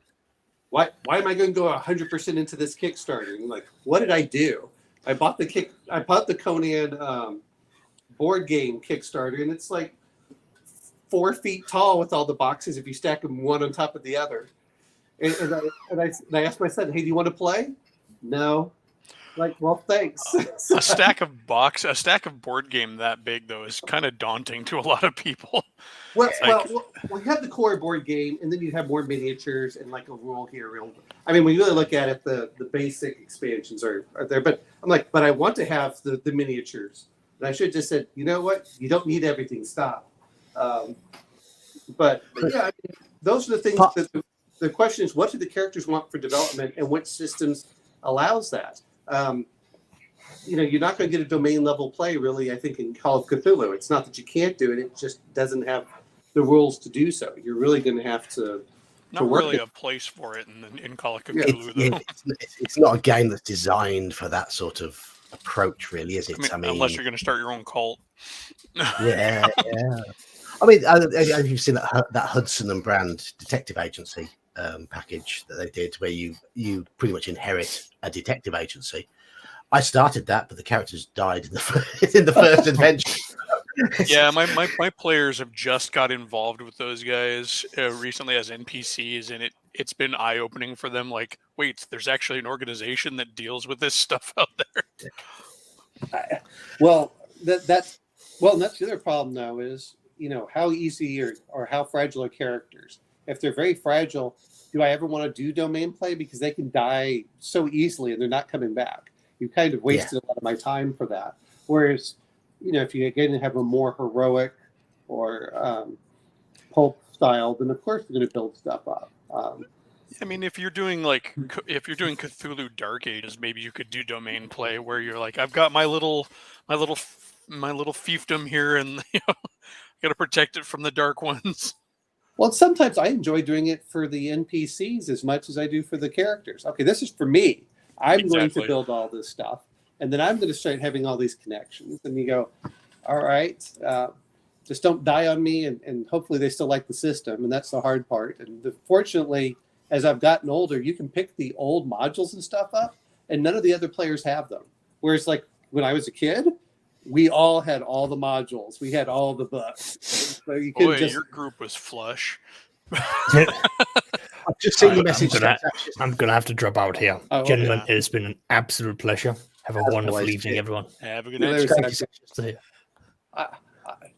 why am I going to go 100% into this Kickstarter? And like, what did I do? I bought the Conan board game Kickstarter, and it's like 4 feet tall with all the boxes if you stack them one on top of the other. And I asked my son, hey, do you want to play? No. Like, well, thanks. A stack of board game that big though is kind of daunting to a lot of people. Well, you have the core board game, and then you have more miniatures and like a rule here. I mean, when you really look at it, the basic expansions are there. But I'm like, but I want to have the miniatures. And I should have just said, you know what? You don't need everything. Stop. But yeah, I mean, those are the things. The question is, what do the characters want for development, and which systems allows that? You're not going to get a domain level play, really, I think, in Call of Cthulhu. It's not that you can't do it. It just doesn't have the rules to do so. You're really going to have to Not work really it. a place for it in Call of Cthulhu, though. It's not a game that's designed for that sort of approach, really, is it? Unless you're going to start your own cult. Yeah. I mean, have you seen that Hudson and Brand detective agency package that they did, where you pretty much inherit a detective agency? I started that, but the characters died in the first adventure. Yeah, my players have just got involved with those guys recently as NPCs, and it's been eye opening for them. Like, wait, there's actually an organization that deals with this stuff out there. Well, that's and that's the other problem though is how easy or how fragile are characters. If they're very fragile, do I ever want to do domain play because they can die so easily and they're not coming back? You kind of wasted a lot of my time for that. Whereas, if you again have a more heroic or pulp style, then of course you're going to build stuff up. I mean, if you're doing Cthulhu Dark Ages, maybe you could do domain play where you're like, I've got my little fiefdom here, and got to protect it from the dark ones. Well, sometimes I enjoy doing it for the NPCs as much as I do for the characters. Okay, this is for me. I'm going to build all this stuff, and then I'm going to start having all these connections. And you go, all right, just don't die on me, and hopefully they still like the system, and that's the hard part. And fortunately, as I've gotten older, you can pick the old modules and stuff up, and none of the other players have them. Whereas, like when I was a kid, we all had all the modules. We had all the books. So you Boy, your group was flush. I've just seen the message. I'm going to have to drop out here. Gentlemen, it has been an absolute pleasure. Have a wonderful evening, everyone. Have a good night.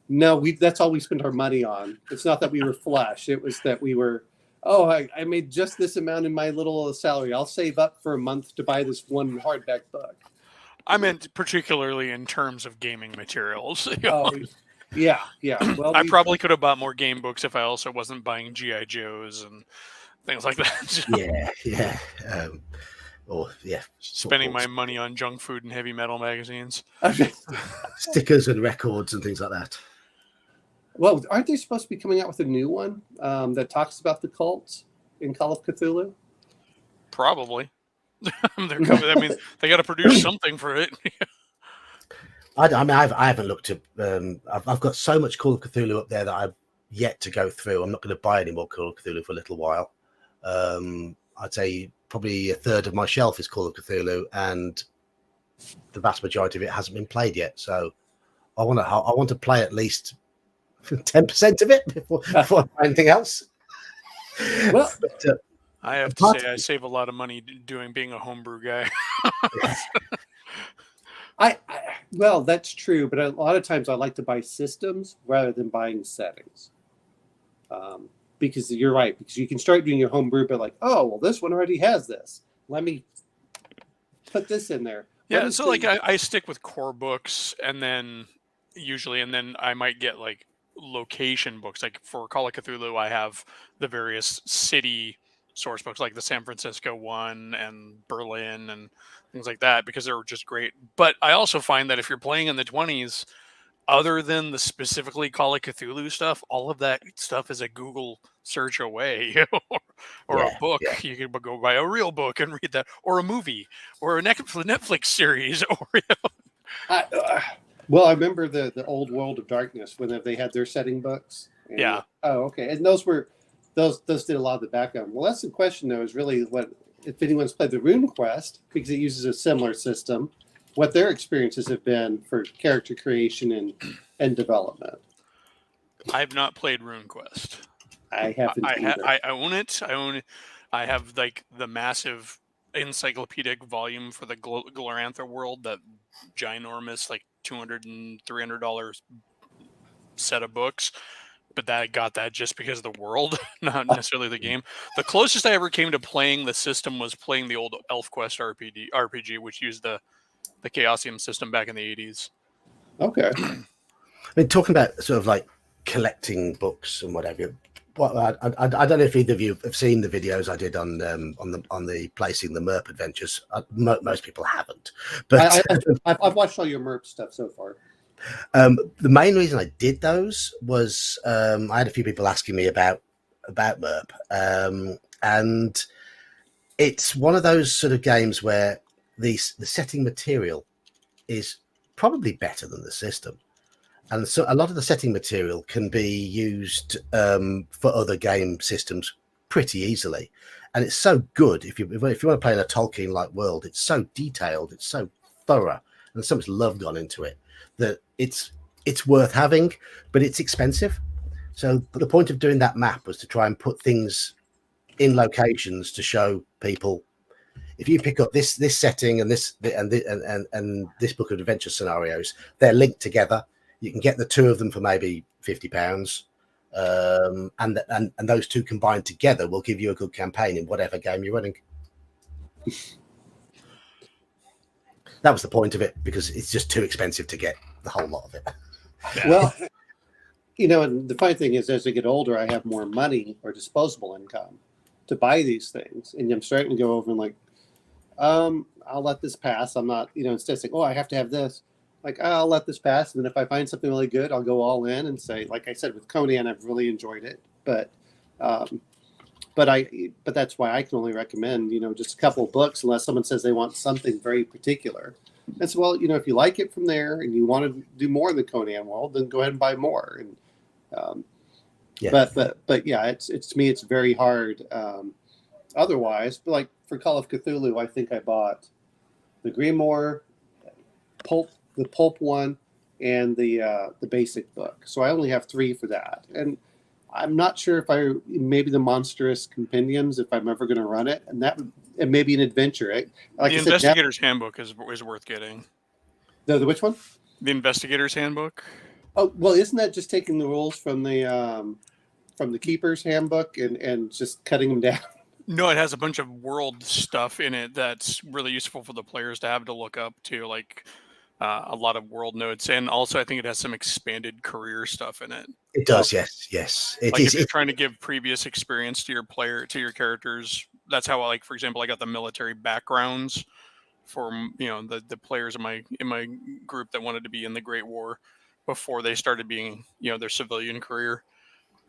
No, that's all we spent our money on. It's not that we were flush. It was that we were, I made just this amount in my little salary. I'll save up for a month to buy this one hardback book. I meant particularly in terms of gaming materials. Yeah. Well, I probably could have bought more game books if I also wasn't buying G.I. Joes and things like that. Yeah. Spending my money on junk food and heavy metal magazines. Stickers and records and things like that. Well, aren't they supposed to be coming out with a new one that talks about the cults in Call of Cthulhu? Probably. They're coming. I mean, they got to produce something for it. I haven't looked at. I've got so much Call of Cthulhu up there that I've yet to go through. I'm not going to buy any more Call of Cthulhu for a little while. I'd say probably a third of my shelf is Call of Cthulhu, and the vast majority of it hasn't been played yet. So I want to play at least 10% of it before I buy anything else. Well, but, I have to say I save a lot of money being a homebrew guy. Well, that's true, but a lot of times I like to buy systems rather than buying settings. Because you're right, because you can start doing your homebrew, but like, this one already has this. Let me put this in there. Yeah, so like I stick with core books, and then I might get like location books. Like for Call of Cthulhu, I have the various city source books, like the San Francisco one and Berlin and things like that, because they're just great. But I also find that if you're playing in the 20s, other than the specifically Call of Cthulhu stuff, all of that stuff is a Google search away, or a book. Yeah. You can go buy a real book and read that, or a movie, or a Netflix series, or Well, I remember the old World of Darkness when they had their setting books. And, yeah. Oh, okay. And those did a lot of the background. Well, that's the question though. Is really what if anyone's played the Rune Quest, because it uses a similar system, what their experiences have been for character creation and development. I've not played Rune Quest. I haven't. I own it. I have like the massive encyclopedic volume for the Glorantha world, that ginormous like $200 and $300 set of books. But I got that just because of the world, not necessarily the game. The closest I ever came to playing the system was playing the old ElfQuest RPG, which used the Chaosium system back in the 80s. Okay. I mean, talking about sort of like collecting books and whatever. Well, I don't know if either of you have seen the videos I did on the placing the MERP adventures. Most people haven't, but I've watched all your MERP stuff so far. The main reason I did those was I had a few people asking me about MERP, and it's one of those sort of games where the setting material is probably better than the system, and so a lot of the setting material can be used for other game systems pretty easily, and it's so good if you want to play in a Tolkien-like world. It's so detailed, it's so thorough, and so much love gone into it that it's it's worth having, but it's expensive. So the point of doing that map was to try and put things in locations to show people, if you pick up this setting and this this book of adventure scenarios, they're linked together. You can get the two of them for maybe £50, and those two combined together will give you a good campaign in whatever game you're running. That was the point of it, because it's just too expensive to get the whole lot of it. Yeah. Well, and the funny thing is, as I get older, I have more money or disposable income to buy these things, and I'm starting to go over and like, I'll let this pass. I'm not, instead of saying, oh, I have to have this, like, I'll let this pass. And then if I find something really good, I'll go all in and say, like I said, with Conan, I've really enjoyed it. But that's why I can only recommend, just a couple of books, unless someone says they want something very particular. And so, well, if you like it from there and you want to do more in the Conan world, then go ahead and buy more. And, Yeah. But yeah, it's to me, it's very hard. Otherwise, but like for Call of Cthulhu, I think I bought the Grimoire, the pulp one, and the basic book. So I only have 3 for that, and I'm not sure if maybe the Monstrous Compendiums, if I'm ever going to run it, and maybe an adventure. Like the Investigator's Handbook is worth getting. The which one? The Investigator's Handbook. Oh well, isn't that just taking the rules from the Keeper's Handbook and just cutting them down? No, it has a bunch of world stuff in it that's really useful for the players to have to look up to, like a lot of world notes, and also I think it has some expanded career stuff in it. It does, yes. If you're trying to give previous experience to your characters, that's how for example, I got the military backgrounds for the players in my group that wanted to be in the Great War before they started being their civilian career.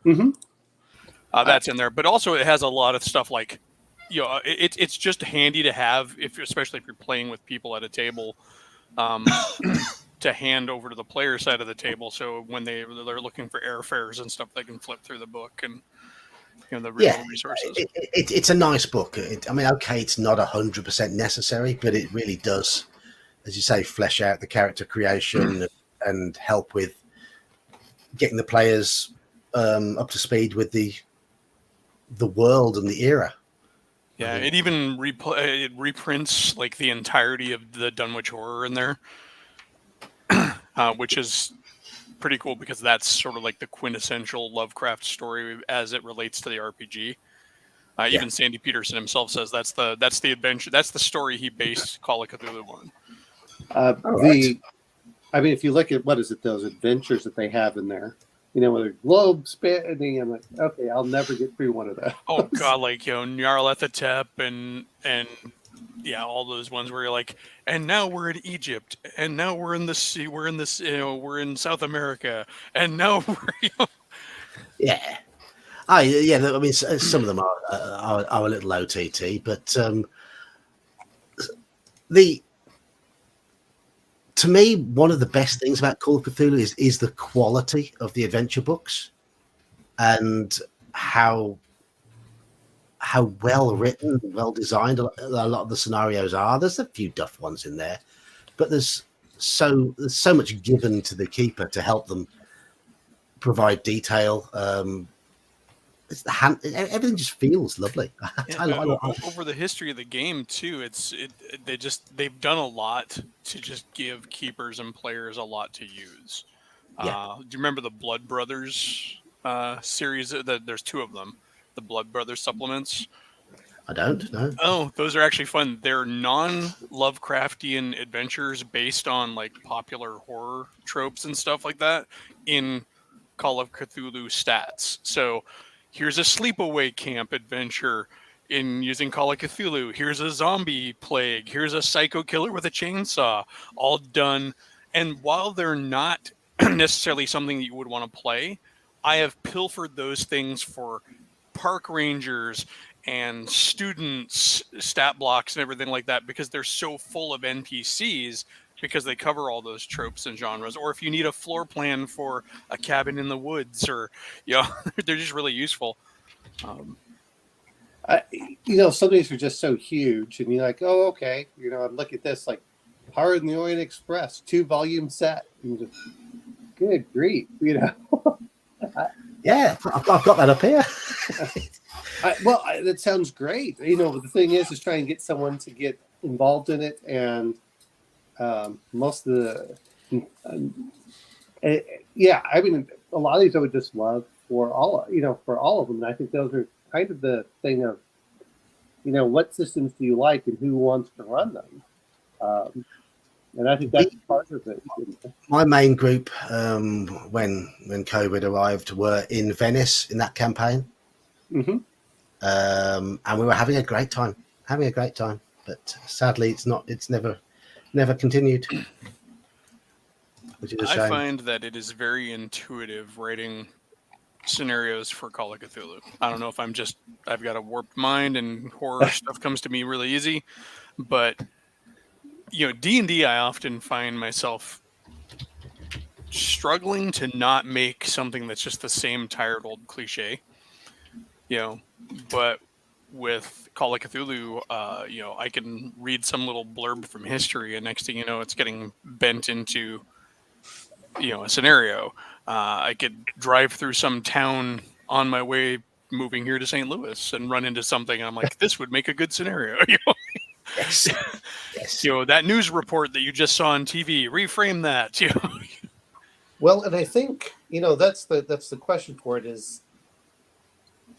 Mm-hmm. That's in there, but also it has a lot of stuff like, it's just handy to have especially if you're playing with people at a table, to hand over to the player side of the table. So when they're looking for airfares and stuff, they can flip through the book and the real resources. It's a nice book. Okay, it's not 100% necessary, but it really does, as you say, flesh out the character creation and help with getting the players up to speed with the world and the era. Yeah, it even it reprints like the entirety of the Dunwich Horror in there, which is pretty cool because that's sort of like the quintessential Lovecraft story as it relates to the RPG. Even Sandy Peterson himself says that's the adventure, that's the story he based Call of Cthulhu on. If you look at those adventures that they have in there, with a globe spinning, I'm like, okay, I'll never get through one of those. Oh god, like Nyarlathotep and all those ones where you're like, and now we're in Egypt, and now we're in the sea, we're in South America, and now we're Yeah. Some of them are a little OTT, but to me, one of the best things about Call of Cthulhu is the quality of the adventure books and how well written, well designed a lot of the scenarios are. There's a few duff ones in there, but there's so much given to the keeper to help them provide detail. Everything just feels lovely. Over the history of the game too, they've done a lot to just give keepers and players a lot to use. Do you remember the Blood Brothers series? There's 2 of them, the Blood Brothers supplements. I don't know. Oh, those are actually fun. They're non-Lovecraftian adventures based on like popular horror tropes and stuff like that in Call of Cthulhu stats. So here's a sleepaway camp adventure in using Call of Cthulhu. Here's a zombie plague. Here's a psycho killer with a chainsaw. All done. And while they're not necessarily something that you would want to play, I have pilfered those things for park rangers and students, stat blocks and everything like that, because they're so full of NPCs, because they cover all those tropes and genres. Or if you need a floor plan for a cabin in the woods, or they're just really useful. Some of these are just so huge, and you're like, oh, okay. I'm looking at this like Horror in the Orient Express 2-volume set. And just, Good grief, you know. Yeah, I've got that up here. That sounds great. You know, the thing is try and get someone to get involved in it, and most of the, yeah, I mean, a lot of these I would just love for all of them. And I think those are kind of the thing of, you know, what systems do you like and who wants to run them, and I think that's part of it. My main group, when COVID arrived, were in Venice in that campaign. Mm-hmm. And we were having a great time. But sadly, it's never continued, which is a shame. I find that it is very intuitive writing scenarios for Call of Cthulhu. I don't know if I've got a warped mind and horror stuff comes to me really easy, but you know, D&D, I often find myself struggling to not make something that's just the same tired old cliche, you know, but with Call of Cthulhu, you know, I can read some little blurb from history, and next thing you know, it's getting bent into, you know, a scenario. I could drive through some town on my way moving here to St. Louis and run into something, and I'm like, this would make a good scenario. You know? Yes. Yes. You know, that news report that you just saw on TV, reframe that. You know? Well, and I think, you know, that's the question for it is,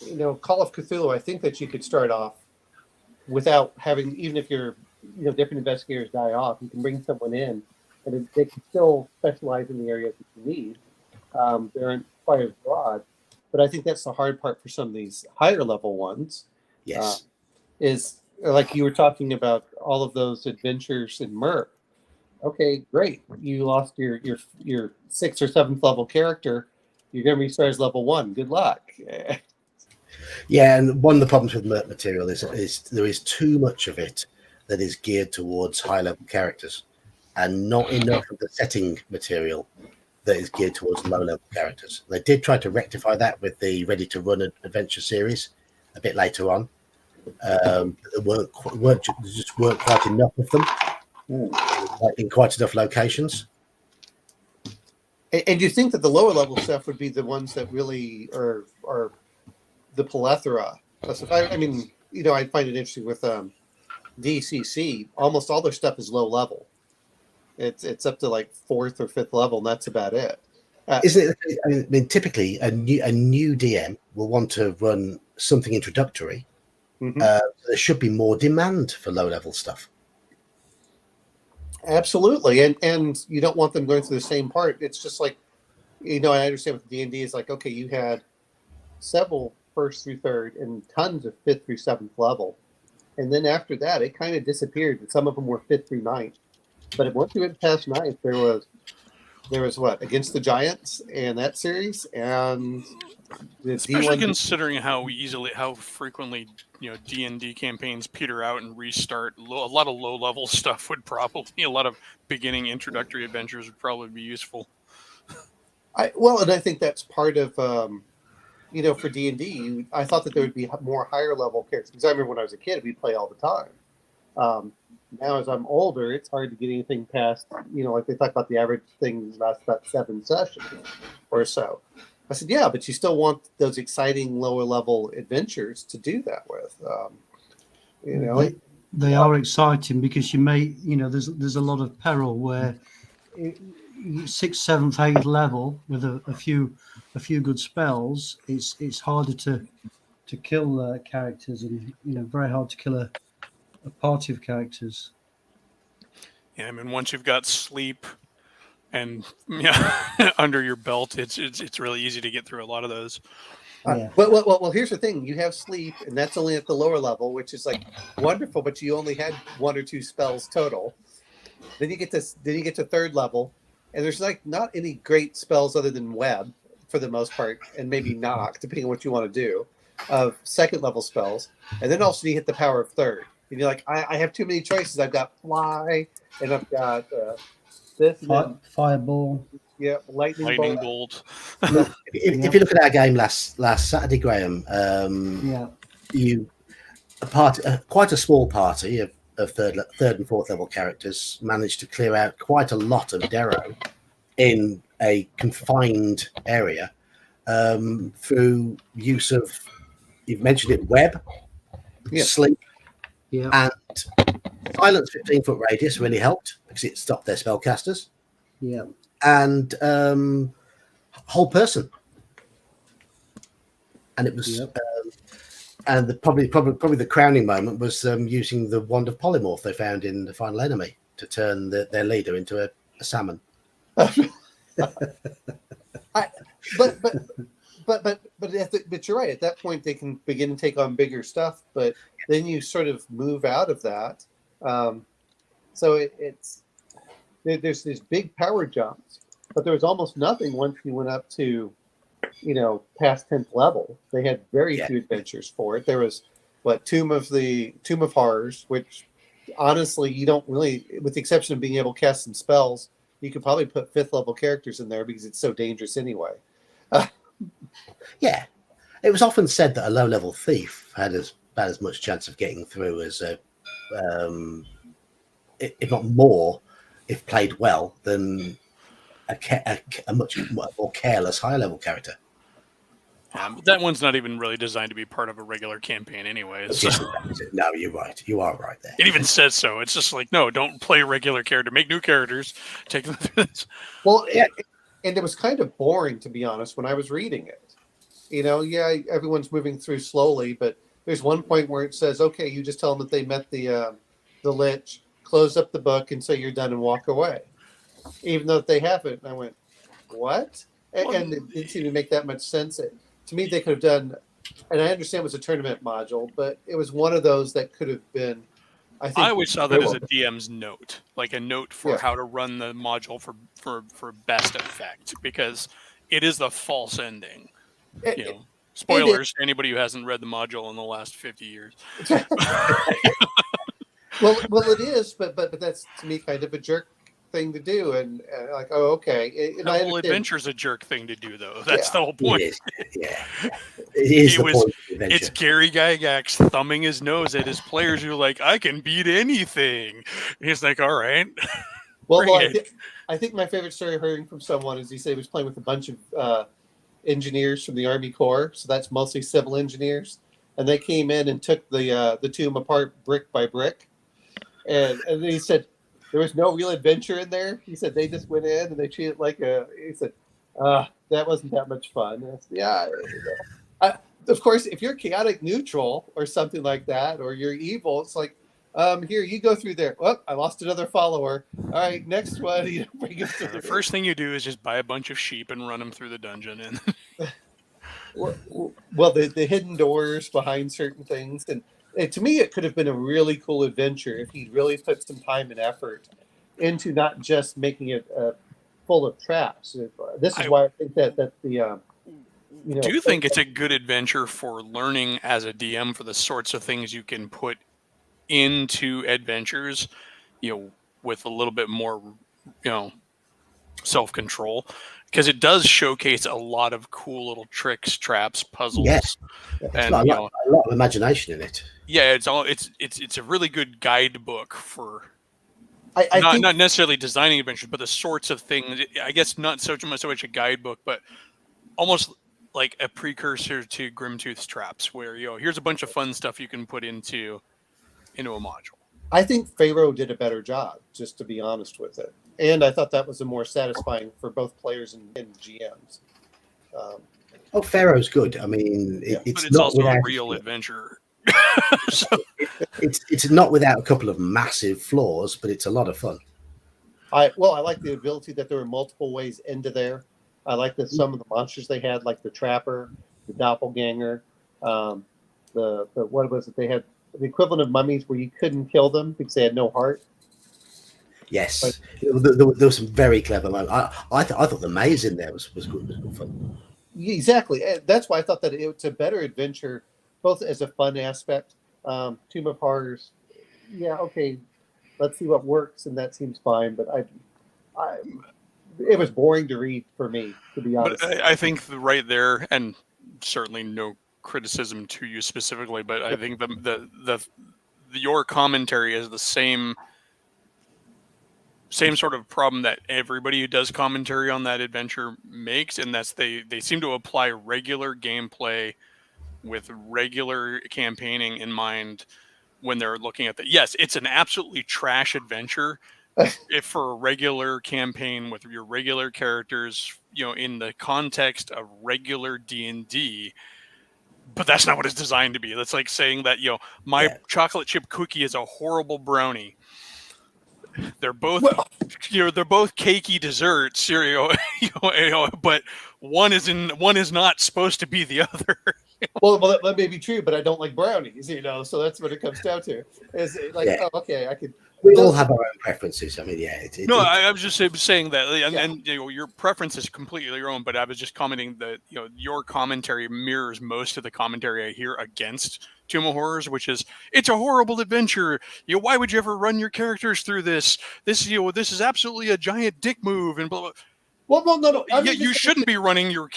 you know, Call of Cthulhu, I think that you could start off without having, even if you're, you know, different investigators die off, you can bring someone in and they can still specialize in the areas that you need. They aren't quite as broad, but I think that's the hard part for some of these higher level ones. Yes. Is like you were talking about all of those adventures in Merc. Okay, great. You lost your 6th or 7th level character. You're going to restart as level 1. Good luck. Yeah, and one of the problems with Merc material is there is too much of it that is geared towards high level characters, and not enough of the setting material that is geared towards low level characters. They did try to rectify that with the Ready to Run adventure series a bit later on. There just weren't quite enough of them in quite enough locations. And you think that the lower level stuff would be the ones that really are the plethora. I mean, you know, I find it interesting with DCC. Almost all their stuff is low level. It's up to like 4th or 5th level, and that's about it. Isn't it? I mean, typically a new DM will want to run something introductory. Mm-hmm. There should be more demand for low level stuff. Absolutely, and you don't want them going through the same part. It's just like, you know, I understand with D&D is like, okay, you had several 1st through 3rd and tons of 5th through 7th level, and then after that, it kind of disappeared. And some of them were 5th through 9th, but once you went past 9th, there was what Against the Giants and that series, and especially considering how frequently, you know, D&D campaigns peter out and restart. A lot of low level stuff would probably, a lot of beginning introductory adventures would probably be useful. And I think that's part of, you know, for D&D, I thought that there would be more higher level characters, because I remember when I was a kid, we'd play all the time. Now, as I'm older, it's hard to get anything past, you know, like they talk about the average thing lasts about 7 sessions or so. I said, yeah, but you still want those exciting lower level adventures to do that with. You know, they are exciting because you may, you know, there's a lot of peril where 6th, 7th, 8th level with a few good spells, it's harder to kill characters, and you know, very hard to kill a party of characters. Yeah, I mean, once you've got sleep and under your belt, it's really easy to get through a lot of those. Yeah. Well, here's the thing: you have sleep, and that's only at the lower level, which is like wonderful. But you only had 1 or 2 spells total. Then you get to 3rd level, and there's like not any great spells other than web for the most part, and maybe knock, depending on what you want to do, of 2nd level spells. And then also you hit the power of 3rd, and you're like, I have too many choices. I've got fly, and I've got this, fireball. Yeah, lightning bolt. If you look at our game last Saturday, Graham, quite a small party of 3rd and 4th level characters managed to clear out quite a lot of Darrow in a confined area through use of, you've mentioned it, web, Yeah. sleep, Yeah. and silence 15-foot radius really helped because it stopped their spellcasters, Yeah. and whole person. And it was, Yep. and probably the crowning moment was using the wand of polymorph they found in the final enemy to turn their leader into a salmon. But you're right. At that point, they can begin to take on bigger stuff. But then you sort of move out of that. So there's these big power jumps, but there was almost nothing once you went up to, past 10th level. They had very few adventures for it. There was Tomb of Horrors, which honestly you don't really, with the exception of being able to cast some spells, you could probably put 5th level characters in there because it's so dangerous anyway. Yeah, it was often said that a low-level thief had about as much chance of getting through as if not more, if played well, than a much more careless higher-level character. But that one's not even really designed to be part of a regular campaign anyways. So. No, you're right. You are right there. It even says so. It's just like, no, don't play regular character. Make new characters. Take them through this. Well, and it was kind of boring, to be honest, when I was reading it. Everyone's moving through slowly, but there's one point where it says, okay, you just tell them that they met the Lich, close up the book and say you're done and walk away. Even though they haven't. And I went, what? And it didn't seem to make that much sense. To me, they could have done, and I understand it was a tournament module, but it was one of those that could have been, I think. I always saw that as a DM's note, like a note for how to run the module for best effect, because it is the false ending. Spoilers for anybody who hasn't read the module in the last 50 years. well, it is, but that's to me kind of a jerk thing to do, and like, oh, okay. The whole adventure's a jerk thing to do, though. That's the whole point. It is the point of the adventure. It's Gary Gygax thumbing his nose at his players who are like, I can beat anything. And he's like, all right. Well, I think my favorite story hearing from someone is he said he was playing with a bunch of engineers from the Army Corps, so that's mostly civil engineers, and they came in and took the tomb apart brick by brick, and he said there was no real adventure in there. He said they just went in and they treated it like he said, that wasn't that much fun. And I said, of course, if you're chaotic neutral or something like that, or you're evil, it's like, here, you go through there. Oh, I lost another follower. All right, next one. Bring him through. The first thing you do is just buy a bunch of sheep and run them through the dungeon. And well, the hidden doors behind certain things. And to me, it could have been a really cool adventure if he'd really put some time and effort into not just making it full of traps. This is why I think that the do you think it's a good adventure for learning as a DM for the sorts of things you can put into adventures, with a little bit more, self-control, because it does showcase a lot of cool little tricks, traps, puzzles, and a lot of imagination in it. Yeah, it's a really good guidebook for I think, not necessarily designing adventures, but the sorts of things. I guess not so much a guidebook, but almost like a precursor to Grimtooth's traps, where here's a bunch of fun stuff you can put into a module. I think Pharaoh did a better job, just to be honest with it, and I thought that was a more satisfying for both players and GMs. Pharaoh's good. I mean, it's not also a real adventure. So. It's not without a couple of massive flaws, but it's a lot of fun. I like the ability that there were multiple ways into there. I like that some of the monsters they had, like the Trapper, the Doppelganger, the what was it? They had the equivalent of mummies where you couldn't kill them because they had no heart. Yes, there was some very clever moments. I thought the maze in there was good. Was good fun. Exactly. That's why I thought that it's a better adventure, both as a fun aspect. Tomb of Horrors, yeah, okay, let's see what works, and that seems fine. But it was boring to read for me, to be honest. But I think right there, and certainly no criticism to you specifically, but I think your commentary is the same same sort of problem that everybody who does commentary on that adventure makes, and that's they seem to apply regular gameplay with regular campaigning in mind when they're looking at the. Yes, it's an absolutely trash adventure if for a regular campaign with your regular characters, in the context of regular D&D. But that's not what it's designed to be. That's like saying that my chocolate chip cookie is a horrible brownie. They're both they're both cakey desserts, but one is not supposed to be the other. Well, that may be true, but I don't like brownies, so that's what it comes down to. Is like, oh, okay, I could. We all have our own preferences. I mean, I was just saying that, and your preference is completely your own. But I was just commenting that your commentary mirrors most of the commentary I hear against Tomb of Horrors, which is it's a horrible adventure. Why would you ever run your characters through this? This is absolutely a giant dick move and blah blah. Well, no. You shouldn't be running your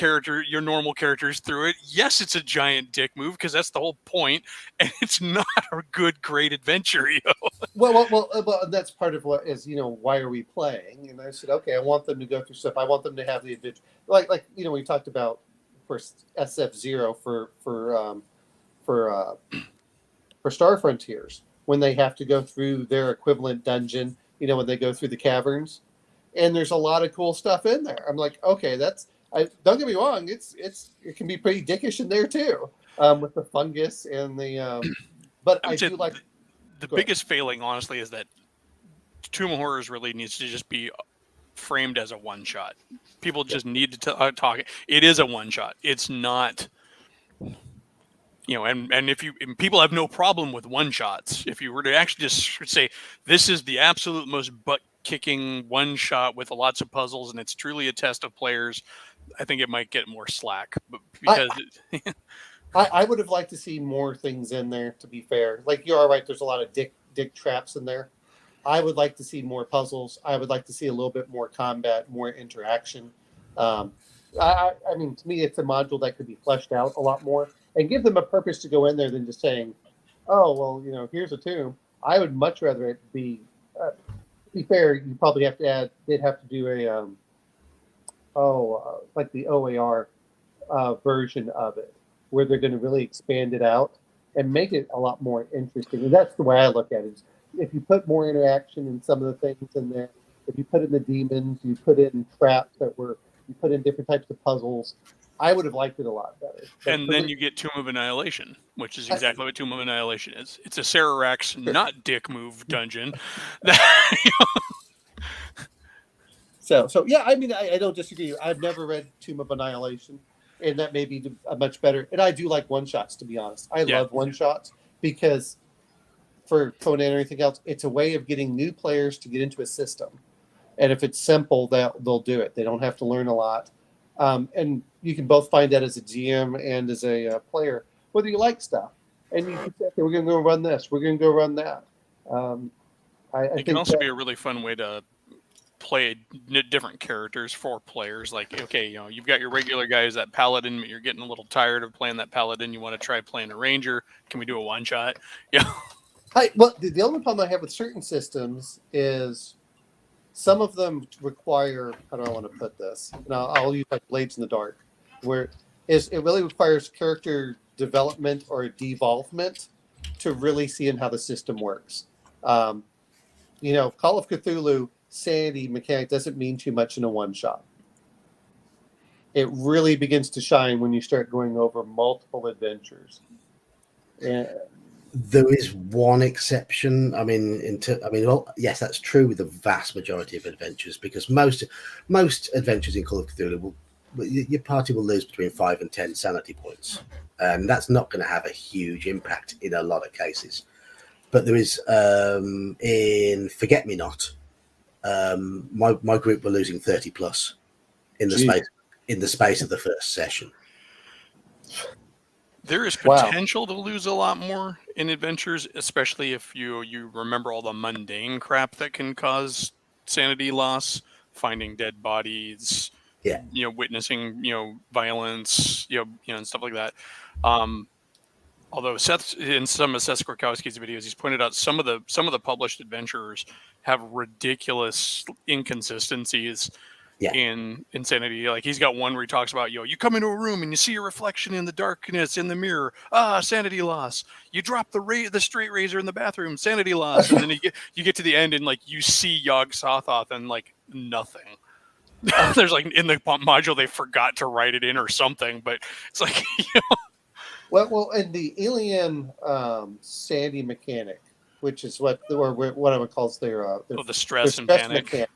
normal characters through it. Yes, it's a giant dick move because that's the whole point, and it's not a great adventure. Well, that's part of what is, why are we playing? And I said, okay, I want them to go through stuff. I want them to have the adventure, like we talked about, of course, SF0 for Star Frontiers when they have to go through their equivalent dungeon. When they go through the caverns. And there's a lot of cool stuff in there. I'm like, okay, don't get me wrong. It can be pretty dickish in there too, with the fungus and the. But I do like the biggest failing, honestly, is that Tomb of Horrors really needs to just be framed as a one shot. People just need to talk. It is a one shot. It's not. And if people have no problem with one shots. If you were to actually just say this is the absolute most butt-kicking one shot with lots of puzzles, and it's truly a test of players, I think it might get more slack. But because I would have liked to see more things in there. To be fair, like you're all right. There's a lot of dick traps in there. I would like to see more puzzles. I would like to see a little bit more combat, more interaction. I mean, to me, it's a module that could be fleshed out a lot more and give them a purpose to go in there than just saying, "Oh, well, here's a tomb." I would much rather it be. To be fair, you probably have to add. They'd have to do a like the OAR version of it, where they're going to really expand it out and make it a lot more interesting. And that's the way I look at it. If you put more interaction in some of the things in there, if you put in the demons, you put in traps you put in different types of puzzles, I would have liked it a lot better. And then you get Tomb of Annihilation, which is exactly what Tomb of Annihilation is. It's a Sararex, not dick move dungeon. So yeah, I mean, I don't disagree. I've never read Tomb of Annihilation, and that may be a much better. And I do like one shots, to be honest. I love one shots because for Conan or anything else, it's a way of getting new players to get into a system. And if it's simple, they'll do it. They don't have to learn a lot. And you can both find that as a GM and as a player, whether you like stuff. And you can say, okay, we're going to go run this. We're going to go run that. It can also be a really fun way to play different characters for players. Like, okay, you've got your regular guy who's that paladin, but you're getting a little tired of playing that paladin. You want to try playing a ranger. Can we do a one shot? Yeah. Well, the only problem I have with certain systems is some of them require, how do I want to put this? Now I'll use like Blades in the Dark, where it really requires character development or devolvement to really see in how the system works. Call of Cthulhu sanity mechanic doesn't mean too much in a one shot. It really begins to shine when you start going over multiple adventures. And there is one exception. Yes, that's true with the vast majority of adventures, because most adventures in Call of Cthulhu your party will lose between 5 and 10 sanity points, and that's not going to have a huge impact in a lot of cases. But there is in Forget Me Not, my group were losing 30 plus in the space of the first session. There is potential to lose a lot more in adventures, especially if you remember all the mundane crap that can cause sanity loss, finding dead bodies, witnessing, violence, and stuff like that. Although Seth, in some of Seth Skorkowski's videos, he's pointed out some of the published adventurers have ridiculous inconsistencies Yeah. in Insanity. Like he's got one where he talks about, you come into a room and you see a reflection in the darkness in the mirror. Sanity loss. You drop the straight razor in the bathroom. Sanity loss. And then you get to the end and like you see Yog Sothoth and like nothing. There's like in the module they forgot to write it in or something, but it's like Well, and the alien Sandy mechanic, which is what I would call their the stress and panic. mechanic.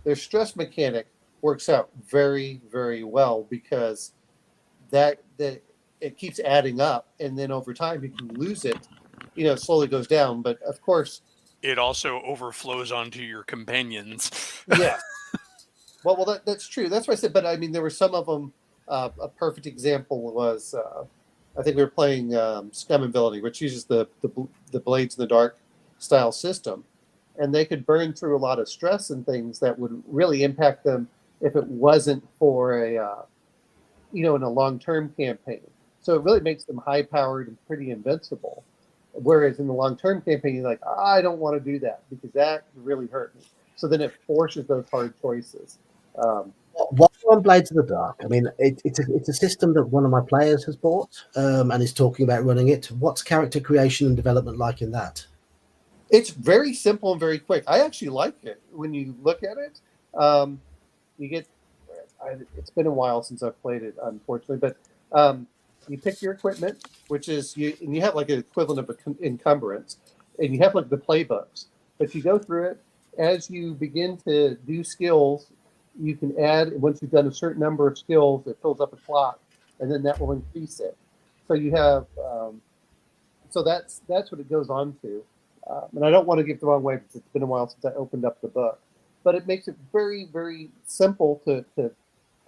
Their stress mechanic works out very, very well because that it keeps adding up, and then over time, if you lose it, it slowly goes down. But of course, it also overflows onto your companions. Yeah. Well, that's true. That's what I said. But I mean, there were some of them. A perfect example was I think we were playing Scum and Villainy, which uses the Blades in the Dark style system, and they could burn through a lot of stress and things that would really impact them if it wasn't for a in a long-term campaign. So it really makes them high-powered and pretty invincible. Whereas in the long-term campaign, you're like, I don't want to do that because that really hurt me. So then it forces those hard choices. While on Blades of the Dark, I mean, it's a system that one of my players has bought and is talking about running it. What's character creation and development like in that? It's very simple and very quick. I actually like it when you look at it. You get. It's been a while since I've played it, unfortunately, but you pick your equipment, which is and you have like an equivalent of an encumbrance, and you have like the playbooks. But you go through it as you begin to do skills. You can add, once you've done a certain number of skills, it fills up a slot, and then that will increase it. So you have, so that's what it goes on to. And I don't want to give the wrong way because it's been a while since I opened up the book, but it makes it very, very simple to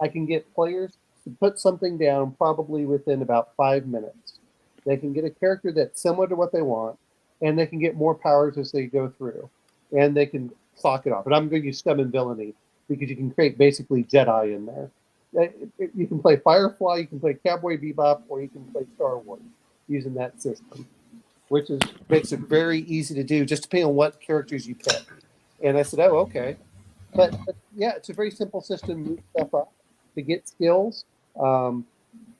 I can get players to put something down probably within about 5 minutes. They can get a character that's similar to what they want, and they can get more powers as they go through, and they can clock it off. And I'm going to use Scum and Villainy because you can create basically Jedi in there. You can play Firefly, you can play Cowboy Bebop, or you can play Star Wars using that system, which makes it very easy to do, just depending on what characters you pick. And I said, oh, okay. But yeah, it's a very simple system. Move stuff up to get skills.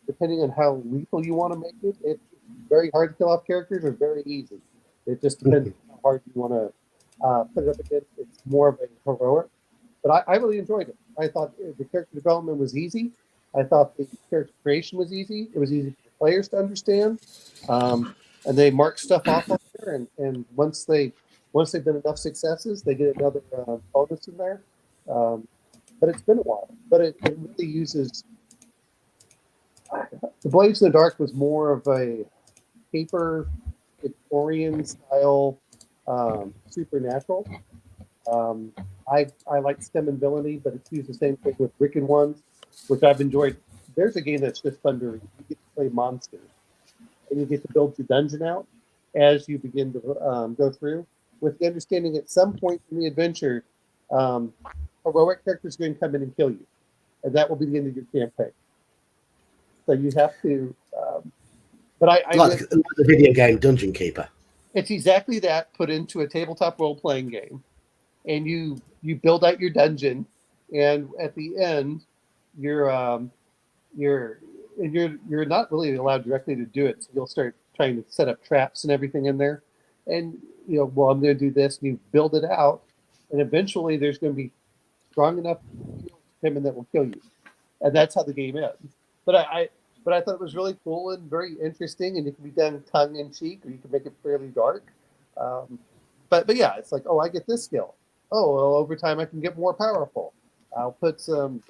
Depending on how lethal you want to make it, it's very hard to kill off characters or very easy. It just depends on how hard you want to put it up against. It's more of a heroic. But I really enjoyed it. I thought the character development was easy. I thought the character creation was easy. It was easy for players to understand. And they mark stuff off on there. And once they've been enough successes, they get another bonus in there. But it's been a while. But it really uses... The Blades in the Dark was more of a paper Victorian style supernatural. I like Scum and Villainy, but it's used the same thing with Rick and Ones, which I've enjoyed. There's a game that's just fun to read. You get to play monsters, and you get to build your dungeon out as you begin to go through, with the understanding at some point in the adventure, heroic characters are going to come in and kill you, and that will be the end of your campaign. So you have to. But I like the video game Dungeon Keeper. It's exactly that put into a tabletop role-playing game. And you build out your dungeon, and at the end, you're not really allowed directly to do it. So you'll start trying to set up traps and everything in there, and I'm going to do this. And you build it out, and eventually there's going to be strong enough him that will kill you, and that's how the game ends. But I thought it was really cool and very interesting, and it can be done tongue in cheek, or you can make it fairly dark. But yeah, it's like, oh, I get this skill. Oh, well, over time I can get more powerful. I'll put some,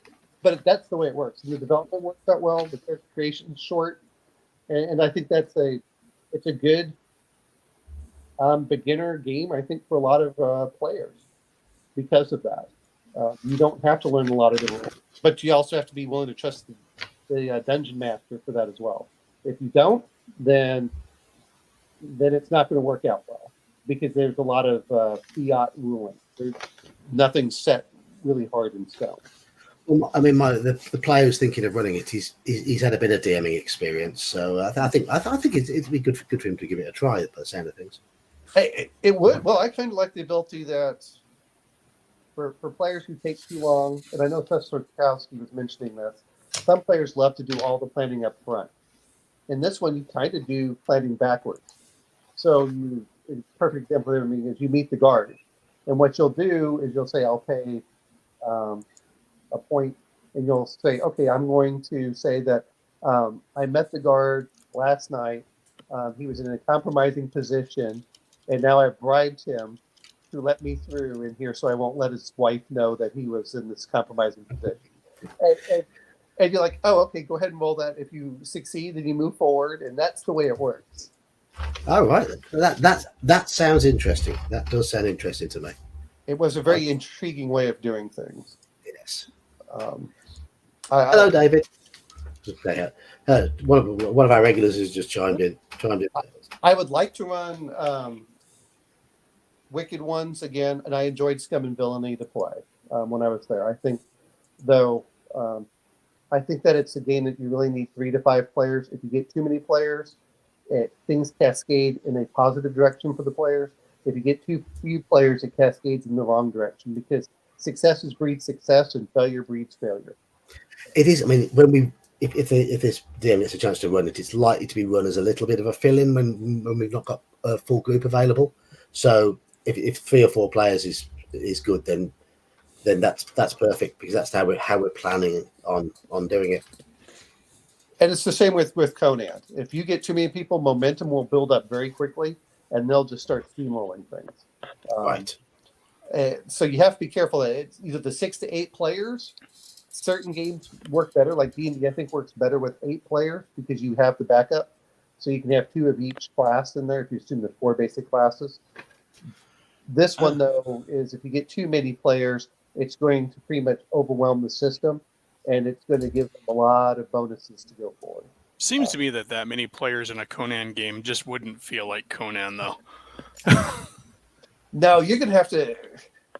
but that's the way it works. And the development works out well. The character creation is short, and I think it's a good beginner game. I think for a lot of players because of that. You don't have to learn a lot of the rules, but you also have to be willing to trust the dungeon master for that as well. If you don't, then it's not going to work out well because there's a lot of fiat ruling. There's nothing set really hard in stone. Well, I mean, the player who's thinking of running it, he's had a bit of DMing experience, so I think it'd be good for him to give it a try. By the sound of things, It would. Well, I kind of like the ability that for players who take too long, and I know Sostkowski was mentioning this. Some players love to do all the planning up front. In this one, you kind of do planning backwards. So a perfect example of it is you meet the guard, and what you'll do is you'll say, "I'll pay a point," and you'll say, "Okay, I'm going to say that I met the guard last night. He was in a compromising position, and now I've bribed him to let me through in here, so I won't let his wife know that he was in this compromising position." And you're like, "Oh, okay, go ahead and roll that. If you succeed, then you move forward," and that's the way it works. all right, that sounds interesting. That does sound interesting to me. It was a very intriguing way of doing things. Yes. Hello, David. One of our regulars has just chimed in. I would like to run Wicked Ones again, and I enjoyed Scum and Villainy to play when I was there. I think, though, I think that it's a game that you really need 3 to 5 players. If you get too many players, things cascade in a positive direction for the players. If you get too few players, it cascades in the wrong direction because successes breed success and failure breeds failure. It is. I mean, if this DM gets a chance to run it, it's likely to be run as a little bit of a fill-in when we've not got a full group available. So if 3 or 4 players is good, then that's perfect because that's how we're planning on doing it. And it's the same with Conan. If you get too many people, momentum will build up very quickly, and they'll just start steamrolling things. Right. So you have to be careful that it's either the 6 to 8 players. Certain games work better, like D&D I think works better with 8 players because you have the backup. So you can have 2 of each class in there if you assume the 4 basic classes. This one, though, is if you get too many players, it's going to pretty much overwhelm the system, and it's going to give them a lot of bonuses to go forward. Seems to me that many players in a Conan game just wouldn't feel like Conan, though. No, you're going to have to.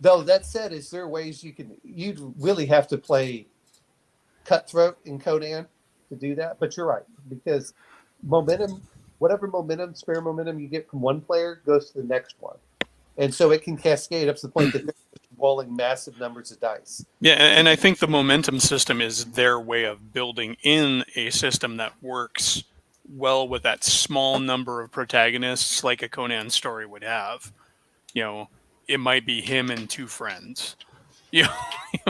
Though that said, is there ways you'd really have to play Cutthroat in Conan to do that? But you're right, because momentum, whatever spare momentum you get from one player goes to the next one. And so it can cascade up to the point that they're just rolling massive numbers of dice. Yeah, and I think the momentum system is their way of building in a system that works well with that small number of protagonists like a Conan story would have. It might be him and 2 friends.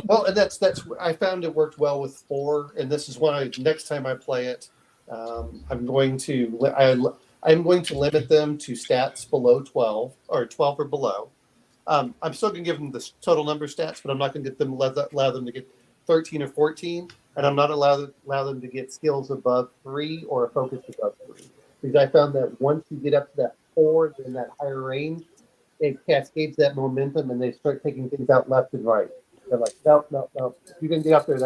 Well, and that's I found it worked well with 4, and this is one next time I play it, I'm going to limit them to stats below 12 or 12 or below. I'm still going to give them the total number of stats, but I'm not going to allow them to get 13 or 14, and I'm not allow them to get skills above 3 or a focus above 3, because I found that once you get up to that 4 in that higher range, it cascades that momentum, and they start taking things out left and right. They're like, no. If you can get up there,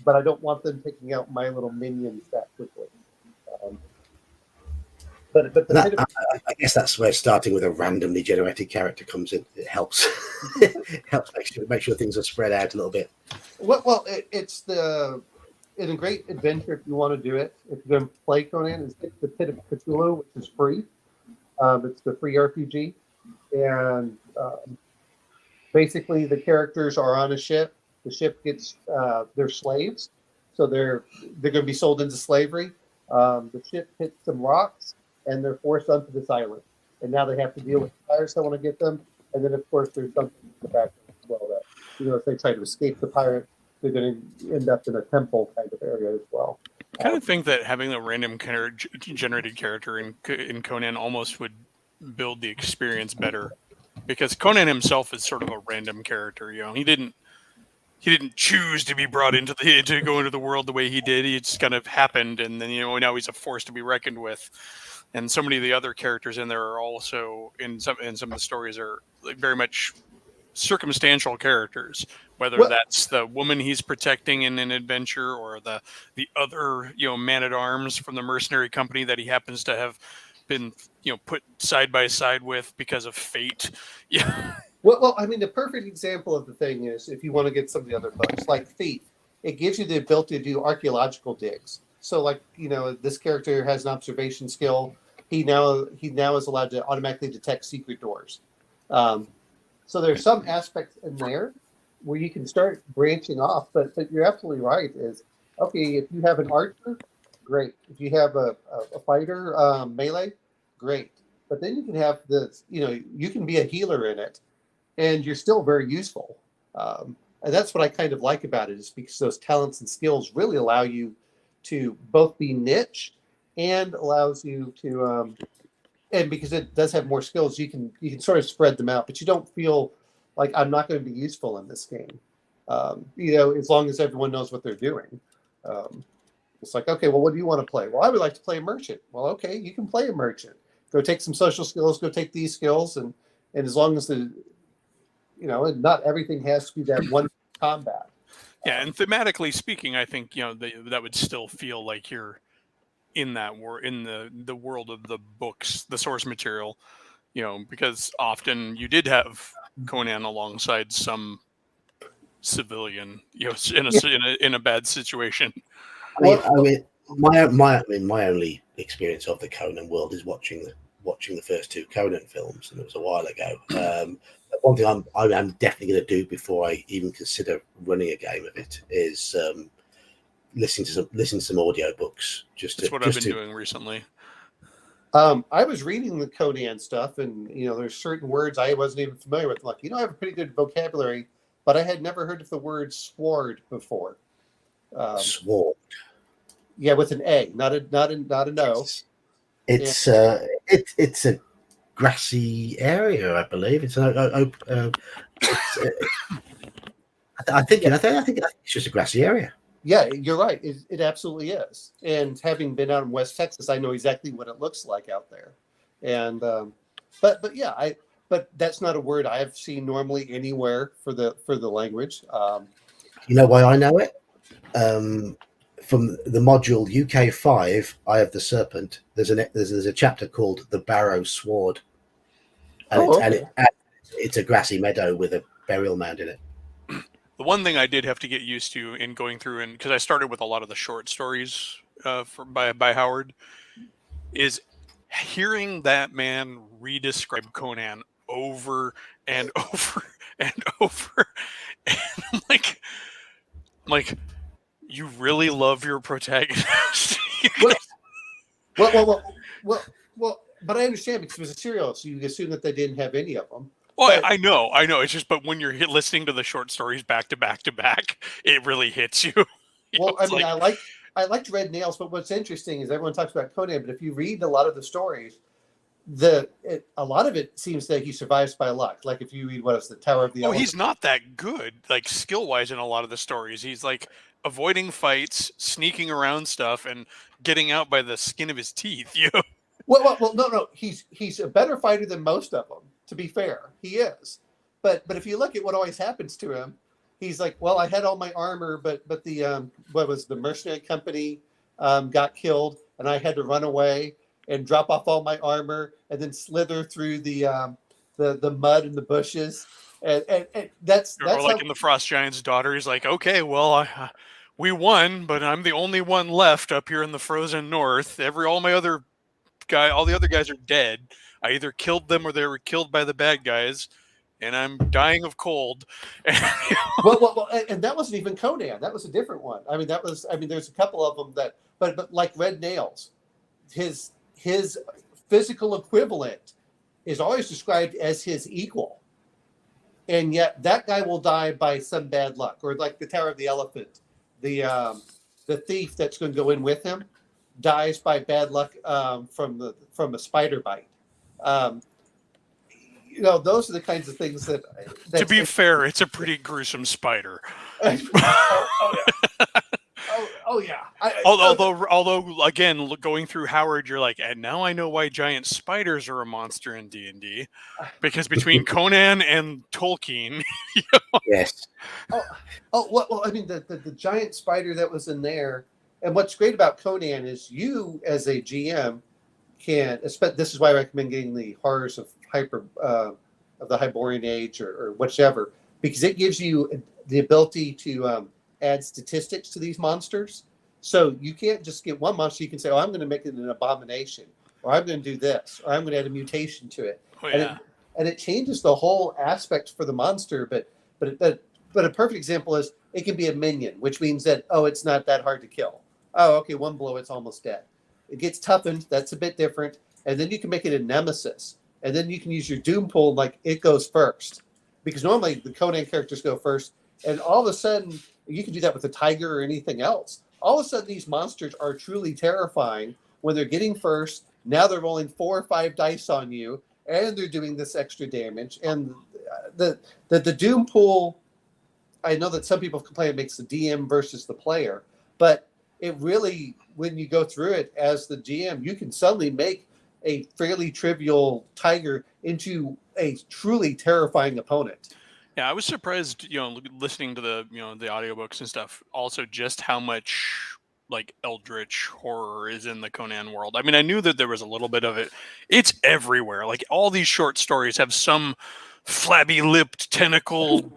but I don't want them taking out my little minions that quickly. I guess that's where starting with a randomly generated character comes in. It helps. It helps make sure things are spread out a little bit. Well, it's a great adventure if you want to do it. If you're going to play Conan, is get the Pit of Cthulhu, which is free. It's the free RPG, and basically the characters are on a ship. The ship gets they're slaves, so they're going to be sold into slavery. The ship hits some rocks, and they're forced onto this island. And now they have to deal with the pirates that want to get them. And then, of course, there's something in the back as well that, if they try to escape the pirate, they're going to end up in a temple kind of area as well. I kind of think that having a random generated character in Conan almost would build the experience better, because Conan himself is sort of a random character. He didn't choose to be brought to go into the world the way he did. It just kind of happened, and then now he's a force to be reckoned with. And so many of the other characters in there are also in some of the stories are very much circumstantial characters. Whether that's the woman he's protecting in an adventure, or the other man-at-arms from the mercenary company that he happens to have been put side by side with because of fate. Yeah. Well, I mean, the perfect example of the thing is if you want to get some of the other books, like Thief, it gives you the ability to do archaeological digs. So, like, this character has an observation skill. He now is allowed to automatically detect secret doors. Um, so there's some aspects in there where you can start branching off. But you're absolutely right. Is okay if you have an archer, great. If you have a fighter melee, great. But then you can have you can be a healer in it and you're still very useful. And that's what I kind of like about it, is because those talents and skills really allow you to both be niche and allows you to, and because it does have more skills, you can sort of spread them out, but you don't feel like I'm not going to be useful in this game. As long as everyone knows what they're doing. It's like, okay, well, what do you want to play? Well, I would like to play a merchant. Well, okay, you can play a merchant. Go take some social skills, go take these skills, and as long as not everything has to be that one combat. Yeah, and thematically speaking, I think that would still feel like you're in that in the world of the books, the source material. Because often you did have Conan alongside some civilian, in a bad situation. My only experience of the Conan world is watching the first two Conan films, and it was a while ago. One thing I'm definitely going to do before I even consider running a game of it is listen to some audiobooks. That's what I've been doing recently. I was reading the Conan stuff, and there's certain words I wasn't even familiar with. Like, I have a pretty good vocabulary, but I had never heard of the word sword before. Sword. Yeah, with an A, not a no. It's a grassy area, I believe. It's I think it's just a grassy area. Yeah, you're right. It absolutely is. And having been out in West Texas, I know exactly what it looks like out there. And but that's not a word I've seen normally anywhere for the language. You know why I know it? From the module UK5, Eye of the Serpent. There's a chapter called The Barrow Sword, and it's a grassy meadow with a burial mound in it. The one thing I did have to get used to in going through, and because I started with a lot of the short stories by Howard, is hearing that man redescribe Conan over and over and over. And I'm like, you really love your protagonist. Well, but I understand, because it was a serial, so you assume that they didn't have any of them. Well, I know. It's just, but when you're listening to the short stories back to back to back, it really hits you. I liked Red Nails, but what's interesting is everyone talks about Conan, but if you read a lot of the stories, a lot of it seems that he survives by luck. Like if you read the Tower of the Elephant. He's not that good, like skill wise, in a lot of the stories. He's like avoiding fights, sneaking around stuff, and getting out by the skin of his teeth. Well, no. He's a better fighter than most of them. To be fair, he is. But if you look at what always happens to him, he's like, well, I had all my armor, but the the mercenary company got killed, and I had to run away and drop off all my armor and then slither through the mud and the bushes, and that's like in the Frost Giant's daughter. He's like, okay, well, we won, but I'm the only one left up here in the frozen north. All the other guys are dead. I either killed them or they were killed by the bad guys, and I'm dying of cold. Well, and that wasn't even Conan. That was a different one. There's a couple of them that, but like Red Nails, his physical equivalent is always described as his equal, and yet that guy will die by some bad luck, or like the Tower of the Elephant, the thief that's going to go in with him dies by bad luck from a spider bite. Those are the kinds of things that to be fair, it's a pretty gruesome spider. Oh yeah. Although again, going through Howard, you're like, and now I know why giant spiders are a monster in D&D, because between Conan and Tolkien, Yes. The giant spider that was in there, and what's great about Conan is you as a GM can. This is why I recommend getting the Horrors of the Hyborian Age or whichever, because it gives you the ability to add statistics to these monsters. So you can't just get one monster. You can say, "Oh, I'm going to make it an abomination," or "I'm going to do this," or "I'm going to add a mutation to it," Oh, and yeah. it changes the whole aspect for the monster. But a perfect example is it can be a minion, which means that it's not that hard to kill. Oh, okay, one blow, it's almost dead. It gets toughened. That's a bit different, and then you can make it a nemesis, and then you can use your doom pool like it goes first, because normally the Conan characters go first, and all of a sudden you can do that with a tiger or anything else. All of a sudden, these monsters are truly terrifying when they're getting first. Now they're rolling 4 or 5 dice on you, and they're doing this extra damage. And the Doom pool, I know that some people complain it makes the DM versus the player, but it really, when you go through it as the GM, you can suddenly make a fairly trivial tiger into a truly terrifying opponent. Yeah, I was surprised, listening to the audiobooks and stuff, also just how much like eldritch horror is in the Conan world. I mean, I knew that there was a little bit of it. It's everywhere. Like all these short stories have some flabby-lipped, tentacled,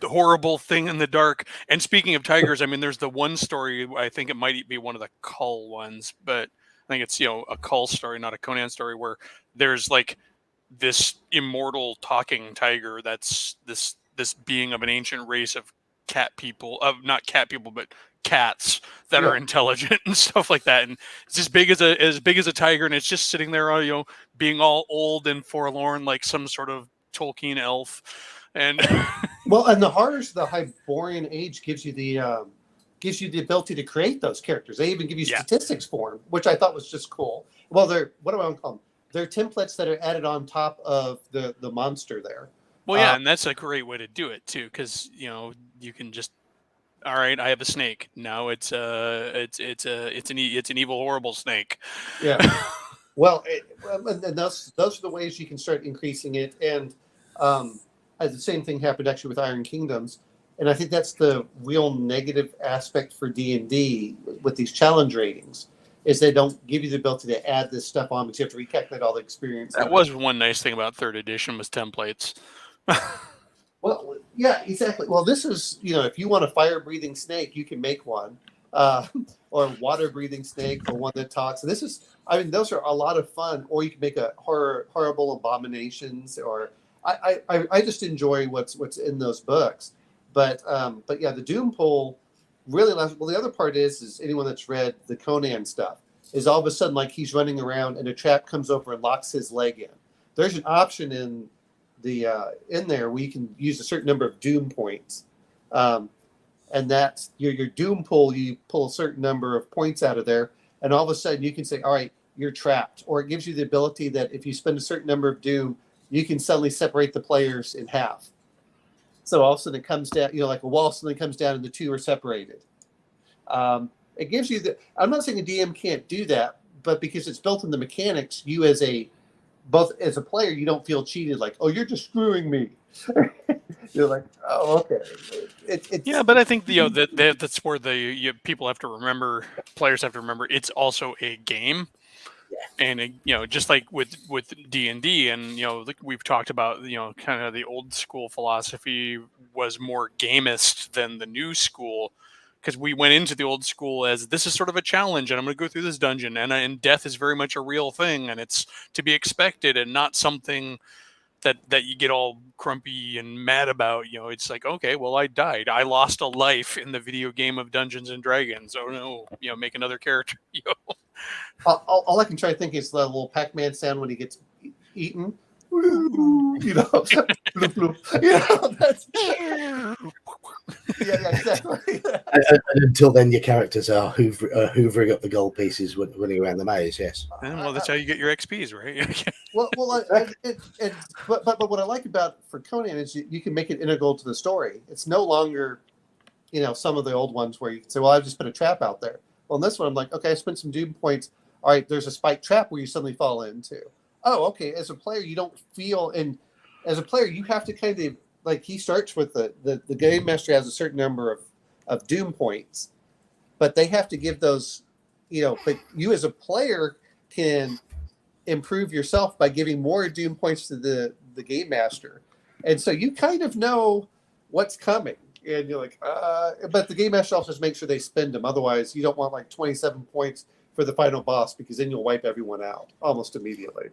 horrible thing in the dark. And speaking of tigers, I mean, there's the one story, I think it might be one of the Cull ones, but I think it's, a Cull story, not a Conan story, where there's like this immortal talking tiger that's this being of an ancient race of not cat people, but cats that are intelligent and stuff like that. And it's as big as a tiger, and it's just sitting there, being all old and forlorn, like some sort of Tolkien elf. And well, and the horrors of the Hyborian Age gives you the ability to create those characters. They even give you statistics for them, which I thought was just cool. Well, what do I want to call them? They're templates that are added on top of the monster there. Well, yeah, and that's a great way to do it too, because you can just, all right, I have a snake. Now it's an evil, horrible snake. Yeah. Well, and those are the ways you can start increasing it, and the same thing happened actually with Iron Kingdoms, and I think that's the real negative aspect for D&D with these challenge ratings. Is they don't give you the ability to add this stuff on because you have to recalculate all the experience. That was one nice thing about 3rd edition was templates. Well, yeah, exactly. Well, this is, if you want a fire-breathing snake, you can make one, or a water-breathing snake, or one that talks. And those are a lot of fun. Or you can make a horrible abominations. Or I just enjoy what's in those books. But yeah, the Doom pool really lasts. Well, the other part is anyone that's read the Conan stuff is all of a sudden like he's running around and a trap comes over and locks his leg in. There's an option in there where you can use a certain number of Doom points, and that's your Doom pool. You pull a certain number of points out of there, and all of a sudden you can say, "All right, you're trapped," or it gives you the ability that if you spend a certain number of Doom, you can suddenly separate the players in half. So all of a sudden it comes down, like a wall suddenly comes down and the two are separated. It gives you I'm not saying a DM can't do that, but because it's built in the mechanics, you as a player, you don't feel cheated like, oh, you're just screwing me. You're like, oh, okay. Yeah, but I think that's where people have to remember, players have to remember, it's also a game. And just like with D&D, and like we've talked about, kind of the old school philosophy was more gamist than the new school, because we went into the old school as this is sort of a challenge, and I'm going to go through this dungeon, and death is very much a real thing, and it's to be expected, and not something that you get all grumpy and mad about. It's like, okay, well, I died. I lost a life in the video game of Dungeons and Dragons. Oh no, make another character. All I can try to think is the little Pac-Man sound when he gets eaten. That's yeah, exactly. And until then, your characters are hoovering up the gold pieces, running around the maze. Yes. Well, that's how you get your XPs, right? But what I like about for Conan is you can make it integral to the story. It's no longer, some of the old ones where you can say, well, I've just put a trap out there. Well, in this one, I'm like, okay, I spent some Doom points. All right, there's a spike trap where you suddenly fall into. Oh, okay. As a player, you don't feel, and as a player, you have to kind of, like, he starts with the game master has a certain number of Doom points, but they have to give those, but you as a player can improve yourself by giving more Doom points to the game master, and so you kind of know what's coming, and you're like, but the game master also makes sure they spend them. Otherwise, you don't want like 27 points for the final boss, because then you'll wipe everyone out almost immediately.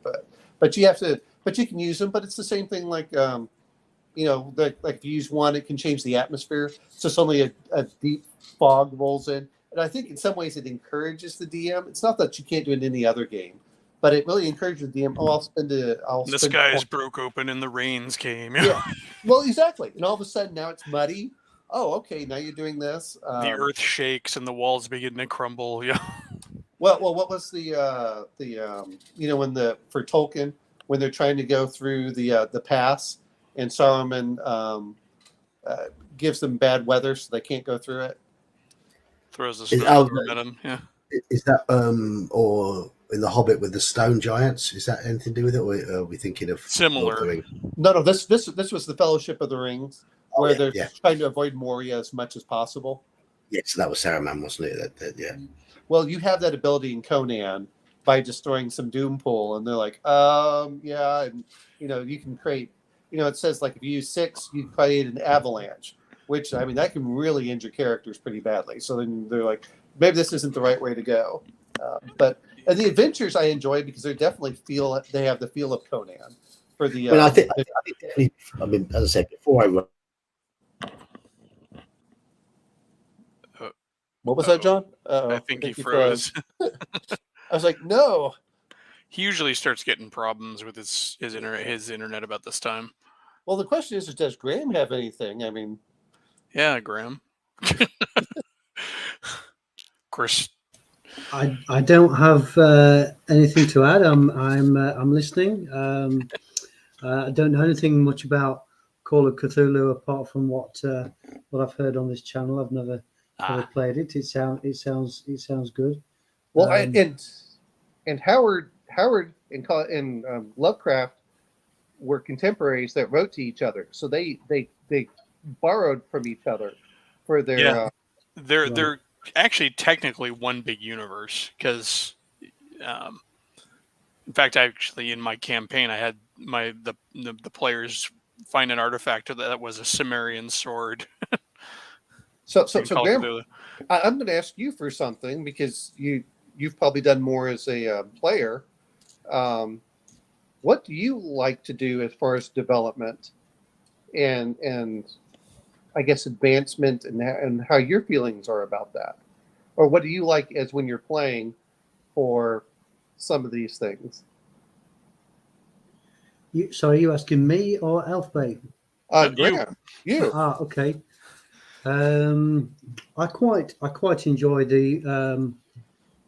But you have to, but you can use them. But it's the same thing like like if you use one, it can change the atmosphere. So suddenly a deep fog rolls in. And I think in some ways it encourages the DM. It's not that you can't do it in any other game, but it really encourages the DM. Oh, The skies broke open and the rains came. Yeah. Well, exactly. And all of a sudden now it's muddy. Oh, okay. Now you're doing this. The earth shakes and the walls begin to crumble. Yeah. Well, what was the when for Tolkien, when they're trying to go through the pass, and Saruman gives them bad weather so they can't go through it. Throws a stone at them. Yeah. Is that or in the Hobbit with the stone giants? Is that anything to do with it, or are we thinking of similar? No. This was the Fellowship of the Rings, where they're trying to avoid Moria as much as possible. Yeah, so that was Saruman, wasn't it? Yeah. Well, you have that ability in Conan by destroying some doom pool, and they're like, yeah, and you can create. It says like if you use 6, you create an avalanche, which I mean that can really injure characters pretty badly. So then they're like, maybe this isn't the right way to go. But the adventures I enjoy because they definitely they have the feel of Conan. For the, I think definitely. I mean, as I said before, what was that, John? I think he froze. I was like, no. He usually starts getting problems with his internet about this time. Well, the question is, does Graham have anything? I mean, yeah, Graham. Of course, I don't have anything to add. I'm listening. I don't know anything much about Call of Cthulhu apart from what I've heard on this channel. I've never played it. It sounds good. Well, and Howard and Lovecraft were contemporaries that wrote to each other, so they borrowed from each other for their. They're actually technically one big universe because, in fact, actually in my campaign I had the players find an artifact that was a Sumerian sword. So Graham, I'm going to ask you for something because you've probably done more as a player. What do you like to do as far as development and I guess advancement and how your feelings are about that? Or what do you like as when you're playing for some of these things? So are you asking me or Elfbait? Graham, you. Okay. I quite enjoy the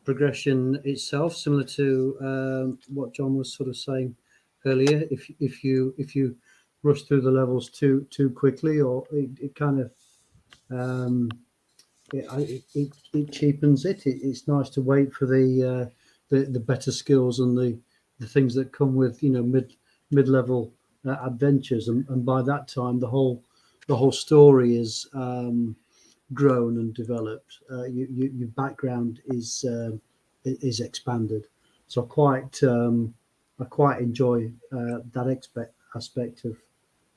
progression itself, similar to what John was sort of saying earlier. If you rush through the levels too quickly, or it kind of it cheapens it. It's nice to wait for the better skills and the things that come with mid-level adventures, and by that time the whole story is grown and developed. Your background is expanded. So I quite enjoy that aspect of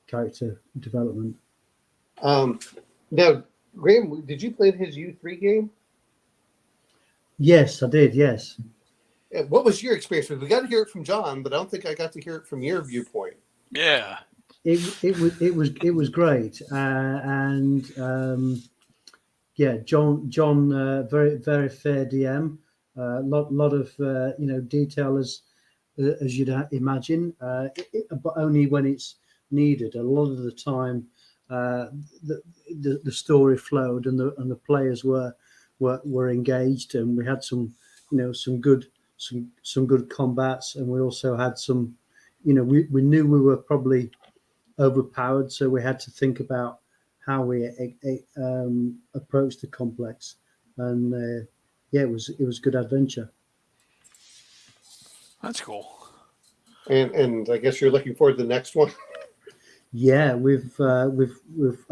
character development. Now, Graham, did you play his U3 game? Yes, I did. Yes. What was your experience with it? We got to hear it from John, but I don't think I got to hear it from your viewpoint. Yeah. It was great, and John, very very fair DM, lot of detail as you'd imagine, but only when it's needed. A lot of the time, the story flowed and the players were engaged, and we had some good combats, and we also had some, we knew we were probably overpowered, so we had to think about how we approached the complex, and it was good adventure. That's cool. And I guess you're looking forward to the next one. Yeah, we've I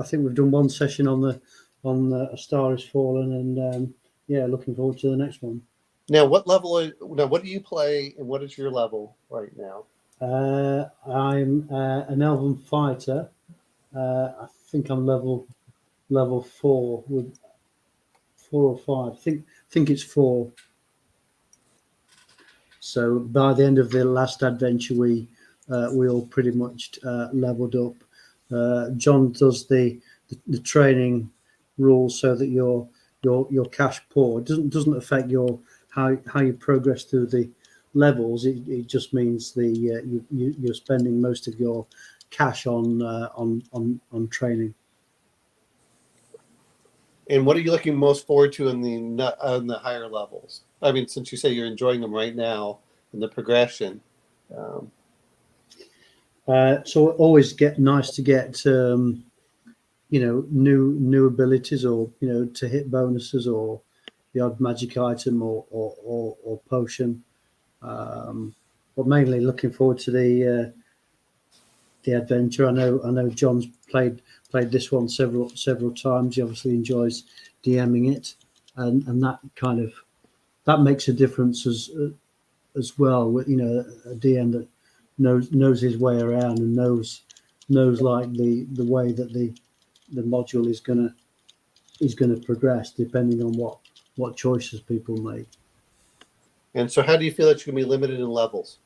think we've done one session on A Star Is Fallen, and looking forward to the next one. Now, what do you play, and what is your level right now? I'm an elven fighter. I think I'm level 4 with 4 or 5. I think it's 4. So by the end of the last adventure, we all pretty much leveled up. John does the training rules so that your cash poor. It doesn't affect your how you progress through the levels. It just means you're spending most of your cash on training. And what are you looking most forward to on the higher levels? I mean, since you say you're enjoying them right now in the progression. Um, So always nice to get new abilities, or to hit bonuses, or the odd magic item, or potion. But mainly looking forward to the adventure. I know John's played this one several times. He obviously enjoys DMing it, and that makes a difference as well. With a DM that knows his way around, and knows like the way that the module is gonna progress, depending on what choices people make. and so, how do you feel that you're going to be limited in levels?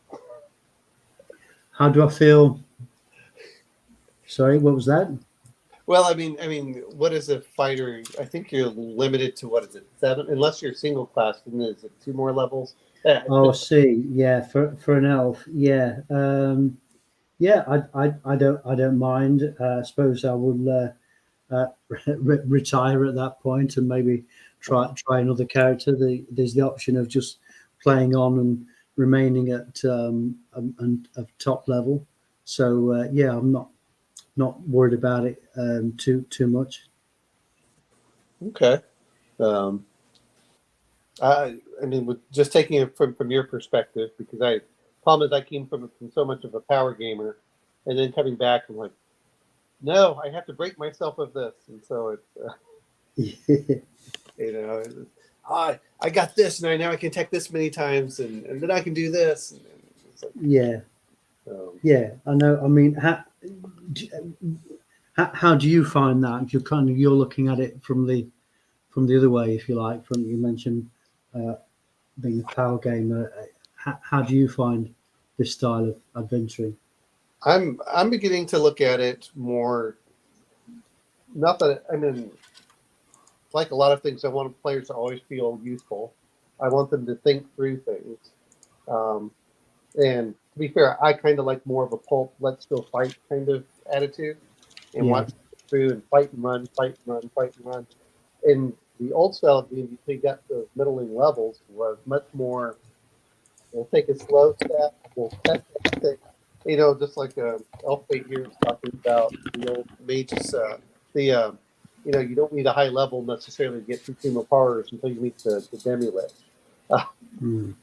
How do I feel? Sorry, what was that? Well, I mean, what is a fighter? I think you're limited to, what is it, 7? Unless you're single class, then is it 2 more levels? Oh, I see. Yeah, for an elf, yeah, yeah. I don't mind. I suppose I will retire at that point and maybe try another character. There's the option of just playing on and remaining at top level. So yeah, I'm not worried about it too much. Okay. Um, I mean, with just taking it from your perspective, because problem is I came from so much of a power gamer, and then coming back, I'm like, no, I have to break myself of this, and so it's I got this, and now I can tech this many times, and then I can do this. And it's like, Yeah, yeah. I know. I mean, how do you find that? You're looking at it from the other way, if you like. From, you mentioned being a power gamer. How do you find this style of adventuring? I'm beginning to look at it more. Not that I mean, like a lot of things, I want players to always feel useful. I want them to think through things. Um, and to be fair, I kind of like more of a pulp, let's go fight kind of attitude, and Yeah, watch through and fight and run, fight and run, fight and run. In the old style game, until you got those middling levels, was much more. We'll take a slow step. We'll test everything. Just like Elfbait here was talking about the old mages. You don't need a high level necessarily to get consumer powers until you meet the demi lich. Uh, mm,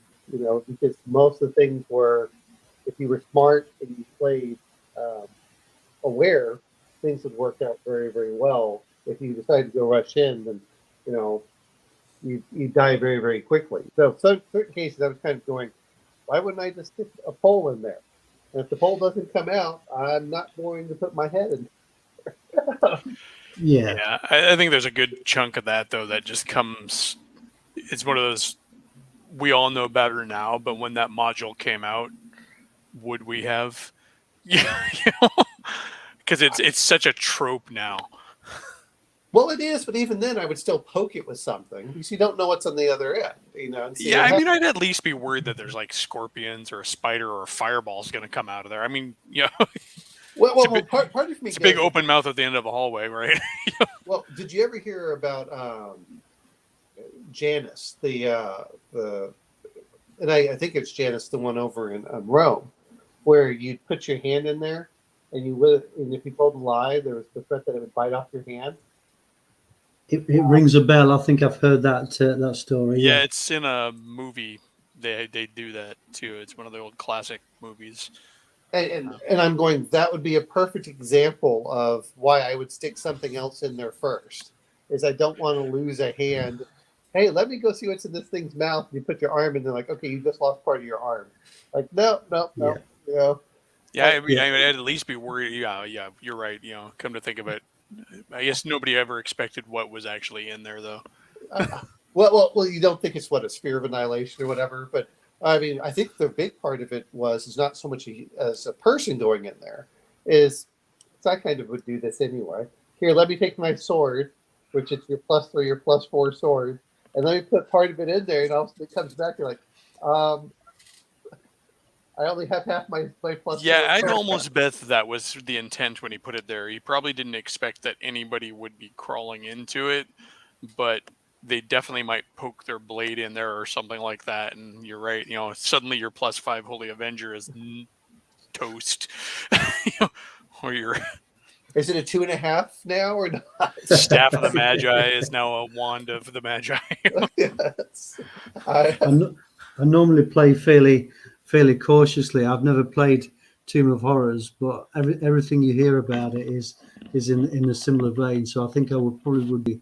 because most of the things were, if you were smart and you played aware, things would work out very, very well. If you decide to go rush in, then you know you die very, very quickly. So certain cases, I was kind of going, why wouldn't I just stick a pole in there? And if the pole doesn't come out, I'm not going to put my head in. yeah, Yeah, I think there's a good chunk of that though that just comes. It's one of those we all know better now, but when that module came out, would we have? Yeah, because it's such a trope now. Well, it is, but even then, I would still poke it with something because you don't know what's on the other end. And see Yeah, what I mean, happens. I'd at least be worried that there's like scorpions or a spider or a fireball's going to come out of there. I mean, Well, part of me it's a big goes, open mouth at the end of a hallway, right? well, did you ever hear about Janus, and I think it's Janus, the one over in Rome, where you'd put your hand in there, and if you told a lie, there was the threat that it would bite off your hand. it rings a bell. I think I've heard that story. Yeah, Yeah, it's in a movie. They do that too. It's one of the old classic movies. And I'm going, that would be a perfect example of why I would stick something else in there first. Is I don't want to lose a hand. Hey, let me go see what's in this thing's mouth. You put your arm in there, like, okay, you just lost part of your arm. Like, no. yeah, You know, Yeah, I mean, I'd at least be worried. Yeah, you're right. Come to think of it, I guess nobody ever expected what was actually in there, though. well, you don't think it's a sphere of annihilation or whatever, but I mean, I think the big part of it is not so much as a person going in there, is I kind of would do this anyway. Here, let me take my sword, which is your +3 or +4 sword, and let me put part of it in there, and all of a sudden it comes back. You're like, I only have half my +4. Yeah, I'd almost bet that was the intent when he put it there. He probably didn't expect that anybody would be crawling into it, but they definitely might poke their blade in there or something like that. And you're right. Suddenly your +5 Holy Avenger is toast. Or your Is it a 2.5 now or not? Staff of the Magi is now a Wand of the Magi. Yes. I normally play fairly cautiously. I've never played Tomb of Horrors, but everything you hear about it is in a similar vein. So I think I would be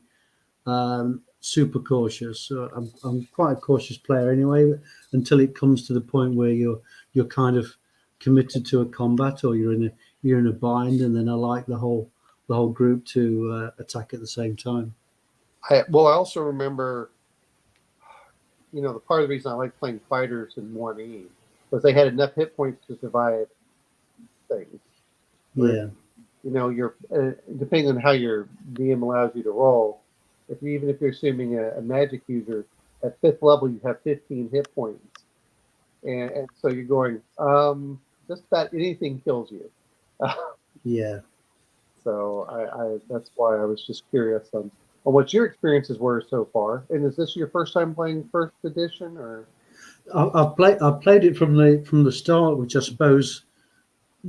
super cautious. So I'm quite a cautious player anyway, until it comes to the point where you're kind of committed to a combat, or you're in a bind, and then I like the whole group to attack at the same time. I also remember, the part of the reason I like playing fighters in 1E was they had enough hit points to survive things. Yeah. You're depending on how your DM allows you to roll. Even if you're assuming a magic user at 5th level, you have 15 hit points, and so you're going just about anything kills you. Yeah. So I that's why I was just curious on what your experiences were so far. And is this your first time playing first edition, or? I've played it from the start, which I suppose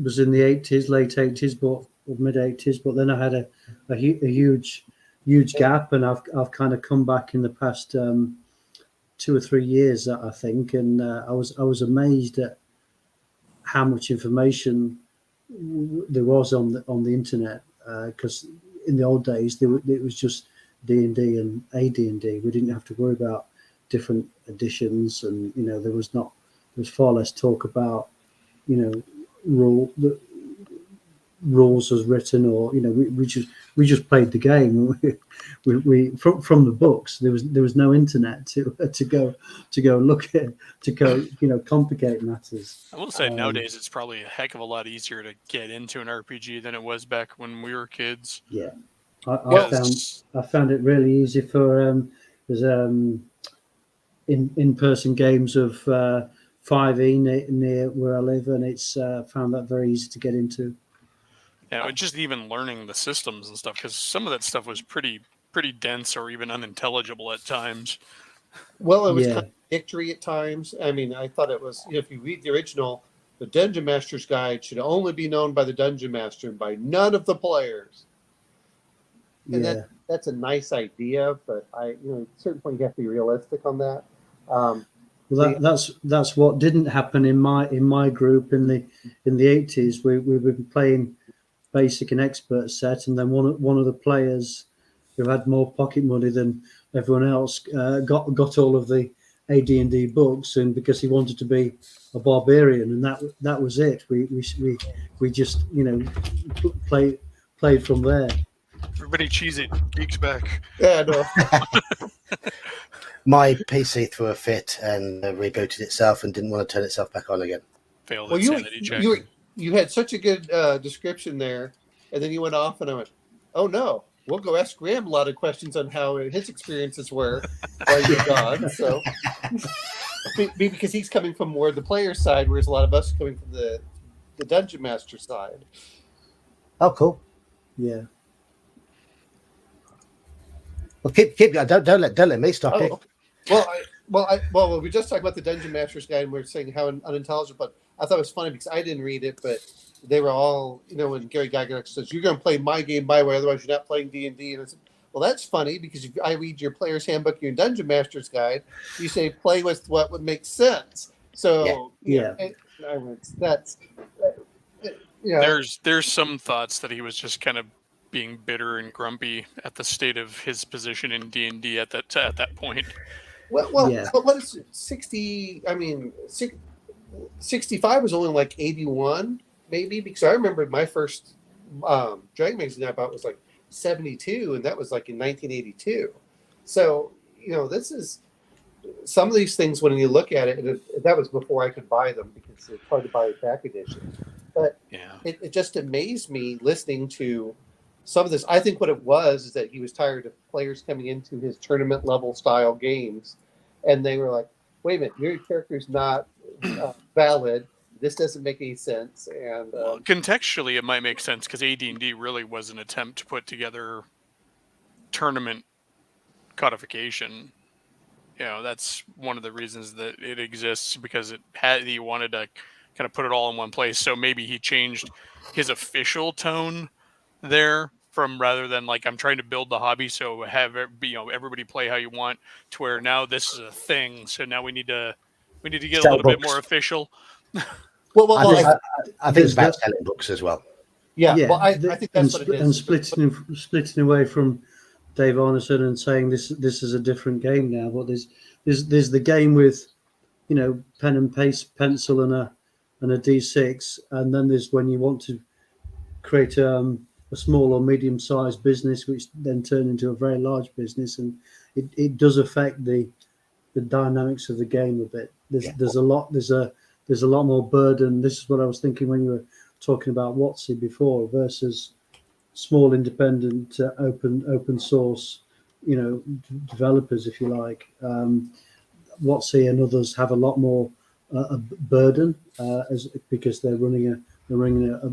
was in the late 80s, or mid 80s. But then I had a huge gap, and I've kind of come back in the past 2 or 3 years, I think, and I was amazed at how much information there was on the internet, because in the old days it was just D&D and AD&D. We didn't have to worry about different editions, and there was far less talk about rules as written, or we just played the game. we from the books. There was no internet to go look at, to go complicate matters. I will say nowadays it's probably a heck of a lot easier to get into an RPG than it was back when we were kids. Yeah, I found it really easy for there's in-person games of 5e near where I live, and it's found that very easy to get into. Yeah, just even learning the systems and stuff, because some of that stuff was pretty dense or even unintelligible at times. Well, it was contradictory at times. I mean, I thought it was, if you read the original, the Dungeon Master's Guide should only be known by the Dungeon Master and by none of the players. And that's a nice idea, but at a certain point you have to be realistic on that. Well, that's what didn't happen in my group in the 80s. We've been playing basic and expert set, and then one of the players who had more pocket money than everyone else got all of the AD&D books, and because he wanted to be a barbarian, and that was it. We just played from there. Everybody cheese it. Geek's back. Yeah, no. My PC threw a fit and rebooted itself and didn't want to turn itself back on again. Failed insanity check. You had such a good description there, and then you went off, and I went, "Oh no, we'll go ask Graham a lot of questions on how his experiences were while you're gone." So, because he's coming from more the player side, whereas a lot of us are coming from the Dungeon Master side. Oh, cool. Yeah. Well, keep. Don't let me stop you. Well, we just talked about the Dungeon Master's Guide, and we were saying how unintelligible. But I thought it was funny because I didn't read it, but they were all, when Gary Gygax says, "You're going to play my game my way, otherwise you're not playing D&D." And I said, "Well, that's funny because if I read your Player's Handbook, your Dungeon Master's Guide, you say play with what would make sense." So There's some thoughts that he was just kind of being bitter and grumpy at the state of his position in D&D at that point. But what is 60? I mean, 65 was only like 81, maybe, because I remember my first Dragon magazine I bought was like 72, and that was like in 1982. So, this is some of these things when you look at it, and that was before I could buy them because it's hard to buy back editions. But Yeah. it just amazed me listening to some of this. I think what it was is that he was tired of players coming into his tournament level style games, and they were like, "Wait a minute, your character's not valid. This doesn't make any sense." And Well, contextually, it might make sense because AD&D really was an attempt to put together tournament codification. That's one of the reasons that it exists, because he wanted to kind of put it all in one place. So maybe he changed his official tone there from, rather than like, I'm trying to build the hobby, so have everybody play how you want, to where now this is a thing. So now we need to get Sell a little bit books. more official. I think it's about that- selling books as well. yeah, well, I think that's what it is. And splitting away from Dave Arneson and saying this is a different game now. But there's the game with, pen and paste, pencil and a D6, and then there's when you want to create a small or medium sized business, which then turn into a very large business, and it does affect the dynamics of the game a bit. There's a lot more burden. This is what I was thinking when you were talking about WotC before versus small independent open source, developers, if you like. WotC and others have a lot more a burden because they're running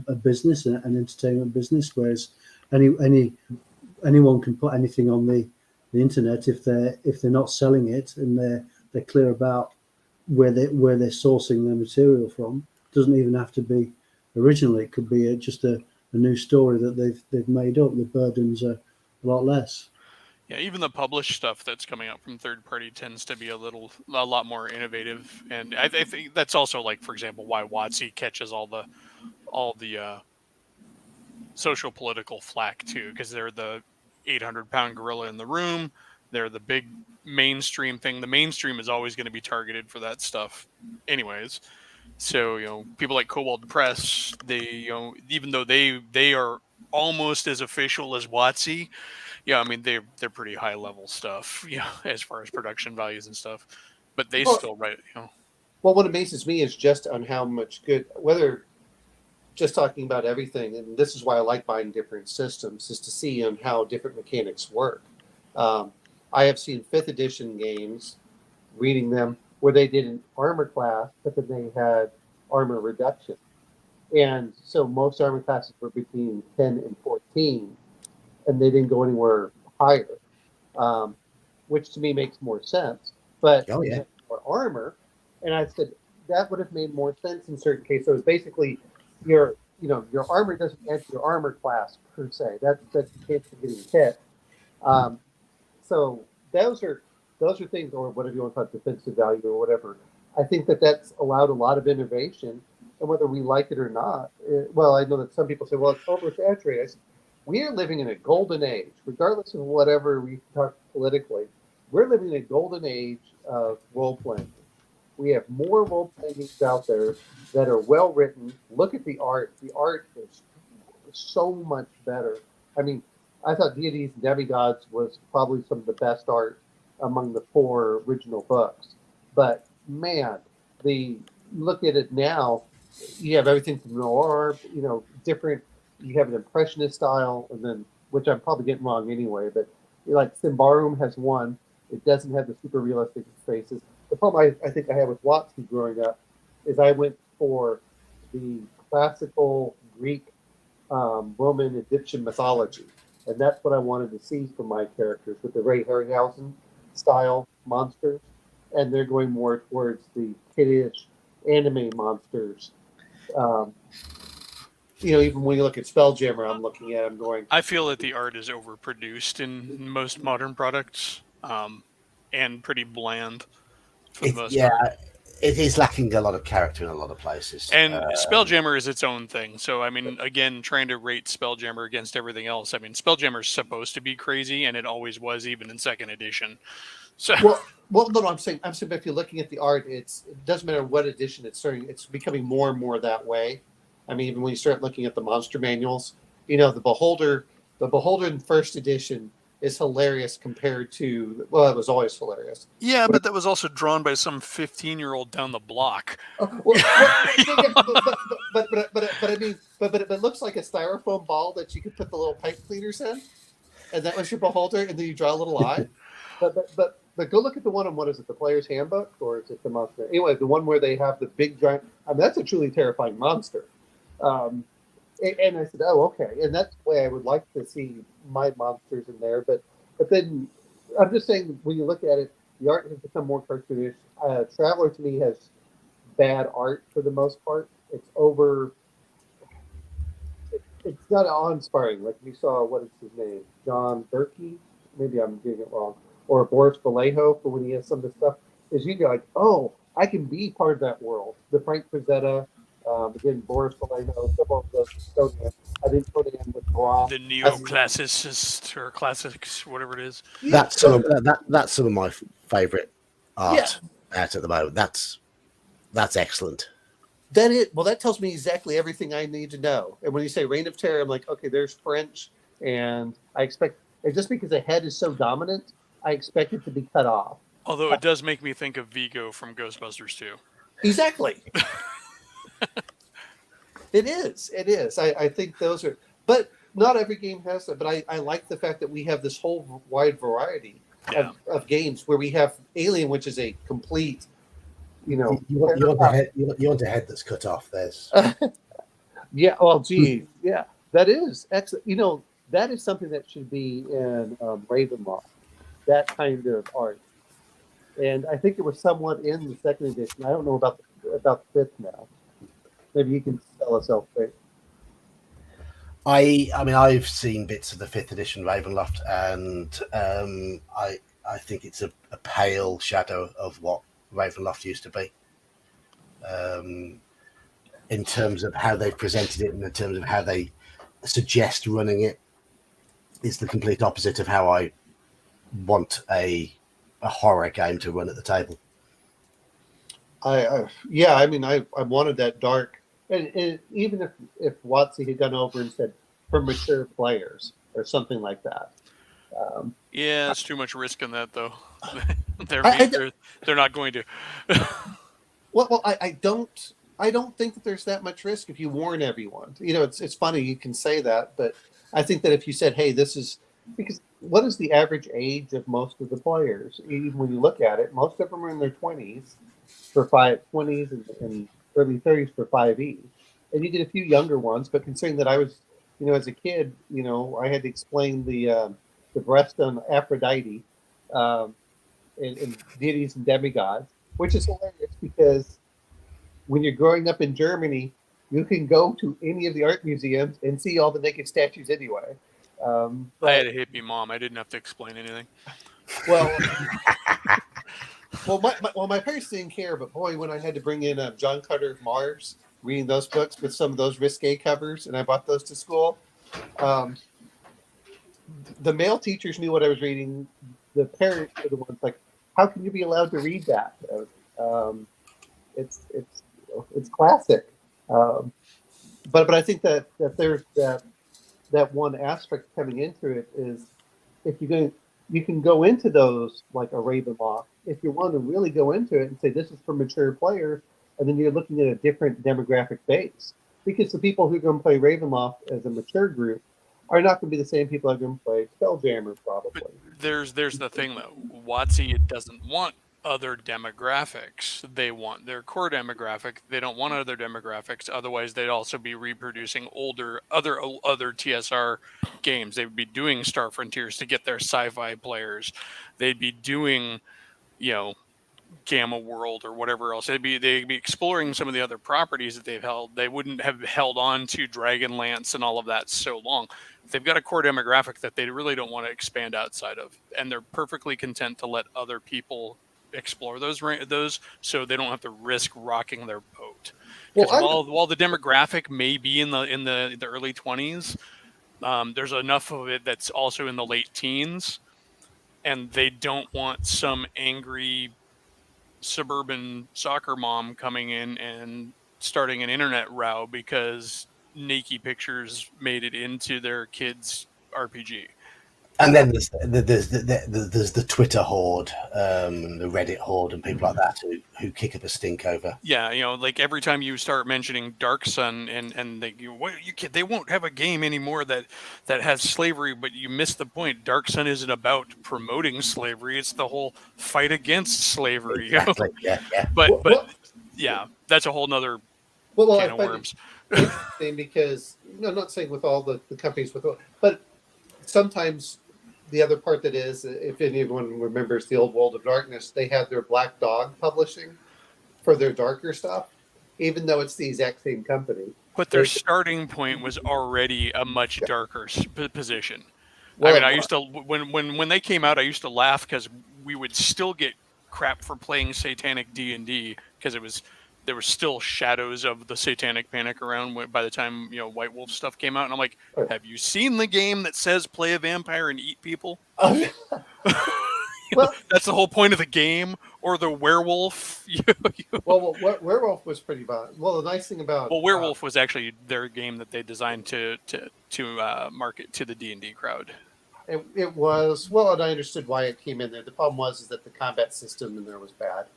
a business, an entertainment business, whereas anyone can put anything on the internet if they're not selling it and they're clear about where they're sourcing their material from. It doesn't even have to be original. It could be just a new story that they've made up. The burdens are a lot less. Yeah, even the published stuff that's coming out from third party tends to be a lot more innovative, and I think that's also, like, for example, why WotC catches all the social political flack too, because they're the 800-pound gorilla in the room. They're the big mainstream thing. The mainstream is always going to be targeted for that stuff, anyways. So people like Cobalt Press, they even though they are almost as official as WotC. Yeah, I mean they're pretty high level stuff, as far as production values and stuff. But they still write, Well, what amazes me is just on how much good, whether just talking about everything, and this is why I like buying different systems, is to see on how different mechanics work. I have seen 5th edition games, reading them, where they did an armor class, but then they had armor reduction. And so most armor classes were between 10 and 14, and they didn't go anywhere higher, which to me makes more sense. But more armor, and I said that would have made more sense in certain cases. So it's basically your armor doesn't add to your armor class per se. That's the chance of getting hit. So those are things, or whatever you want to call it, defensive value or whatever. I think that's allowed a lot of innovation, and whether we like it or not. Well, I know that some people say, "Well, it's oversaturated." We are living in a golden age, regardless of whatever we talk politically. We're living in a golden age of role playing. We have more role playing games out there that are well written. Look at the art. The art is so much better. I mean, I thought Deities and Demigods was probably some of the best art among the 4 original books. But man, look at it now. You have everything from noir, different. You have an impressionist style, and then, which I'm probably getting wrong anyway, but like Symbaroum has one. It doesn't have the super realistic faces. The problem I think I had with WotC growing up is I went for the classical Greek, Roman, Egyptian mythology, and that's what I wanted to see from my characters with the Ray Harryhausen style monsters, and they're going more towards the kiddish anime monsters. Even when you look at Spelljammer, I'm going. I feel that the art is overproduced in most modern products, and pretty bland for the most part. it is lacking a lot of character in a lot of places. And Spelljammer is its own thing. So, I mean, again, trying to rate Spelljammer against everything else. I mean, Spelljammer is supposed to be crazy, and it always was, even in second edition. So, no, I'm saying if you're looking at the art, it doesn't matter what edition it's starting. It's becoming more and more that way. I mean, even when you start looking at the monster manuals, the Beholder in first edition is hilarious compared to, well, it was always hilarious. yeah, but that was also drawn by some 15-year-old down the block. But I mean, but it looks like a styrofoam ball that you could put the little pipe cleaners in, and that was your Beholder, and then you draw a little eye. But go look at the one on, what is it, the Player's Handbook, or is it the monster? Anyway, the one where they have the big giant. I mean, that's a truly terrifying monster. And I said, oh, okay, and that's the way I would like to see my monsters in there. But then I'm just saying, when you look at it, the art has become more cartoonish. Traveler to me has bad art for the most part. It's over. It's not awe-inspiring. Like we saw, what is his name, John Berkey? Maybe I'm getting it wrong. Or Boris Vallejo, for when he has some of the stuff. Is you go like, oh, I can be part of that world. The Frank Frazetta. Again, Boris Vallejo, some of those Conan. I think Conan with Braun. The neoclassicist or classics, whatever it is. That's some of my favorite art out at the moment. That's excellent. That tells me exactly everything I need to know. And when you say Reign of Terror, I'm like, okay, there's French, and I expect, and just because the head is so dominant, I expect it to be cut off. Although it does make me think of Vigo from Ghostbusters 2. Exactly. It is. I think those are, but not every game has that. But I like the fact that we have this whole wide variety of games where we have Alien, which is a complete, you want a head that's cut off. There's yeah. Well, gee, yeah, that is excellent. That is something that should be in Ravenloft. That kind of art, and I think it was somewhat in the second edition. I don't know about the fifth now. Maybe you can tell us, Elfie. I mean, I've seen bits of the fifth edition Ravenloft, and I think it's a pale shadow of what Ravenloft used to be. In terms of how they've presented it, and in terms of how they suggest running it, is the complete opposite of how I want a horror game to run at the table. I mean, I wanted that dark, and even if WotC had gone over and said for mature players or something like that. Yeah, it's too much risk in that, though. They're not going to. Well, I don't think that there's that much risk if you warn everyone. It's funny you can say that, but I think that if you said, hey, this is, because what is the average age of most of the players? Even when you look at it, most of them are in their 20s for 20s and early 30s for 5e. And you get a few younger ones, but considering that I was, as a kid, I had to explain the breast on Aphrodite in deities and demigods, which is hilarious because when you're growing up in Germany, you can go to any of the art museums and see all the naked statues anyway. I had a hippie mom. I didn't have to explain anything. Well, my parents didn't care, but boy, when I had to bring in John Carter of Mars, reading those books with some of those risque covers, and I brought those to school, the male teachers knew what I was reading. The parents were the ones like, how can you be allowed to read that? It's classic. But I think that there's that one aspect coming into it is if you can go into those like a Ravenloft if you want to really go into it and say this is for mature players, and then you're looking at a different demographic base, because the people who are going to play Ravenloft as a mature group are not going to be the same people that are going to play Spelljammer probably. But there's the thing though, WotC doesn't want other demographics. They want their core demographic. They don't want other demographics. Otherwise, they'd also be reproducing other TSR games. They would be doing Star Frontiers to get their sci-fi players. They'd be doing, Gamma World or whatever else. They'd be exploring some of the other properties that they've held. They wouldn't have held on to Dragonlance and all of that so long. They've got a core demographic that they really don't want to expand outside of, and they're perfectly content to let other people explore those, so they don't have to risk rocking their boat. Well, Because while the demographic may be in the early 20s, there's enough of it that's also in the late teens, and they don't want some angry suburban soccer mom coming in and starting an internet row because Naked Pictures made it into their kids' RPG. And then there's the Twitter horde, the Reddit horde, and people like that who kick up a stink over. Yeah, like every time you start mentioning Dark Sun and they won't have a game anymore that has slavery, but you miss the point. Dark Sun isn't about promoting slavery; it's the whole fight against slavery. Exactly. Yeah. But well, yeah, that's a whole nother well, I can of find worms. it interesting because I'm not saying with all the companies but sometimes the other part that is, if anyone remembers the old World of Darkness, they had their Black Dog publishing for their darker stuff, even though it's the exact same company. But their starting point was already a much darker position. Well, I mean, I used to when they came out, I used to laugh because we would still get crap for playing Satanic D&D because there were still shadows of the Satanic Panic around by the time White Wolf stuff came out, and I'm like, have you seen the game that says play a vampire and eat people? well, that's the whole point of the game. Or the werewolf. Well, werewolf was pretty bad. Well, the nice thing about werewolf was actually their game that they designed to market to the D&D crowd. It was and I understood why it came in there. The problem was that the combat system in there was bad.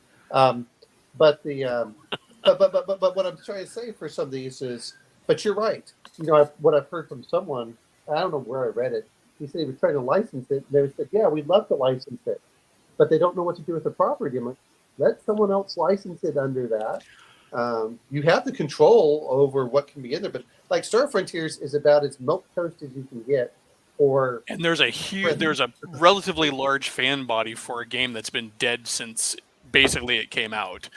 But what I'm trying to say for some of these is, but you're right. What I've heard from someone, I don't know where I read it. He said he was trying to license it. And they said, yeah, we'd love to license it, but they don't know what to do with the property. I'm like, let someone else license it under that. You have the control over what can be in there, but like Star Frontiers is about as milk toast as you can get. And there's a relatively large fan body for a game that's been dead since basically it came out.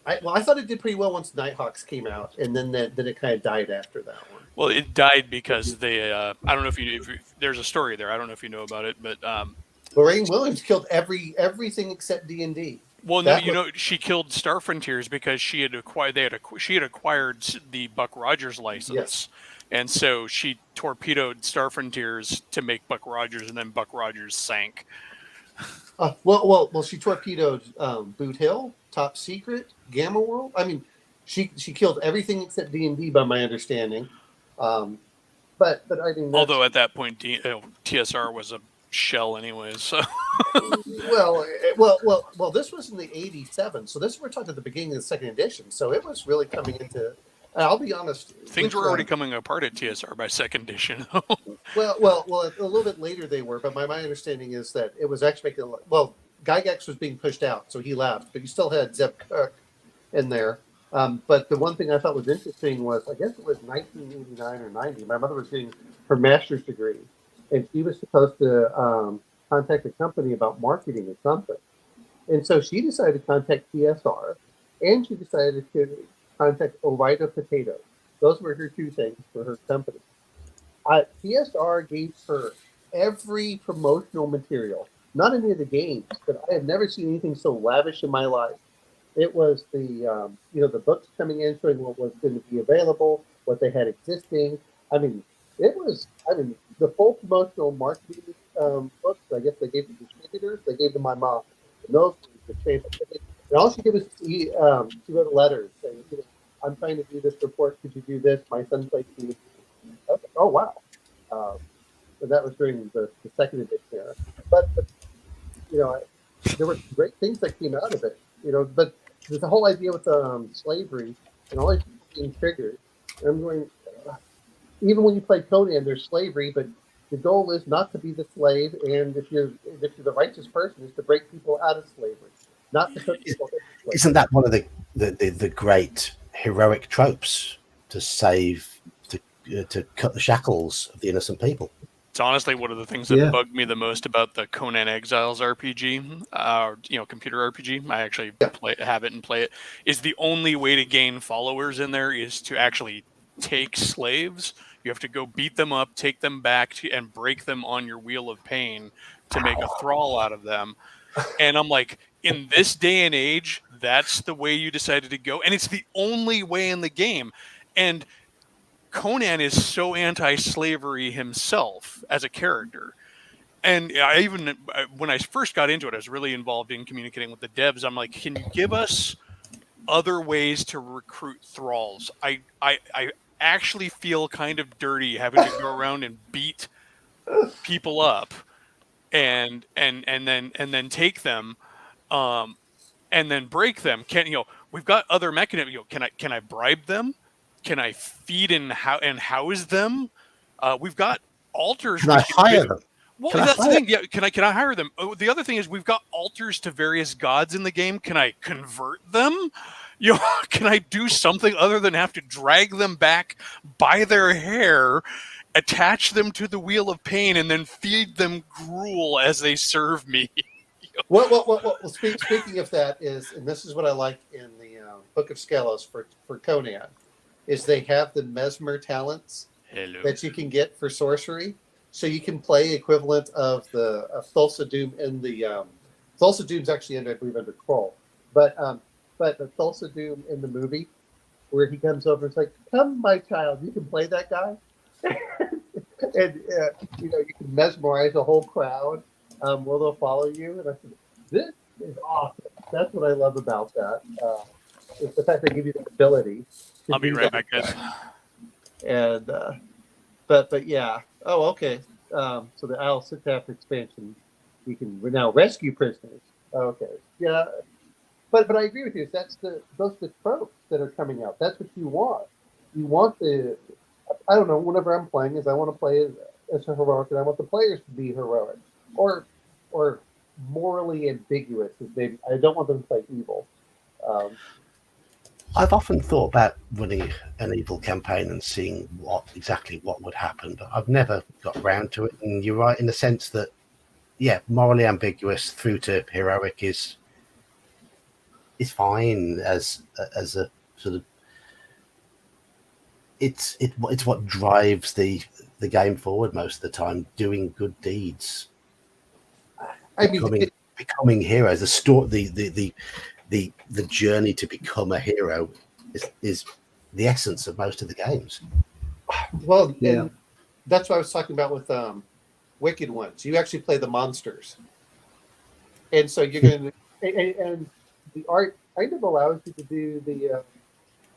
I thought it did pretty well once Nighthawks came out, and then it kind of died after that one. Well, it died because they. I don't know if there's a story there. I don't know if you know about it, but Lorraine Williams killed everything except D&D. Well, no, she killed Star Frontiers because she had acquired the Buck Rogers license, yes. And so she torpedoed Star Frontiers to make Buck Rogers, and then Buck Rogers sank. Well, she torpedoed Boot Hill, Top Secret, Gamma World. I mean, she killed everything except D&D, by my understanding. But I think although at that point TSR was a shell anyways. So. well, this was in the '87, so we're talking at the beginning of the second edition. So it was really coming into. I'll be honest. Things were already coming apart at TSR by second edition. well, a little bit later they were, but my understanding is that it was actually making. Well, Gygax was being pushed out, so he left, but you still had Zeb Cook in there. But the one thing I thought was interesting was, I guess it was 1989 or 90. My mother was getting her master's degree, and she was supposed to contact a company about marketing or something. And so she decided to contact TSR, and she decided to contact Orida Potatoes. Those were her two things for her company. TSR gave her every promotional material, not any of the games, but I have never seen anything so lavish in my life. It was the books coming in showing what was going to be available, what they had existing. I mean, the full promotional marketing books. I guess they gave the distributors. They gave to my mom. And those were the favorite. And all she did was she wrote letters saying, "I'm trying to do this report. Could you do this? My son plays me." Like, oh wow! So that was during the second edition era. But there were great things that came out of it. But there's the whole idea with slavery and all these being triggered. And I'm going, even when you play Conan, there's slavery, but the goal is not to be the slave, and if you're the righteous person, is to break people out of slavery, not to put people in slavery. Isn't that one of the great heroic tropes to cut the shackles of the innocent people? It's honestly one of the things that bugged me the most about the Conan Exiles RPG, computer RPG. I actually have it and play it. Is the only way to gain followers in there is to actually take slaves. You have to go beat them up, take them back, and break them on your wheel of pain to make a thrall out of them. And I'm like, in this day and age, that's the way you decided to go, and it's the only way in the game. And Conan is so anti-slavery himself as a character. And I even, when I first got into it, I was really involved in communicating with the devs. I'm like, can you give us other ways to recruit thralls? I actually feel kind of dirty having to go around and beat people up and then take them, um, and then break them. We've got other mechanisms. Can I bribe them? Can I feed and house them? We've got altars. Can I hire them? Well, Can I that's the hire thing. Yeah, can I hire them? Oh, the other thing is we've got altars to various gods in the game. Can I convert them? Can I do something other than have to drag them back by their hair, attach them to the wheel of pain, and then feed them gruel as they serve me? Well, speaking of that is, and this is what I like in the Book of Skelos for Conan, is they have the mesmer talents Hello. that you can get for sorcery. So you can play equivalent of the Thulsa Doom in the Thulsa Doom's actually I believe under Kroll, but the Thulsa Doom in the movie where he comes over and it's like, "Come, my child, you can play that guy," and you can mesmerize a whole crowd. Where they'll follow you, and I said, "This is awesome." That's what I love about that. Is the fact they give you the ability. I'll be right back, guys. And but yeah. Oh, okay. So the Isle Sitaf expansion, we're now rescue prisoners. Okay. Yeah. But I agree with you. Those are the tropes that are coming out. That's what you want. You want I don't know. Whenever I'm playing, I want to play as a heroic, and I want the players to be heroic, or morally ambiguous. Maybe I don't want them to play evil. I've often thought about running an evil campaign and seeing exactly what would happen, but I've never got around to it. And you're right in the sense that, yeah, morally ambiguous through to heroic is fine as a sort of it's what drives the game forward most of the time. Doing good deeds, becoming heroes. The story, the journey to become a hero is the essence of most of the games. Well, yeah, that's what I was talking about with Wicked Ones. You actually play the monsters, and so you're going to, and the art kind of allows you to do the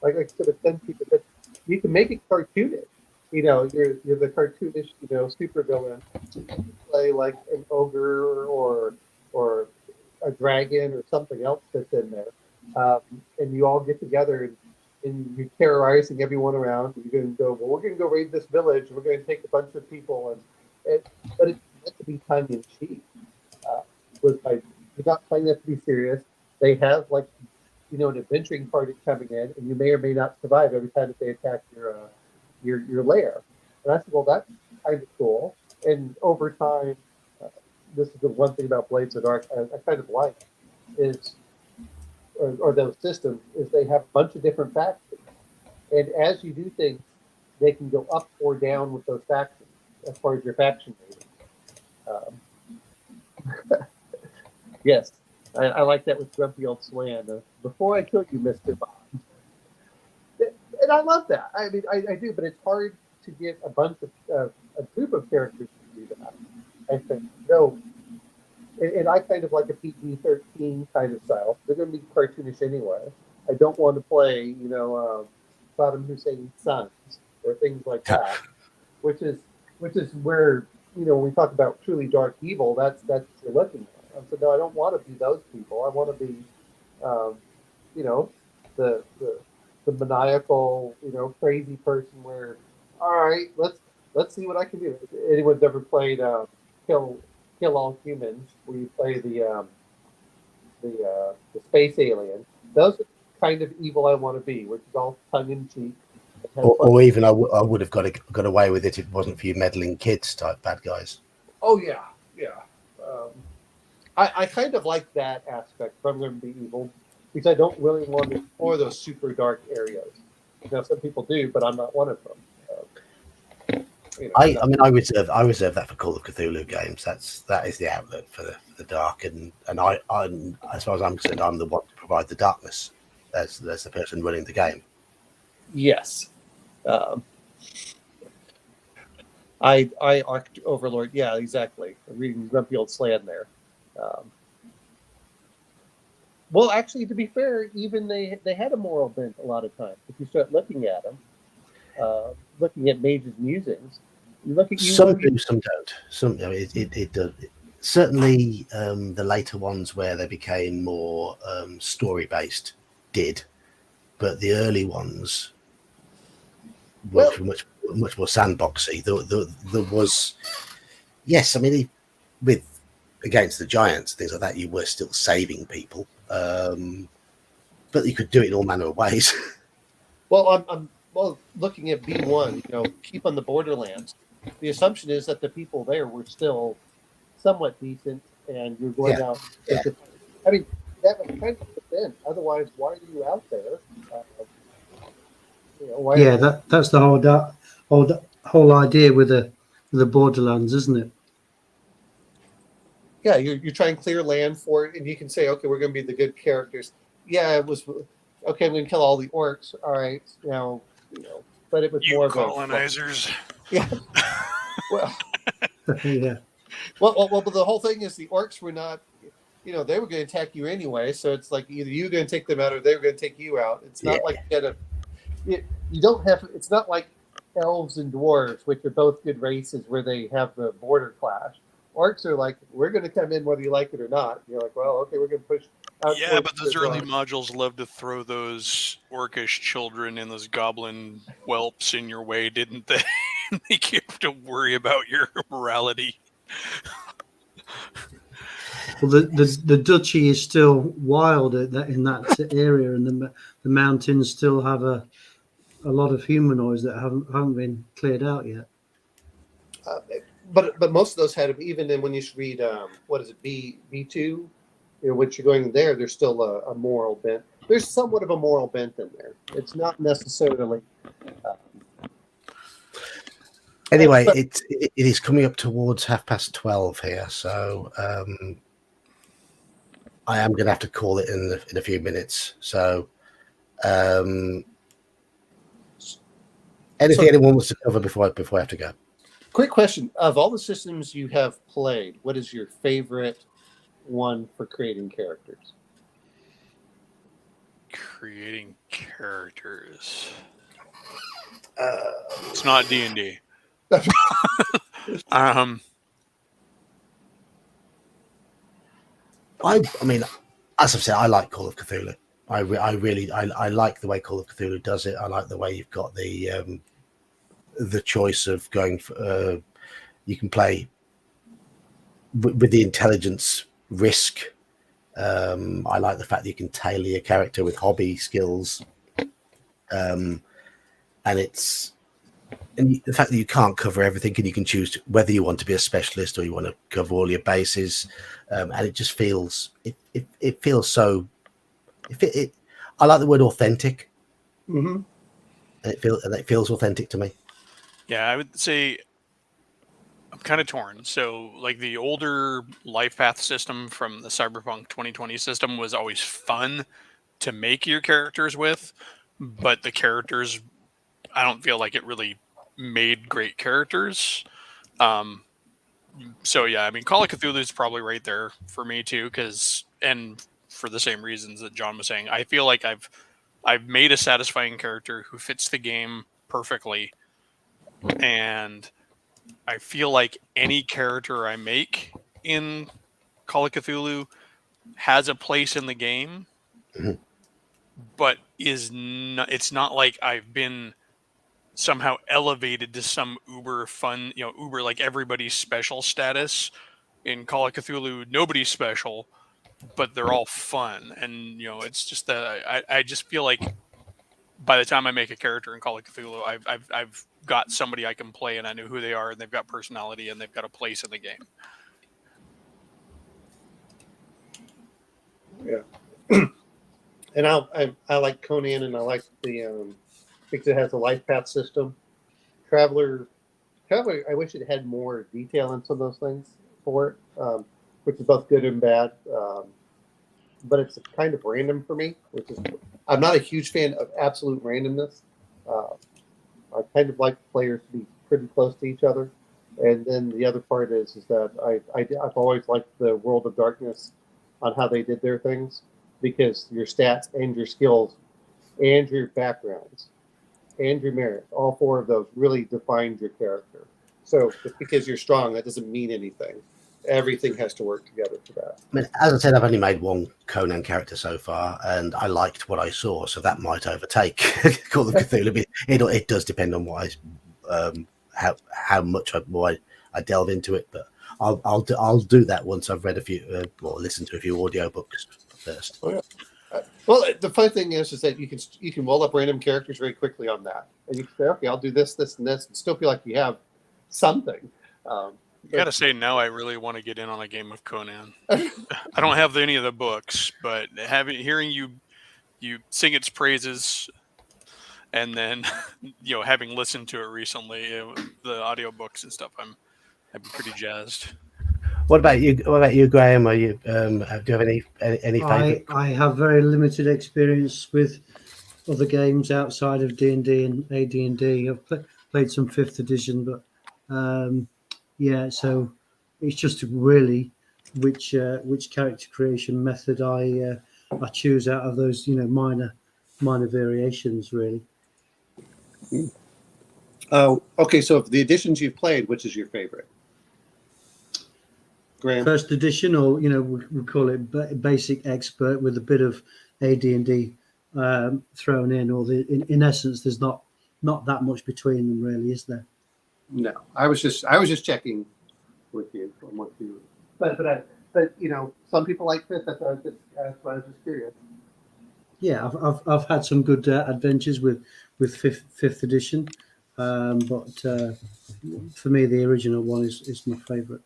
like I said, but you can make it cartoonish. You're the cartoonish, super villain. You can play like an ogre or a dragon or something else that's in there, and you all get together and you're terrorizing everyone around. You're going to go, well, we're going to go raid this village. We're going to take a bunch of people, but it's meant to be tongue in cheek. You're not playing that to be serious. They have an adventuring party coming in, and you may or may not survive every time that they attack your lair. And I said, well, that's kind of cool. And over time, this is the one thing about Blades of the Dark I kind of like is, or those systems, is they have a bunch of different factions. And as you do things, they can go up or down with those factions as far as your faction rating. Yes, I like that with Grumpy Old Swan. Before I kill you, Mr. Bond. And I love that. I mean, I do, but it's hard to get a bunch of a group of characters to do that. I think and I kind of like a PG-13 kind of style. They're going to be cartoonish anyway. I don't want to play, Saddam Hussein's sons or things like that, which is where when we talk about truly dark evil, that's what you're looking at. So no, I don't want to be those people. I want to be, the maniacal, crazy person. Where, all right, let's see what I can do. If anyone's ever played Kill All Humans, where you play the space alien? Those are kind of evil I want to be, which is all tongue in cheek. Or even I would have got away with it if it wasn't for you meddling kids type bad guys. Oh yeah. I kind of like that aspect if I'm going to be evil, because I don't really want to explore those super dark areas. Some people do, but I'm not one of them. I reserve that for Call of Cthulhu games. That is the outlet for the dark, and I'm as far as I'm concerned, I'm the one to provide the darkness. There's the person running the game. Yes. I Overlord. Yeah, exactly. I'm reading Grumpy Old Slan there. Well, actually, to be fair, even they had a moral bent a lot of times. If you start looking at them, looking at Mage's musings, you look at you. Some do, some don't. Some it does. Certainly, the later ones where they became more story based did, but the early ones were much more sandboxy. There was, yes, I mean, with Against the Giants, things like that, you were still saving people, but you could do it in all manner of ways. Well, I'm looking at B1. Keep on the Borderlands. The assumption is that the people there were still somewhat decent, and you're going out. Yeah. I mean, that was kind of the bent. Otherwise, why are you out there? That's the whole idea with the Borderlands, isn't it? Yeah, you try and clear land for it, and you can say, okay, we're going to be the good characters. Yeah, it was okay. I'm going to kill all the orcs. All right, but it was more colonizers. Yeah. Well. Yeah. Well, but the whole thing is the orcs were not. They were going to attack you anyway. So it's like either you're going to take them out or they were going to take you out. It's not like you don't have. It's not like elves and dwarves, which are both good races, where they have the border clash. Orcs are like, we're going to come in whether you like it or not. You're like, well, okay, we're going to push out. Yeah, but those early modules love to throw those orcish children and those goblin whelps in your way, didn't they? Make you have to worry about your morality. Well, the duchy is still wild in that area, and the mountains still have a lot of humanoids that haven't been cleared out yet. But most of those had them. Even then, when you read what is it, B2, what you're going there, there's still a moral bent. There's somewhat of a moral bent in there. It's not necessarily. Anyway, it is coming up towards 12:30 here, so I am going to have to call it in a few minutes. So, anything anyone wants to cover before I have to go? Quick question: of all the systems you have played, what is your favorite one for creating characters? Creating characters. It's not D&D. I mean, as I've said, I like Call of Cthulhu. I really like the way Call of Cthulhu does it. I like the way you've got the choice of going for, you can play with the intelligence risk. I like the fact that you can tailor your character with hobby skills, and the fact that you can't cover everything, and you can choose whether you want to be a specialist or you want to cover all your bases, and it just feels it feels so. I like the word authentic, mm-hmm. and it feels authentic to me. Yeah, I would say I'm kind of torn. So, like the older life path system from the Cyberpunk 2020 system was always fun to make your characters with, but the characters, I don't feel like it really made great characters. So yeah, I mean, Call of Cthulhu is probably right there for me too, and for the same reasons that John was saying, I feel like I've made a satisfying character who fits the game perfectly, and I feel like any character I make in Call of Cthulhu has a place in the game, but it's not like I've been somehow elevated to some uber fun, uber like everybody's special status. In Call of Cthulhu, nobody's special, but they're all fun. And, it's just that I just feel like by the time I make a character in Call of Cthulhu, I've got somebody I can play, and I know who they are, and they've got personality, and they've got a place in the game. Yeah. And I like Conan, and I like the because it has a life path system. Traveler I wish it had more detail in some of those things for it, which is both good and bad. But it's kind of random for me, which is I'm not a huge fan of absolute randomness. I kind of like players to be pretty close to each other. And then the other part is that I've always liked the World of Darkness on how they did their things, because your stats and your skills and your backgrounds and your merit, all four of those really defined your character. So just because you're strong, that doesn't mean anything. Everything has to work together for that. I mean, as I said, I've only made one Conan character so far, and I liked what I saw, so that might overtake Call of Cthulhu. It does depend on what how much I delve into it, but I'll do that once I've read a few or listened to a few audiobooks first. Oh, yeah. Well, the funny thing is that you can roll up random characters very quickly on that, and you can say, okay, I'll do this, this, and this, and still feel like you have something. I gotta say, now I really want to get in on a game of Conan. I don't have any of the books, but hearing you sing its praises, and then having listened to it recently, the audiobooks and stuff, I'd be pretty jazzed. What about you, Graham? Are you do you have any favorite? I have very limited experience with other games outside of D&D and AD&D. I've played some 5th edition, but yeah, so it's just really which character creation method I choose out of those minor variations, really. Oh, okay. So of the editions you've played, which is your favorite? Graham? First edition, or we call it basic expert with a bit of AD&D thrown in, or in essence, there's not that much between them, really, is there? No, I was just checking with you on what you. But some people like this. That's why I was just curious. Yeah, I've had some good adventures with fifth edition, but for me, the original one is my favourite.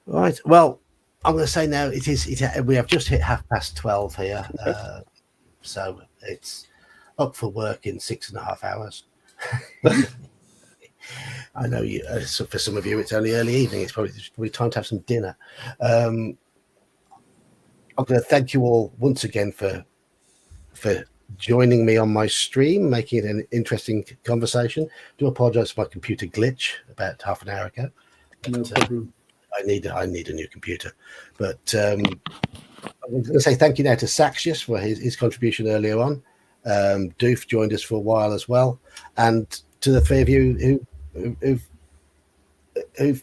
Right. Well, I'm going to say now we have just hit 12:30 here, so it's up for work in 6.5 hours. I know you. So for some of you, it's only early evening. It's probably time to have some dinner. I'm going to thank you all once again for joining me on my stream, making it an interesting conversation. Do apologise for my computer glitch about half an hour ago. No problem. I need a new computer, but I'm going to say thank you now to Saxius for his contribution earlier on. Doof joined us for a while as well, and to the three of you who've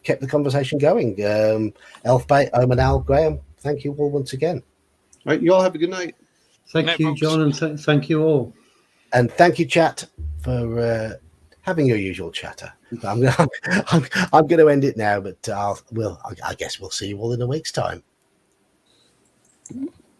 kept the conversation going. Elfbait, Omanal, Graham, thank you all once again. All right, you all have a good night. Thank you, John, and thank you all. And thank you, chat, for having your usual chatter. I'm going to end it now, but I guess we'll see you all in a week's time.